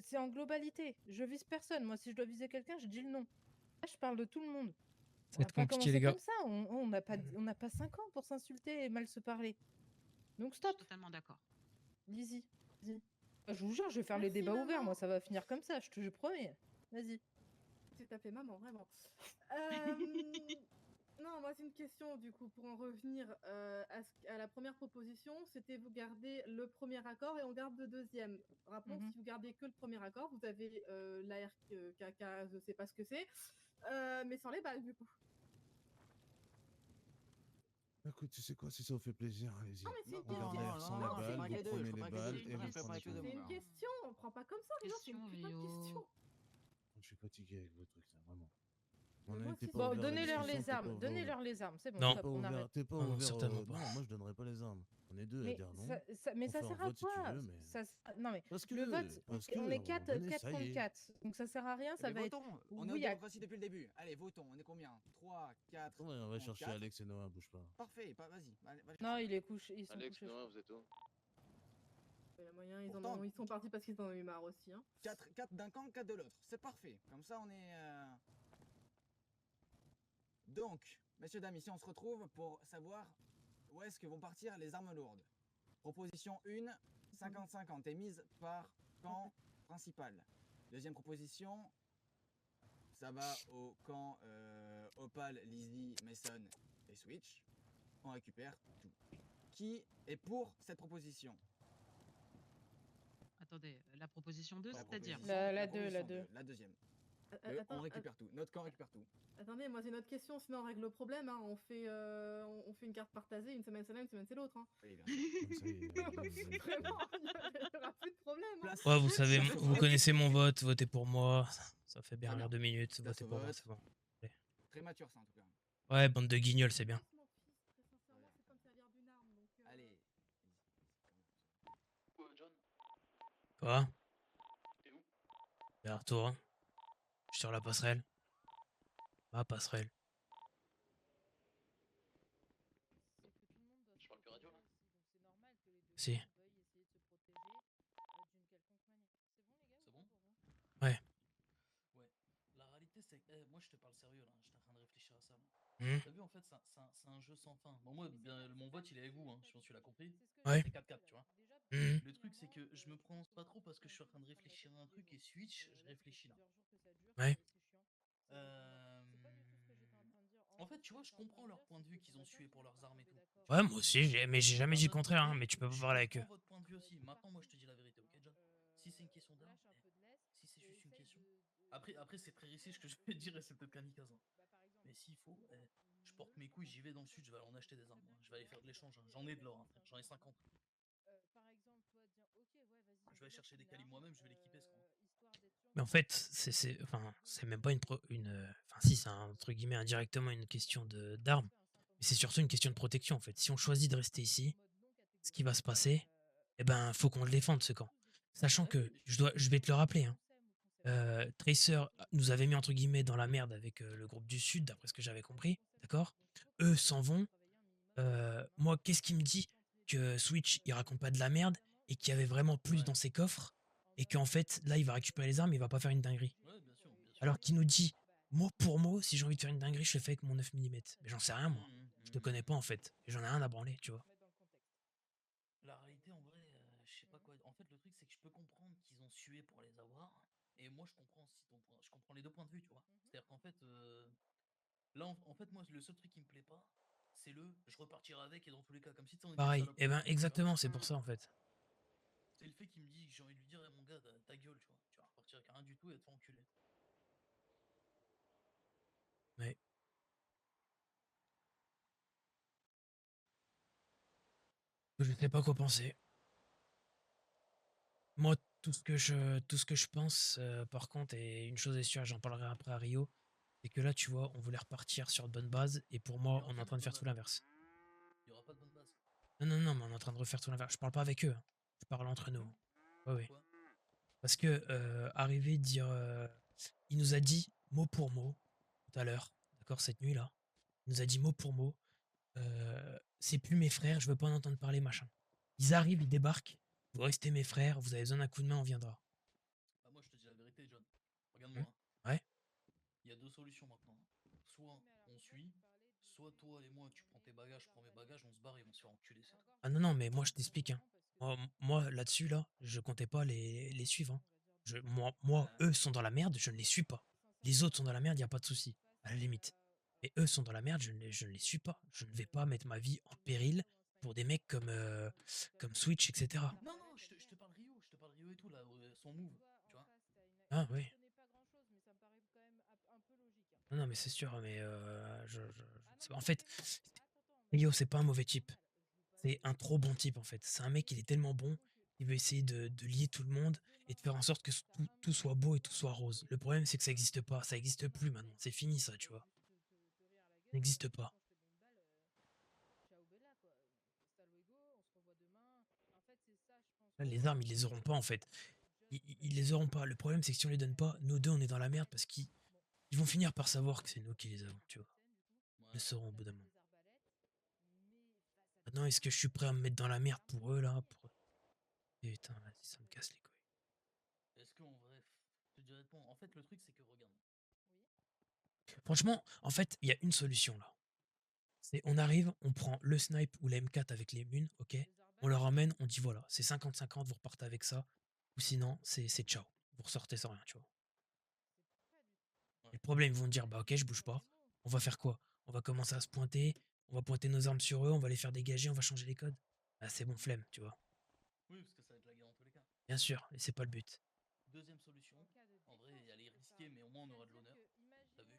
C'est en globalité. Je vise personne. Moi, si je dois viser quelqu'un, je dis le nom. Là, je parle de tout le monde. Ça va être On va pas compliqué, commencer les gars. comme ça. On n'a pas 5 ans pour s'insulter et mal se parler. Donc stop. Je suis totalement d'accord. Lizzie. Je vous jure, je vais faire les débats ouverts. Moi, ça va finir comme ça. Je promets. Vas-y. Tu t'as fait maman, vraiment. Non, moi, c'est une question, du coup, pour en revenir à la première proposition, c'était vous gardez le premier accord et on garde le deuxième. Rappelons que si vous gardez que le premier accord, vous avez l'ARKK, je sais pas ce que c'est, mais sans les balles, du coup. Écoute, tu sais quoi, si ça vous fait plaisir, allez-y. Non, mais c'est une Regardez, sans les balles, vous prenez les balles et vous prenez tout. C'est une question, on prend pas comme ça, Rio, c'est une putain de question. Je suis fatigué avec vos trucs, là, vraiment. On moi n'était aussi, pas Bon, ouvert à la donnez-leur discussion, les t'es armes. pas ouvert Donnez-leur les armes. C'est bon, Non. stop, on arrête. T'es pas Non, ouvert. certainement pas. Non, moi je donnerai pas les armes. On est deux à Mais dire non. mais On ça fait un sert à vote si tu quoi? veux, mais- Non, mais Parce que, le vote, parce on que, est à un 4 moment donné, ça y contre est. 4. Donc ça sert à rien, ça Mais va être. votons. On est en Oui, à- démocratie depuis le début. Allez, votons. On est combien? 3, 4. Ouais, on va chercher Alex et Noah, bouge pas. Parfait, vas-y. Non, il est couché. Ils sont Alex, couchés. Noah, vous êtes où? Il y a moyen, Pourtant- ils sont partis parce qu'ils en ont eu marre aussi. Hein. 4 d'un camp, 4 de l'autre. C'est parfait. Comme ça, on est. Donc, messieurs, dames, ici, on se retrouve pour savoir où est-ce que vont partir les armes lourdes. Proposition 1, 50-50 est mise par camp principal. Deuxième proposition, ça va au camp Opal, Lizzie, Mason et Switch. On récupère tout. Qui est pour cette proposition? Attendez, la proposition 2, La c'est-à-dire proposition- La 2, proposition la 2. La deuxième. Attends, On récupère tout. Notre camp récupère tout. Attendez, moi j'ai une autre question, sinon on règle le problème. Hein. On fait une carte partagée, une semaine c'est l'un, une semaine c'est l'autre. Hein. Oui, bien sûr. Vraiment, il n'y aura plus de problème. Hein. Ouais, vous savez, Place au vous vote. connaissez mon vote, votez pour moi. Ça fait bien Très rire bien. 2 minutes, Place votez au pour moi, vote. c'est bon. Allez. Très mature, ça, en tout cas. Ouais, bande de guignols, c'est bien. Mon fils, très sincèrement, c'est comme servir d'une arme. Donc, Allez. John, Quoi? t'es où? Derrière toi. Hein. Je suis sur la passerelle. Ma passerelle. Je parle plus radio là. Si. C'est bon? Ouais. Ouais. La réalité, c'est que moi, je te parle sérieux là. J'étais en train de réfléchir à ça. Moi. Hmm. T'as vu, en fait, c'est un jeu sans fin. Bon, moi, mon vote, il est avec vous, hein. Je pense que tu l'as compris. Ouais. C'est 4-4, tu vois. Mhm. Le truc, c'est que je me prononce pas trop parce que je suis en train de réfléchir à un truc et Switch, je réfléchis là. Ouais. En fait, tu vois, je comprends leur point de vue qu'ils ont sué pour leurs armes et tout. Ouais, moi aussi, mais j'ai jamais dit le contraire, hein, mais tu peux pas parler avec eux. Je comprends votre point de vue aussi. Maintenant, moi, je te dis la vérité, ok, John? Si c'est une question d'armes, si c'est juste une question. Après c'est très risqué ce que je vais te dire et c'est peut-être kamikaze. Hein. Mais s'il faut, je porte mes couilles, j'y vais dans le sud, je vais aller en acheter des armes. Hein. Je vais aller faire de l'échange. Hein. J'en ai de l'or, hein, frère. J'en ai 50. Je vais aller chercher des calibres moi-même, je vais l'équiper ce con. Mais en fait, c'est même pas enfin si, c'est entre guillemets indirectement une question d'armes. Mais C'est surtout une question de protection en fait. Si on choisit de rester ici, ce qui va se passer, eh ben, faut qu'on le défende ce camp. Sachant que, je vais te le rappeler, hein, Tracer nous avait mis entre guillemets dans la merde avec le groupe du Sud, d'après ce que j'avais compris, d'accord? Eux s'en vont. Moi, qu'est-ce qui me dit que Switch, il raconte pas de la merde et qu'il y avait vraiment plus dans ses coffres et qu'en fait, là, il va récupérer les armes, il va pas faire une dinguerie. Ouais, bien sûr, bien sûr. Alors qu'il nous dit, mot pour mot, si j'ai envie de faire une dinguerie, je le fais avec mon 9 mm. Mais j'en sais rien, moi. Je te connais pas, en fait. Et j'en ai rien à branler, tu vois. La réalité, en vrai, je sais pas quoi. En fait, le truc, c'est que je peux comprendre qu'ils ont sué pour les avoir. Et moi, je comprends aussi ton point. Je comprends les deux points de vue, tu vois. C'est-à-dire qu'en fait, là, en fait, moi, le seul truc qui me plaît pas, c'est je repartirai avec et dans tous les cas, comme si tu sais, on était Pareil. à la Eh ben, première fois, tu vois. exactement, c'est pour ça, en fait. C'est le fait qu'il me dit, j'ai envie de lui dire, mon gars, ta gueule, tu vois. Tu vas repartir avec rien du tout et te faire enculer. Ouais. Je sais pas quoi penser. Moi, tout ce que je pense, par contre, et une chose est sûre, j'en parlerai après à Rio, c'est que là, tu vois, on voulait repartir sur de bonnes bases, et pour moi, on est en train de faire tout l'inverse. Il y aura pas de bonne base. Non, mais on est en train de refaire tout l'inverse. Je parle pas avec eux, hein. Je parle entre nous. Ouais. Parce que arriver dire, il nous a dit mot pour mot tout à l'heure, d'accord, cette nuit-là, il nous a dit mot pour mot, c'est plus mes frères, je veux pas en entendre parler, machin. Ils arrivent, ils débarquent, vous restez mes frères, vous avez besoin d'un coup de main, on viendra. Bah, moi, je te dis la vérité, John. Regarde-moi. Ouais. Il y a deux solutions maintenant. Soit on suit, soit toi et moi, tu prends tes bagages, je prends mes bagages, on se barre et on se fait enculer, c'est tout. Ah non, mais moi je t'explique, hein. Moi là-dessus, là, je comptais pas les suivre, hein. Moi, eux sont dans la merde, je ne les suis pas. Les autres sont dans la merde, il n'y a pas de souci, à la limite. Mais eux sont dans la merde, je ne les suis pas. Je ne vais pas mettre ma vie en péril pour des mecs comme Switch, etc. Non, je te parle Rio et tout, là, son move, tu vois. Ah oui. Non, mais c'est sûr, mais en fait, Rio, c'est pas un mauvais type. C'est un trop bon type, en fait. C'est un mec, il est tellement bon, il veut essayer de lier tout le monde et de faire en sorte que tout soit beau et tout soit rose. Le problème, c'est que ça n'existe pas. Ça n'existe plus maintenant. C'est fini, ça, tu vois. Ça n'existe pas. Là, les armes, ils les auront pas, en fait. Ils les auront pas. Le problème, c'est que si on les donne pas, nous deux, on est dans la merde parce qu'ils vont finir par savoir que c'est nous qui les avons, tu vois. Ils le sauront au bout d'un moment. Maintenant, est-ce que je suis prêt à me mettre dans la merde pour eux, là Putain, vas-y, ça me casse les couilles. Est-ce qu'en vrai, je te dirais pas. En fait, le truc, c'est que regarde. Franchement, en fait, il y a une solution là. C'est on arrive, on prend le snipe ou la M4 avec les munes, ok. On leur emmène, on dit voilà, c'est 50-50, vous repartez avec ça. Ou sinon, c'est ciao. Vous ressortez sans rien, tu vois. Et le problème, ils vont dire bah ok, je bouge pas. On va faire quoi? On va commencer à se pointer, on va pointer nos armes sur eux, on va les faire dégager, on va changer les codes. Ah, c'est bon, flemme, tu vois. Oui, parce que ça va être la guerre dans tous les cas. Bien sûr, et c'est pas le but. Deuxième solution, en vrai, elle est risquée, mais au moins on aura de l'honneur. T'as vu?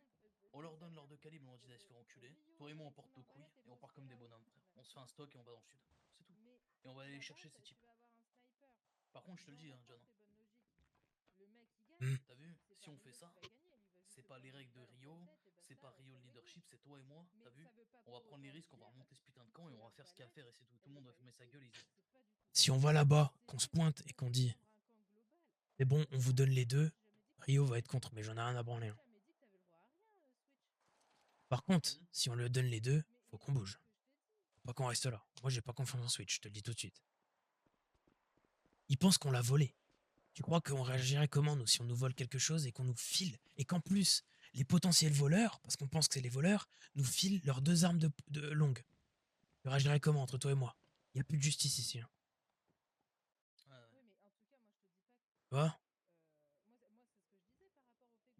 On leur donne leur de calibre, on leur dit d'aller se faire enculer. Toi et moi, on porte nos couilles et on part comme des bonhommes, frère. On se fait un stock et on va dans le sud. C'est tout. Et on va aller chercher ces types. Par contre, je te le dis, hein, John. T'as vu? Si on fait ça, c'est pas les règles de Rio, c'est pas Rio le leadership, c'est toi et moi. T'as vu? On va prendre les risques, on va remonter ce putain de camp et on va faire ce qu'il y a à faire et c'est tout. Tout le monde va fermer sa gueule. Si on va là-bas, qu'on se pointe et qu'on dit c'est bon, on vous donne les deux, Rio va être contre, mais j'en ai rien à branler. Hein. Par contre, si on le donne les deux, faut qu'on bouge. Faut pas qu'on reste là. Moi, j'ai pas confiance en Switch, je te le dis tout de suite. Ils pensent qu'on l'a volé. Tu crois qu'on réagirait comment, nous, si on nous vole quelque chose et qu'on nous file? Et qu'en plus, les potentiels voleurs, parce qu'on pense que c'est les voleurs, nous filent leurs deux armes de longue. Tu réagirais comment entre toi et moi? Il n'y a plus de justice ici. Hein. Tu vois?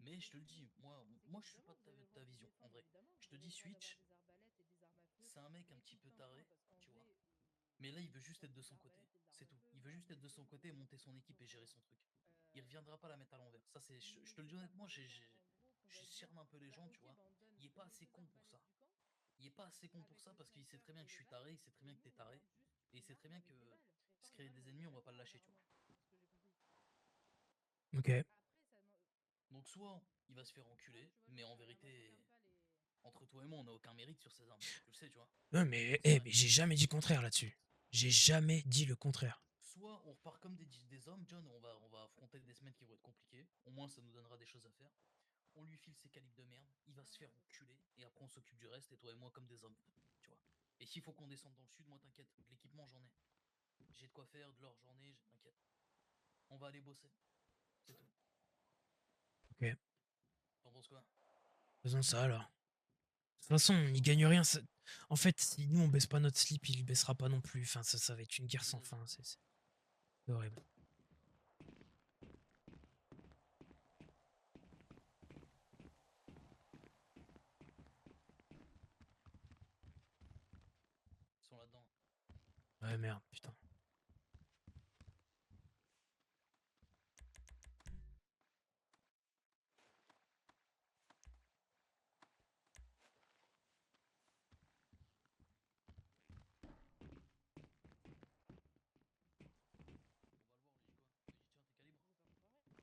Mais je te le dis, moi je suis pas de ta vision, en vrai. Je te dis, Switch, c'est un mec un petit peu taré, tu vois. Mais là, il veut juste être de son côté, c'est tout. Il veut juste être de son côté, monter son équipe et gérer son truc. Il reviendra pas la mettre à l'envers. Ça, c'est, je te le dis honnêtement, je cerne un peu les gens, tu vois. Il est pas assez con pour ça. Il est pas assez con pour ça parce qu'il sait très bien que je suis taré, il sait très bien que t'es taré. Et il sait très bien que se créer des ennemis, on va pas le lâcher, tu vois. Ok. Donc soit il va se faire enculer, mais en vérité, Entre toi et moi, on n'a aucun mérite sur ces armes. Tu le sais, tu vois. Ouais, mais, C'est vrai. mais j'ai jamais dit le contraire là-dessus. J'ai jamais dit le contraire. Soit on repart comme des hommes, John, on va affronter des semaines qui vont être compliquées. Au moins, ça nous donnera des choses à faire. On lui file ses calibres de merde, il va se faire enculer, et après on s'occupe du reste, et toi et moi comme des hommes, tu vois. Et s'il faut qu'on descende dans le sud, moi t'inquiète, de l'équipement j'en ai. J'ai de quoi faire, de l'or j'en ai, t'inquiète. On va aller bosser, c'est tout. Ok, T'en penses quoi? faisons ça alors. De toute façon, on n'y gagne rien. En fait, si nous on baisse pas notre slip, il baissera pas non plus. Enfin, ça va être une guerre sans fin. C'est horrible. Ils sont là-dedans. Ouais, merde, putain.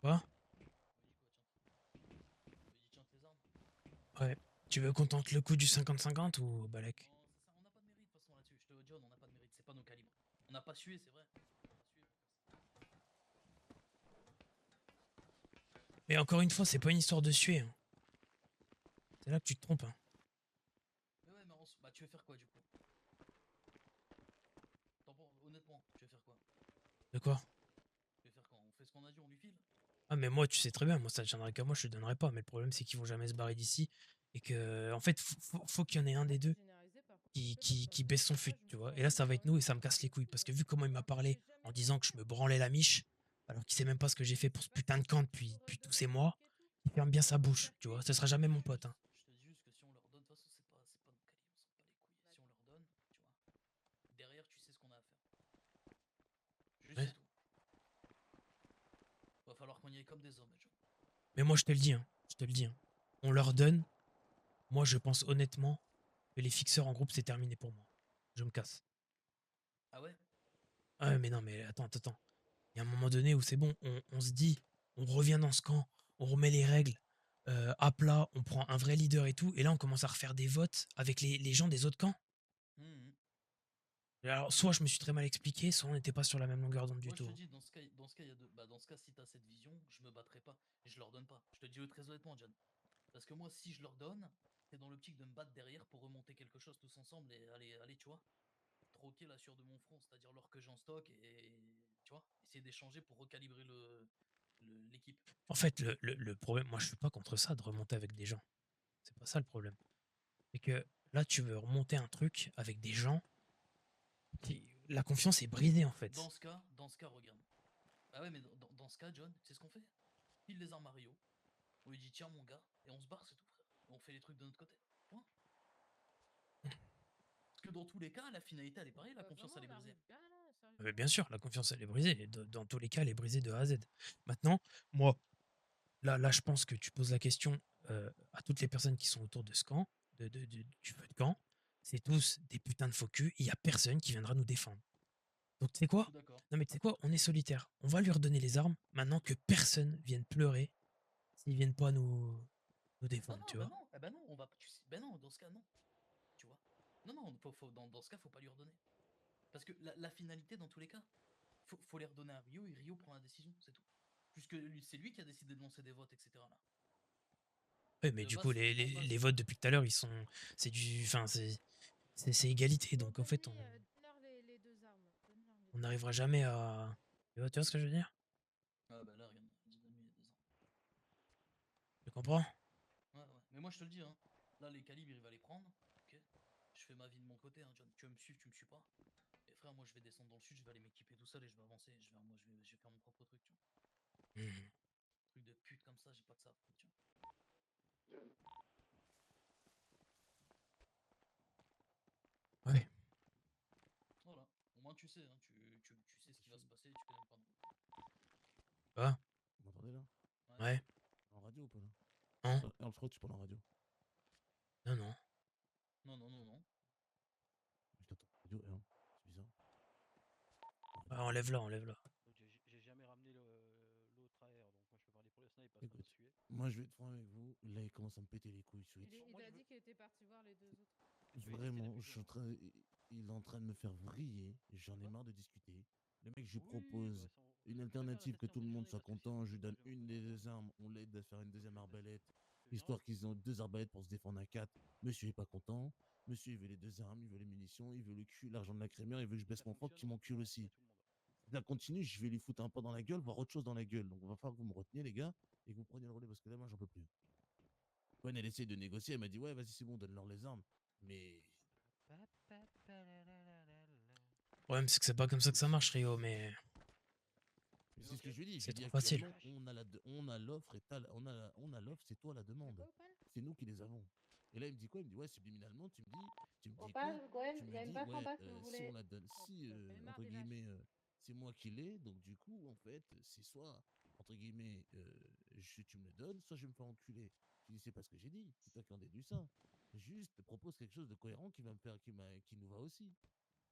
Quoi? Tiens tes armes. Ouais. Tu veux qu'on tente le coup du 50-50 ou Balek? Non, on n'a pas de mérite de toute façon là-dessus. Je te le dis, on n'a pas de mérite, c'est pas nos calibres. On n'a pas sué, c'est vrai. Mais encore une fois, c'est pas une histoire de suer. Hein. C'est là que tu te trompes. Hein. Mais ouais, mais bah tu veux faire quoi du coup? Honnêtement, tu veux faire quoi? De quoi? Tu veux faire quoi? On fait ce qu'on a dit, on lui file? Ah, mais moi, tu sais très bien, moi, ça ne tiendrait qu'à moi, je te donnerais pas. Mais le problème, c'est qu'ils vont jamais se barrer d'ici. Et que, en fait, faut qu'il y en ait un des deux qui baisse son fut, tu vois. Et là, ça va être nous et ça me casse les couilles. Parce que vu comment il m'a parlé en disant que je me branlais la miche, alors qu'il sait même pas ce que j'ai fait pour ce putain de camp depuis tous ces mois, il ferme bien sa bouche, tu vois. Ce sera jamais mon pote. Hein. Je te dis juste que si on leur donne, de toute façon, c'est pas nos calibres, on s'en bat les couilles. Si on leur donne, tu vois, derrière, tu sais ce qu'on a à faire. Juste Ouais. c'est tout. Va falloir qu'on y aille comme des hommes, John. Mais moi, je te le dis, hein, je te le dis. Hein. On leur donne. Moi, je pense honnêtement que les fixeurs en groupe, c'est terminé pour moi. Je me casse. Ah ouais? Ah ouais, mais non, mais attends. Il y a un moment donné où c'est bon, on se dit, on revient dans ce camp, on remet les règles à plat, on prend un vrai leader et tout, et là on commence à refaire des votes avec les gens des autres camps. Et alors, soit je me suis très mal expliqué, soit on n'était pas sur la même longueur d'onde du Moi, tout. je te dis, dans ce cas, il y a deux. Bah, dans ce cas, si t'as cette vision, je me battrai pas. Et je leur donne pas. Je te dis très honnêtement, John. Parce que moi, si je leur donne, c'est dans l'optique de me battre derrière pour remonter quelque chose tous ensemble et aller, tu vois, troquer la sueur de mon front, c'est-à-dire l'or que j'ai en stock et, tu vois, essayer d'échanger pour recalibrer l'équipe. En fait, le problème, moi je suis pas contre ça de remonter avec des gens. C'est pas ça le problème. C'est que là, tu veux remonter un truc avec des gens qui. La confiance est brisée en fait. Dans ce cas, regarde. Ah ouais, mais dans ce cas, John, c'est ce qu'on fait. Pile les armes à Rio. On lui dit, tiens, mon gars, et on se barre, c'est tout, frère. On fait les trucs de notre côté. Point. Parce que dans tous les cas, la finalité, elle est pareille, la confiance, elle est brisée. Mais bien sûr, la confiance, elle est brisée. Et dans tous les cas, elle est brisée de A à Z. Maintenant, moi, là, je pense que tu poses la question à toutes les personnes qui sont autour de ce camp, du feu de camp. C'est tous des putains de faux culs. Il n'y a personne qui viendra nous défendre. Donc, tu sais quoi? Non, mais tu sais quoi? On est solitaire. On va lui redonner les armes maintenant que personne vienne pleurer s'ils viennent pas nous défendre, tu vois? Non, bah non, on va. Ben non, dans ce cas, non. Tu vois? Non, dans ce cas, faut pas lui redonner. Parce que la finalité, dans tous les cas, faut les redonner à Rio et Rio prend la décision, c'est tout. Puisque c'est lui qui a décidé de lancer des votes, etc. Là. Oui, mais du coup, les votes depuis tout à l'heure, ils sont. C'est du. Enfin, c'est égalité. Donc, en fait, on n'arrivera jamais à. Tu vois ce que je veux dire? Ah bah là, regarde, donne-lui les 2 ans. Tu comprends? Ouais. Mais moi, je te le dis, hein. Là, les calibres, il va les prendre. Ok. Je fais ma vie de mon côté, hein, John. Tu veux me suivre, tu me suis pas. Et frère, moi, je vais descendre dans le sud, je vais aller m'équiper tout seul et je vais avancer. Je vais faire mon propre truc, tu vois. Truc de pute comme ça, j'ai pas que ça à foutre, tu vois. Ouais. Voilà. Au moins, tu sais, hein. Tu sais ce qui va se passer, tu connais le plan de route. Quoi? Vous m'entendez là? Ouais. En radio ou pas là? Hein? Alfred, tu parles en radio. Non, non. Non. Je t'entends en radio, hein. C'est bizarre. Ah, enlève-la. J'ai jamais ramené l'autre AR, donc moi je peux parler pour le snipe parce qu'on Écoute, a sué. moi je vais être franc avec vous. Là, il commence commence à me péter les couilles, Switch. Il a dit qu'il était parti voir les deux autres. Vraiment, je suis en train, il est en train de me faire vriller. J'en ai marre de discuter. Le mec, je lui propose une alternative que tout le monde soit content. Je lui donne une des deux armes. On l'aide à faire une deuxième arbalète. Histoire qu'ils ont 2 arbalètes pour se défendre à 4. Monsieur est pas content. Monsieur, il veut les 2 armes, il veut les munitions, il veut le cul, l'argent de la crémière, il veut que je baisse mon froc, qu'il m'encule aussi. Si ça continue, je vais lui foutre un pas dans la gueule, voire autre chose dans la gueule. Donc, il va falloir que vous me reteniez, les gars, et que vous preniez le relais parce que là, moi, j'en peux plus. Gwen, elle essaie de négocier, elle m'a dit, ouais, vas-y, c'est bon, donne-leur les armes. Mais. Le problème, c'est que c'est pas comme ça que ça marche, Rio, mais. C'est ce que je lui dis. C'est trop facile. On a l'offre et on a l'offre, c'est toi la demande. C'est nous qui les avons. Et là, il me dit quoi? Il me dit, ouais, subliminalement, tu me dis quoi? Tu me dis, ouais, si on la donne, si, entre guillemets, c'est moi qui l'ai, donc du coup, en fait, c'est soit, entre guillemets, tu me le donnes, soit je vais me faire enculer. Je dis, c'est pas ce que j'ai dit, c'est toi qui en déduis ça. Juste, propose quelque chose de cohérent qui va me faire, qui nous va aussi.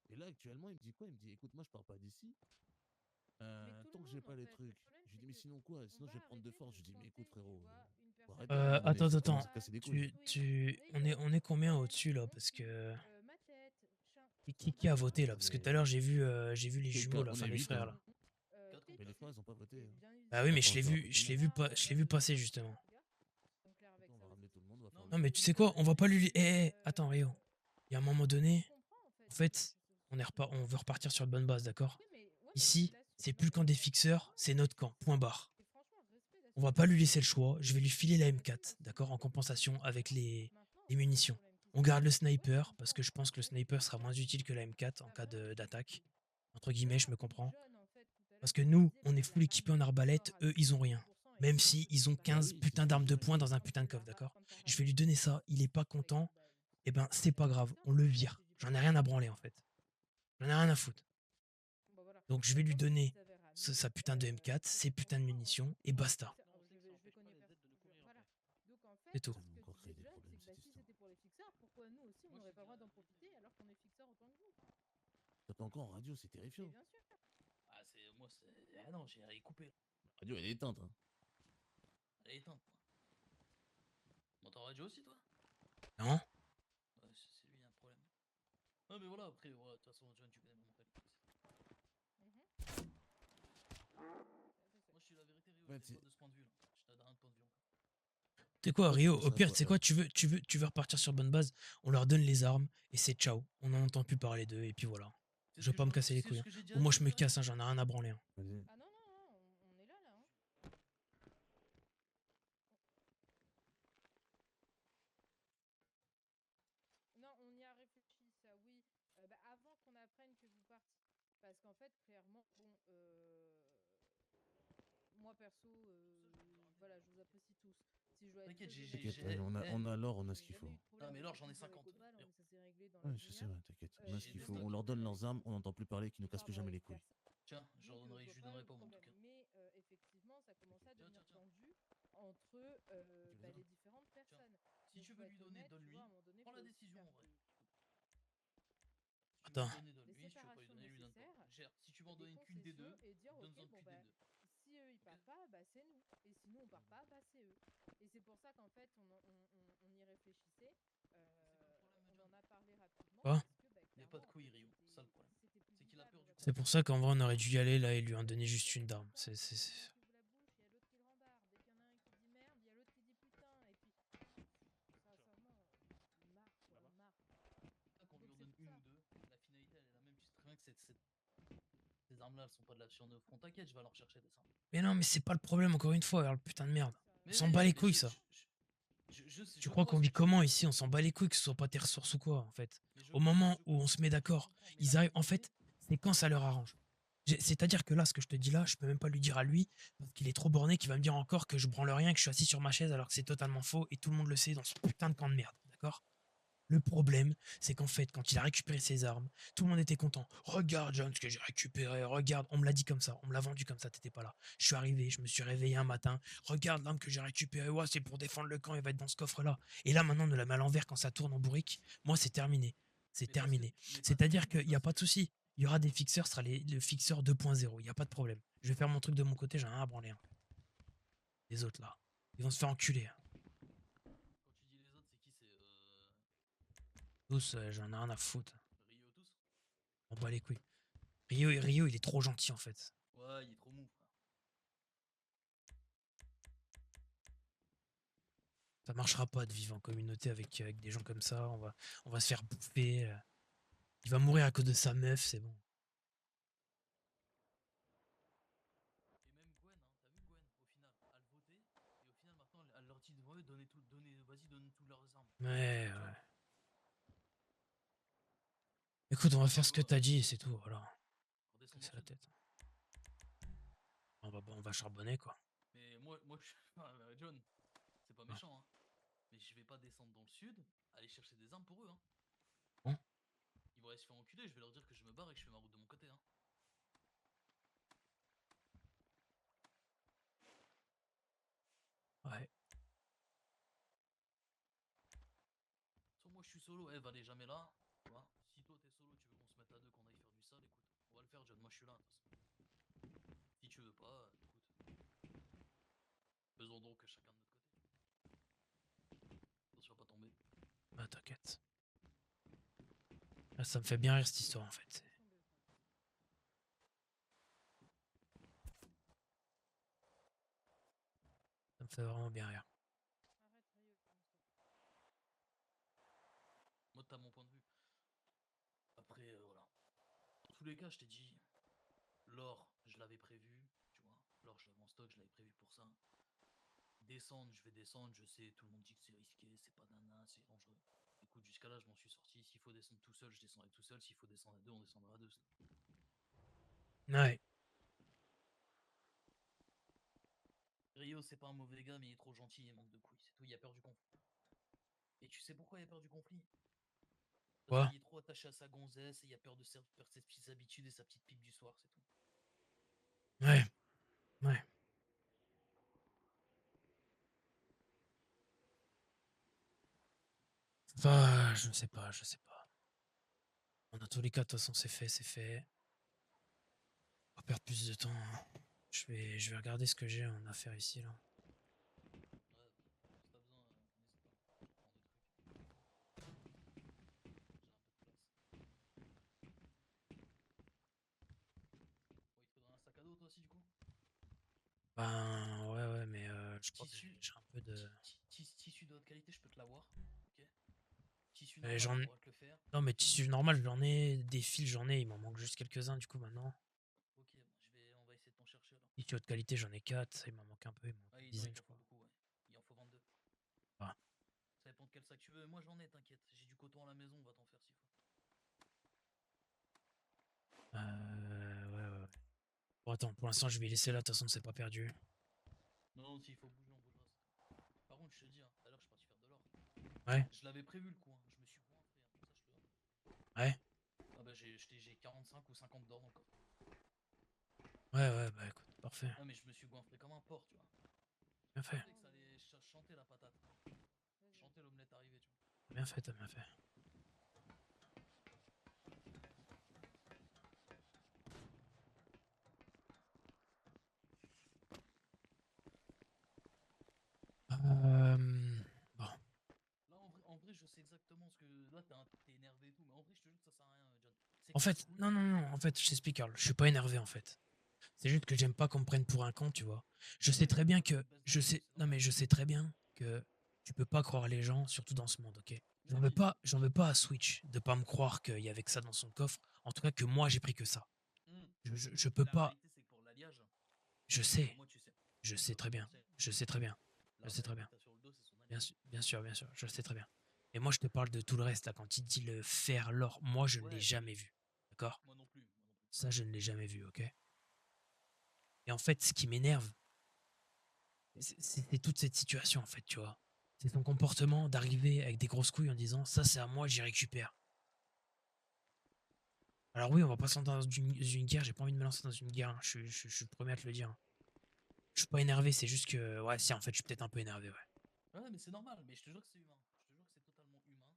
Et là, actuellement, il me dit quoi? Il me dit, écoute, moi, je pars pas d'ici. Tant que j'ai pas les trucs. Je lui dis, mais sinon quoi? Sinon, je vais prendre de force. Je lui dis, mais écoute, frérot. Attends. On est combien au-dessus là? Parce que. Qui a voté là? Parce que tout à l'heure, j'ai vu les jumeaux là, enfin les frères là. Mais les frères, ils ont pas voté. Bah oui, mais je l'ai vu passer justement. Non, mais tu sais quoi? On va pas lui. Attends, Rio. Il y a un moment donné, en fait, on veut repartir sur de bonnes bases, d'accord? Ici, c'est plus le camp des fixeurs, c'est notre camp, point barre. On va pas lui laisser le choix, je vais lui filer la M4, d'accord, en compensation avec les munitions. On garde le sniper, parce que je pense que le sniper sera moins utile que la M4 en cas d'attaque. Entre guillemets, je me comprends. Parce que nous, on est full équipés en arbalète, eux, ils ont rien. Même si ils ont 15 putains d'armes de poing dans un putain de coffre, d'accord? Je vais lui donner ça, il est pas content, eh ben c'est pas grave, on le vire. J'en ai rien à branler en fait. J'en ai rien à foutre. Donc je vais lui donner sa putain de M4, ses putains de munitions, et basta. C'est tout. Pourquoi nous aussi on n'aurait pas le droit d'en profiter alors qu'on est fixeur autant que vous? T'entends encore en radio, c'est terrifiant. Bien sûr. Ah, c'est. Moi, c'est. Ah non, j'ai coupé. La radio, elle est éteinte. Hein. Elle est éteinte. M'entends radio aussi, toi? Non. Ouais, c'est lui, il y a un problème. Non, mais voilà, après, de toute façon, John, tu connais mon appel. Moi, je suis la vérité, Rio, je pas de ce point de vue là. Je te donne un point de vue encore. T'es quoi, Rio? Au pire, tu sais quoi, tu veux repartir sur bonne base, on leur donne les armes et c'est ciao. On n'en entend plus parler d'eux et puis voilà. Je veux pas me casser les couilles. Ou moi je me casse, hein, j'en ai rien à branler. Hein. Ah non, on est là. Hein. Non, on y a réfléchi, ça oui. Avant qu'on apprenne que vous partiez. Parce qu'en fait, clairement, bon, moi perso, voilà, je vous apprécie tous. Si je dois être t'inquiète, on a l'or, on a ce qu'il faut. Ah, mais l'or, j'en ai 50. Ouais, je sais, t'inquiète. On a ce qu'il faut. On leur donne leurs armes, on n'entend plus parler, qu'ils nous cassent plus jamais les couilles. Tiens, je lui donnerai pas mon truc. Mais effectivement, ça commence à devenir tendu entre les différentes personnes. Si tu veux lui donner, donne-lui. Prends la décision en vrai. Attends. Si tu veux en donner qu'une des deux, donne-en qu'une des deux. Si eux ils partent pas, c'est nous. Et si nous on part pas, c'est eux. Et c'est pour ça qu'en fait on y réfléchissait. On en a parlé rapidement. Quoi? Il n'y a pas de couilles, Rio. Ça le problème. C'est qu'il a peur du. C'est pour ça qu'en vrai on aurait dû y aller là et lui en donner juste une d'arme. C'est. Ces armes-là, elles sont pas de la surneuf. T'inquiète, je vais leur chercher des armes. Mais non, mais c'est pas le problème, encore une fois, alors le putain de merde. On s'en bat les couilles, ça. Tu crois qu'on vit comment ici? On s'en bat les couilles que ce soit pas tes ressources ou quoi, en fait. Au moment où on se met d'accord, ils arrivent. En fait, c'est quand ça leur arrange. C'est-à-dire que là, ce que je te dis là, je peux même pas lui dire à lui, parce qu'il est trop borné, qu'il va me dire encore que je branle rien, que je suis assis sur ma chaise, alors que c'est totalement faux, et tout le monde le sait dans ce putain de camp de merde, d'accord? Le problème, c'est qu'en fait, quand il a récupéré ses armes, tout le monde était content. Regarde, John, ce que j'ai récupéré. Regarde, on me l'a dit comme ça. On me l'a vendu comme ça, t'étais pas là. Je suis arrivé, je me suis réveillé un matin. Regarde l'arme que j'ai récupérée. Ouais, c'est pour défendre le camp, il va être dans ce coffre-là. Et là, maintenant, on la met à l'envers quand ça tourne en bourrique. Moi, c'est terminé. C'est terminé. C'est-à-dire qu'il n'y a pas de souci. Il y aura des fixeurs, ce sera le fixeur 2.0. Il n'y a pas de problème. Je vais faire mon truc de mon côté, j'ai rien à branler. Les autres, là, ils vont se faire enculer. Tous, j'en ai rien à foutre. Rio tous? On bat les couilles. Rio, il est trop gentil en fait. Ouais, il est trop mou, frère. Ça marchera pas de vivre en communauté avec des gens comme ça. On va se faire bouffer. Il va mourir à cause de sa meuf, c'est bon. Et même Gwen, hein, t'as vu Gwen, au final, elle votait, et au final maintenant elle leur dit ouais, vas-y, donne toutes leurs armes. Ouais, Tu vois. ouais. Écoute, on va faire ce que t'as dit et c'est tout, voilà. Redescends dans C'est le la sud. tête. On va charbonner quoi. Mais moi, John, c'est pas méchant, hein. Mais je vais pas descendre dans le sud, aller chercher des armes pour eux, hein. Bon. Ils vont aller se faire enculer, je vais leur dire que je me barre et que je fais ma route de mon côté, hein. Ouais. Soit moi je suis solo, Eve elle est jamais là, tu vois. Si toi t'es solo, tu veux qu'on se mette à deux, qu'on aille faire du sale, écoute, on va le faire, John, moi je suis là, de toute façon. Si tu veux pas, écoute. Faisons donc chacun de notre côté. Attention à pas tomber. Bah t'inquiète. Là, ça me fait bien rire cette histoire en fait. Ça me fait vraiment bien rire. Moi t'as mon point de vue. Après, voilà. Dans tous les cas, je t'ai dit, l'or, je l'avais prévu, tu vois. L'or, je l'avais en stock, je l'avais prévu pour ça. Descendre, je vais descendre, je sais, tout le monde dit que c'est risqué, c'est pas nana, c'est dangereux. Écoute, jusqu'à là, je m'en suis sorti. S'il faut descendre tout seul, je descendrai tout seul. S'il faut descendre à deux, on descendra à deux. Ouais. Rio, c'est pas un mauvais gars, mais il est trop gentil, il manque de couilles, c'est tout, il a peur du conflit. Et tu sais pourquoi il a peur du conflit? Parce qu'il est trop attaché à sa gonzesse et il a peur de perdre ses petites habitudes et sa petite pipe du soir, c'est tout. Ouais. Ouais. Bah, je ne sais pas, je sais pas. Dans tous les cas, de toute façon, c'est fait, c'est fait. On va perdre plus de temps. Hein. Je vais regarder ce que j'ai en affaire ici là. Sac à dos toi aussi du coup? Ben ouais mais je crois que j'ai un peu de. Tissu de haute qualité, je peux te l'avoir, ok? Tissu Mais normal, on pourra te le faire. Non mais tissu normal j'en ai, des fils j'en ai, il m'en manque juste quelques-uns du coup maintenant. Ok, on va essayer de t'en chercher alors. Tissu haute qualité j'en ai 4, ça il m'en manque un peu, il m'en manque une dizaine je crois. Beaucoup, ouais. Il en faut 22. Ah. Ça dépend de quel sac tu veux, moi j'en ai, t'inquiète. J'ai du coton à la maison, on va t'en faire s'il faut. Ouais. Bon attends, pour l'instant je vais laisser là, de toute façon c'est pas perdu. Non, s'il faut bouger, on bougera. Par contre, je te dis, hein, tout à l'heure je suis parti faire de l'or. Ouais. Je l'avais prévu le coup, hein. Je me suis goinfré, hein. Comme ça je te donne. Ouais. Ah bah j'ai 45 ou 50 d'or dans le coffre. Ouais, bah écoute, parfait. Ah mais je me suis goinfré comme un porc, tu vois. Bien fait. Je pensais que ça allait chanter la patate. Chanter l'omelette arrivée, tu vois. Bien fait, t'as bien fait. Bon. Là, en vrai, je sais exactement ce que. Là, t'es énervé et tout, mais en vrai, je te jure que ça sert à rien, John. En fait, non, en fait, je t'explique, Karl, je suis pas énervé en fait. C'est juste que j'aime pas qu'on me prenne pour un con, tu vois. Je sais très bien que. Non, mais je sais très bien que tu peux pas croire les gens, surtout dans ce monde, ok? J'en veux pas à Switch de pas me croire qu'il y avait que ça dans son coffre. En tout cas, que moi j'ai pris que ça. Je peux pas. Je sais. Je sais très bien. Je sais très bien. Je sais très bien. Bien sûr, je sais très bien. Et moi, je te parle de tout le reste, là. Quand il dit le fer, l'or, moi, je ne l'ai jamais vu. D'accord? Moi non plus. Ça, je ne l'ai jamais vu, ok? Et en fait, ce qui m'énerve, c'est toute cette situation, en fait, tu vois. C'est son comportement d'arriver avec des grosses couilles en disant ça, c'est à moi, j'y récupère. Alors, oui, on va pas se lancer dans une guerre. J'ai pas envie de me lancer dans une guerre. Hein. Je suis le premier à te le dire. Hein. Je suis pas énervé, c'est juste que. Ouais, si, en fait, je suis peut-être un peu énervé, ouais. Ouais, mais c'est normal, mais je te jure que c'est humain. Je te jure que c'est totalement humain.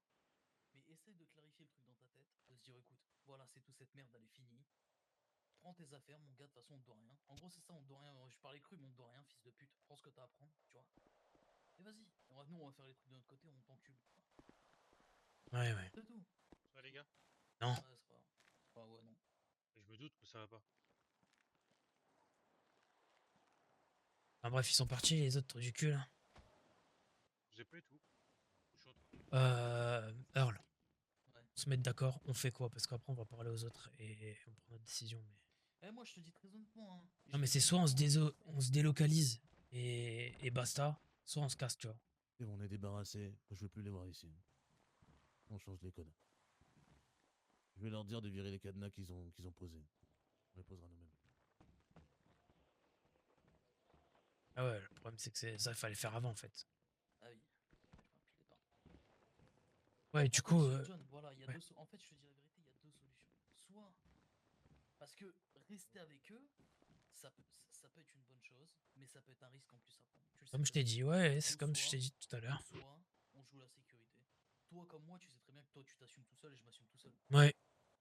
Mais essaye de clarifier le truc dans ta tête, de se dire écoute, voilà, c'est tout, cette merde, elle est finie. Prends tes affaires, mon gars, de toute façon, on te doit rien. En gros, c'est ça, on te doit rien. Je parlais cru, mais on te doit rien, fils de pute. Prends ce que t'as à prendre, tu vois. Et vas-y. Nous, on va faire les trucs de notre côté, on t'encule. Ouais, ouais. C'est tout. Ça va, les gars? Non. Ouais, c'est pas grave. Enfin, ouais, non. Je me doute que ça va pas. Enfin, bref, ils sont partis, les autres, trous du cul, là. Je sais pas du tout. Je suis en train- Earl, Ouais. on se met d'accord, on fait quoi? Parce qu'après, on va parler aux autres et on prend notre décision. Mais... Moi, je te dis très honnêtement. Hein, Non, mais c'est soit on se délocalise et basta, soit on se casse, tu vois. Et on est débarrassé. Je veux plus les voir ici. On change les codes. Je vais leur dire de virer les cadenas qu'ils ont posés. On les posera nous-mêmes. Ah ouais, le problème c'est que ça, il fallait faire avant en fait. Ah oui. Je m'appuie pas. Ouais, du En coup. fait, John, voilà, il y a ouais. en fait, je te dis la vérité, il y a deux solutions. Soit, parce que rester avec eux, ça peut être une bonne chose, mais ça peut être un risque en plus à prendre. Tu le sais Comme je très t'ai bien. dit, ouais, c'est Ou comme je soit- t'ai dit tout à l'heure. ou soit, on joue la sécurité. Toi comme moi, tu sais très bien que toi, tu t'assumes tout seul et je m'assume tout seul. Ouais.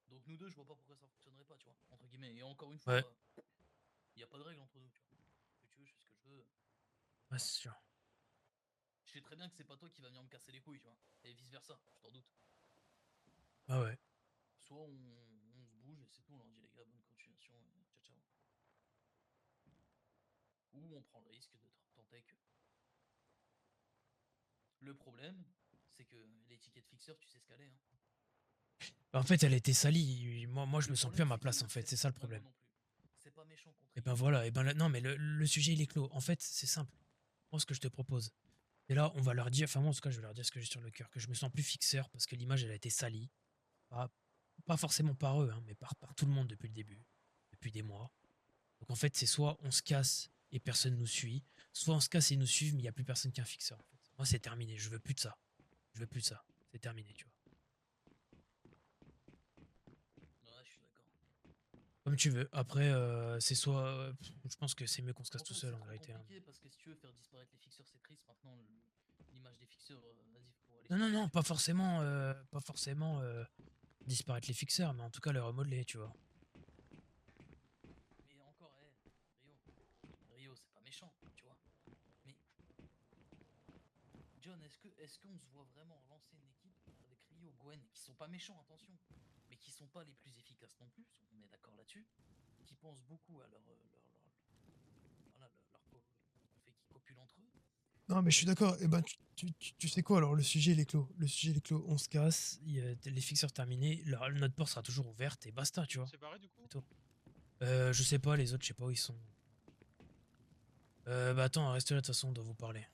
Donc nous deux, je vois pas pourquoi ça fonctionnerait pas, tu vois, entre guillemets. Et encore une fois, Ouais. il y a pas de règle entre nous, tu vois. Ce que tu veux, je fais ce que je veux. Ouais, c'est sûr. Je sais très bien que c'est pas toi qui va venir me casser les couilles, tu vois. Et vice versa, je t'en doute. Ah ouais. Soit on se bouge et c'est tout, on leur dit les gars, bonne continuation, et ciao ciao. Ou on prend le risque de tenter avec eux. Le problème, c'est que l'étiquette fixeur, tu sais ce qu'elle est, hein. Bah, en fait, elle a été salie. Moi je Le me sens plus à problème, ma c'est place que en fait, c'est ça le ouais, moi problème. non plus. C'est pas méchant contre Et ben voilà, et ben là, non, mais le sujet il est clos. En fait, c'est simple. Moi, ce que je te propose, et là, on va leur dire, enfin, moi en tout cas, je vais leur dire ce que j'ai sur le cœur, que je me sens plus fixeur parce que l'image elle a été salie. Pas forcément par eux, hein, mais par tout le monde depuis le début, depuis des mois. Donc en fait, c'est soit on se casse et personne nous suit, soit on se casse et ils nous suivent, mais il n'y a plus personne qui est un fixeur. En fait. Moi, c'est terminé. Je veux plus de ça. Je veux plus de ça. C'est terminé, tu vois. Ouais, je suis d'accord. Comme tu veux. Après, c'est soit. Je pense que c'est mieux qu'on se casse En tout fait, seul c'est en trop vérité. Hein. compliqué parce que si tu veux faire disparaître les fixeurs, c'est triste. Maintenant, l'image des fixeurs, vas-y, faut aller Non, sur non, les non, réseaux. pas forcément disparaître les fixeurs, mais en tout cas les remodeler, tu vois. Mais encore, Rio, c'est pas méchant, tu vois. Mais John, est-ce qu'on se voit vraiment relancer une équipe avec Rio, Gwen, qui sont pas méchants, attention, mais qui sont pas les plus efficaces non plus, on est d'accord là-dessus, qui pensent beaucoup à leur fait qu'ils copulent entre eux. Non, mais je suis d'accord. Eh ben, tu sais quoi alors? Le sujet il est clos. Le sujet il est clos. On se casse. Les fixeurs terminés. Notre porte sera toujours ouverte et basta, tu vois. C'est barré du coup? C'est tout. Je sais pas, les autres, je sais pas où ils sont. Bah attends, reste là, de toute façon, on doit vous parler.